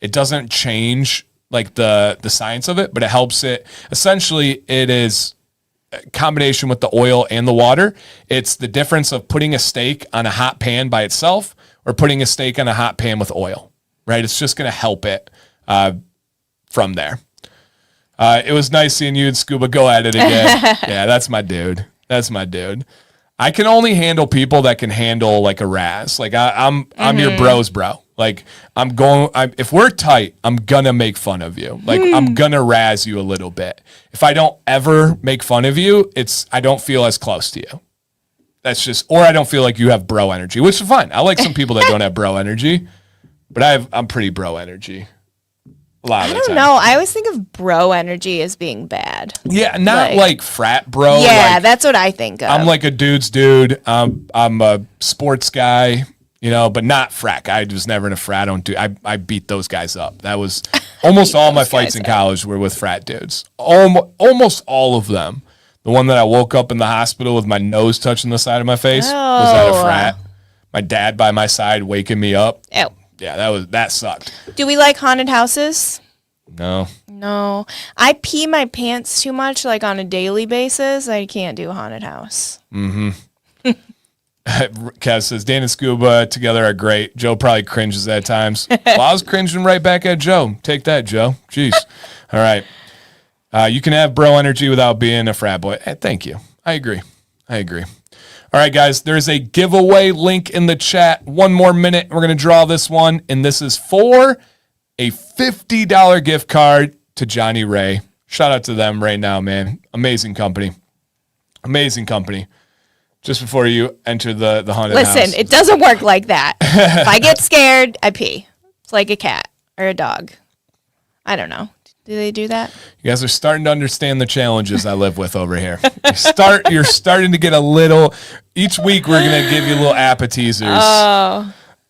It doesn't change like the science of it, but it helps it. Essentially, it is a combination with the oil and the water. It's the difference of putting a steak on a hot pan by itself or putting a steak on a hot pan with oil, right? It's just going to help it from there. It was nice seeing you and Scuba go at it again. Yeah, that's my dude. That's my dude. I can only handle people that can handle like a razz. Like I'm your bro's bro. Like if we're tight, I'm gonna make fun of you. Like I'm gonna razz you a little bit. If I don't ever make fun of you, I don't feel as close to you. That's just, or I don't feel like you have bro energy, which is fine. I like some people that don't have bro energy, but I'm pretty bro energy. I don't know. I always think of bro energy as being bad. Yeah, not like frat bro. Yeah, like, that's what I think of. I'm like a dude's dude. I'm a sports guy, but not frat. I was never in a frat. I beat those guys up. That was almost all my fights in college were with frat dudes. Almost all of them. The one that I woke up in the hospital with my nose touching the side of my face was at a frat. My dad by my side waking me up. Oh. Yeah, that sucked. Do we like haunted houses? No. I pee my pants too much, like on a daily basis. I can't do a haunted house. Mm-hmm. Kev says, Dan and Scuba together are great. Joe probably cringes at times. Well, I was cringing right back at Joe. Take that, Joe. Jeez. All right. You can have bro energy without being a frat boy. Thank you. I agree. All right, guys, there's a giveaway link in the chat. One more minute. We're going to draw this one, and this is for a $50 gift card to Johnnie Ray. Shout out to them right now, man. Amazing company. Just before you enter the haunted house. Listen, it doesn't work like that. If I get scared, I pee. It's like a cat or a dog. I don't know. Do they do that? You guys are starting to understand the challenges I live with over here. You're starting to get a little. Each week we're going to give you little appetizers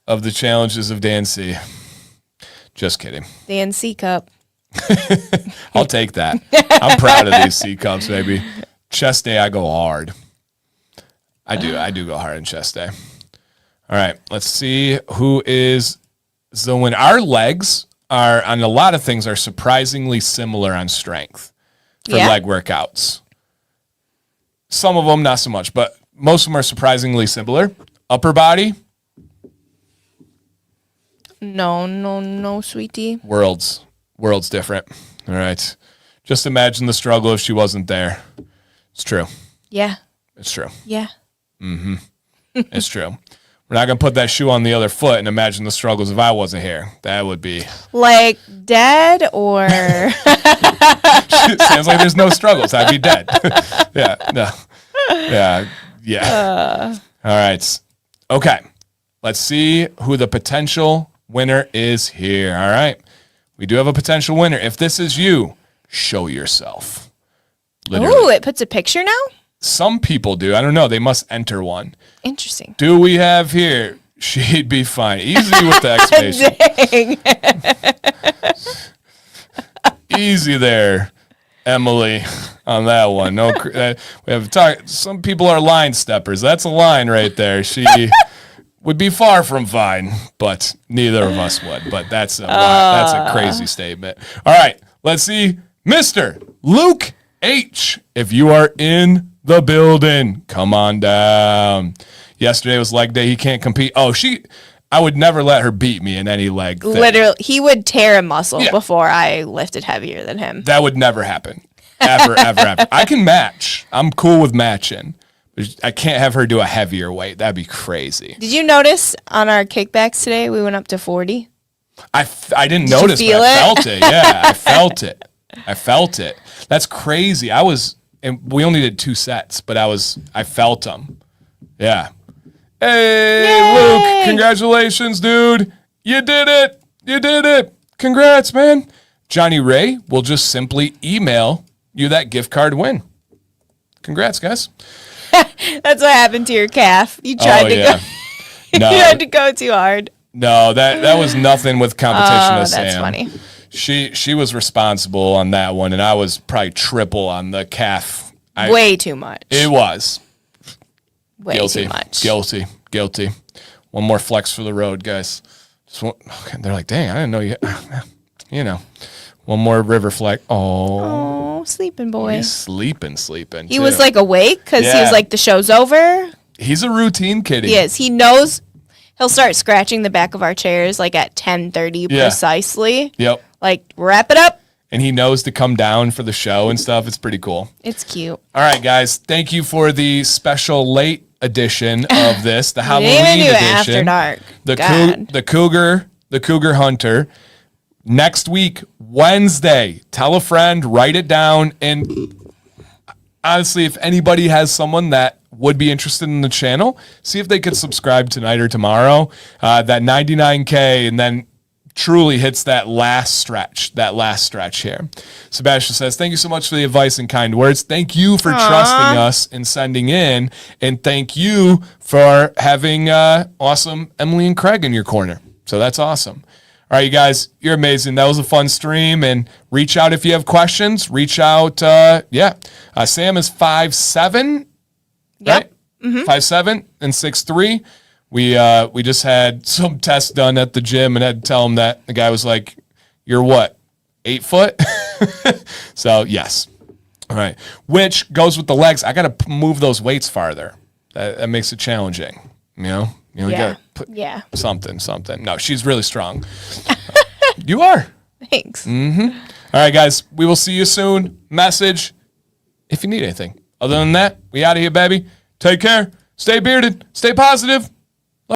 of the challenges of Dan C. Just kidding. Dan C cup. I'll take that. I'm proud of these C cups, baby. Chest day, I go hard. I do go hard in chest day. All right, let's see who is the winner. Our legs are on a lot of things are surprisingly similar on strength for leg workouts. Some of them not so much, but most of them are surprisingly similar. Upper body? No, sweetie. Worlds different. All right. Just imagine the struggle if she wasn't there. It's true. Yeah. It's true. Yeah. Mm-hmm. It's true. We're not going to put that shoe on the other foot and imagine the struggles if I wasn't here. That would be... Like dead or... Sounds like there's no struggles. I'd be dead. Yeah. No. Yeah. All right. Okay. Let's see who the potential winner is here. All right. We do have a potential winner. If this is you, show yourself. Literally. Ooh, it puts a picture now? Some people do. I don't know. They must enter one. Interesting. Do we have here? She'd be fine. Easy with the exclamation. Easy there, Emily, on that one. No, we have talk. Some people are line steppers. That's a line right there. She would be far from fine, but neither of us would. But that's a crazy statement. All right, let's see, Mr. Luke H. If you are in the building, come on down. Yesterday was leg day. He can't compete. I would never let her beat me in any leg thing. Literally, he would tear a muscle before I lifted heavier than him. That would never happen. Ever. I can match. I'm cool with matching. I can't have her do a heavier weight. That'd be crazy. Did you notice on our kickbacks today, we went up to 40? I didn't notice, but I felt it. Yeah, I felt it. That's crazy. And we only did 2 sets, but I felt them. Yeah. Hey, yay! Luke, congratulations, dude. You did it. Congrats, man. Johnnie Ray will just simply email you that gift card win. Congrats, guys. That's what happened to your calf. You tried to go. No. You had to go too hard. No, that was nothing with competition of Sam. That's funny. She was responsible on that one, and I was probably triple on the calf. Way too much. It was. Way Guilty. too much. Guilty. One more flex for the road, guys. Okay, they're like, dang, I didn't know you. You know, one more river flex. Oh, sleeping boy. He's sleeping. He was like awake because he was like, the show's over. He's a routine kitty. He is. He knows he'll start scratching the back of our chairs like at 10:30 precisely. Yep. Like, wrap it up. And he knows to come down for the show and stuff. It's pretty cool. It's cute. All right, guys. Thank you for the special late edition of this, the Halloween edition. After dark. The Cougar Hunter. Next week, Wednesday. Tell a friend, write it down, and honestly, if anybody has someone that would be interested in the channel, see if they could subscribe tonight or tomorrow. That 99K, and then truly hits that last stretch here. Sebastian says, thank you so much for the advice and kind words. Thank you for trusting us and sending in. And thank you for having awesome Emily and Craig in your corner. So that's awesome. All right, you guys, you're amazing. That was a fun stream. And reach out if you have questions. Reach out. Sam is 5'7", right? Mm-hmm. 5'7" and 6'3". We just had some tests done at the gym and had to tell him that the guy was like, you're what, 8 foot? So yes. All right. Which goes with the legs. I got to move those weights farther. That makes it challenging. You know, you got to put something. No, she's really strong. You are. Thanks. Mm-hmm. All right, guys, we will see you soon. Message if you need anything. Other than that, we out of here, baby. Take care. Stay bearded. Stay positive.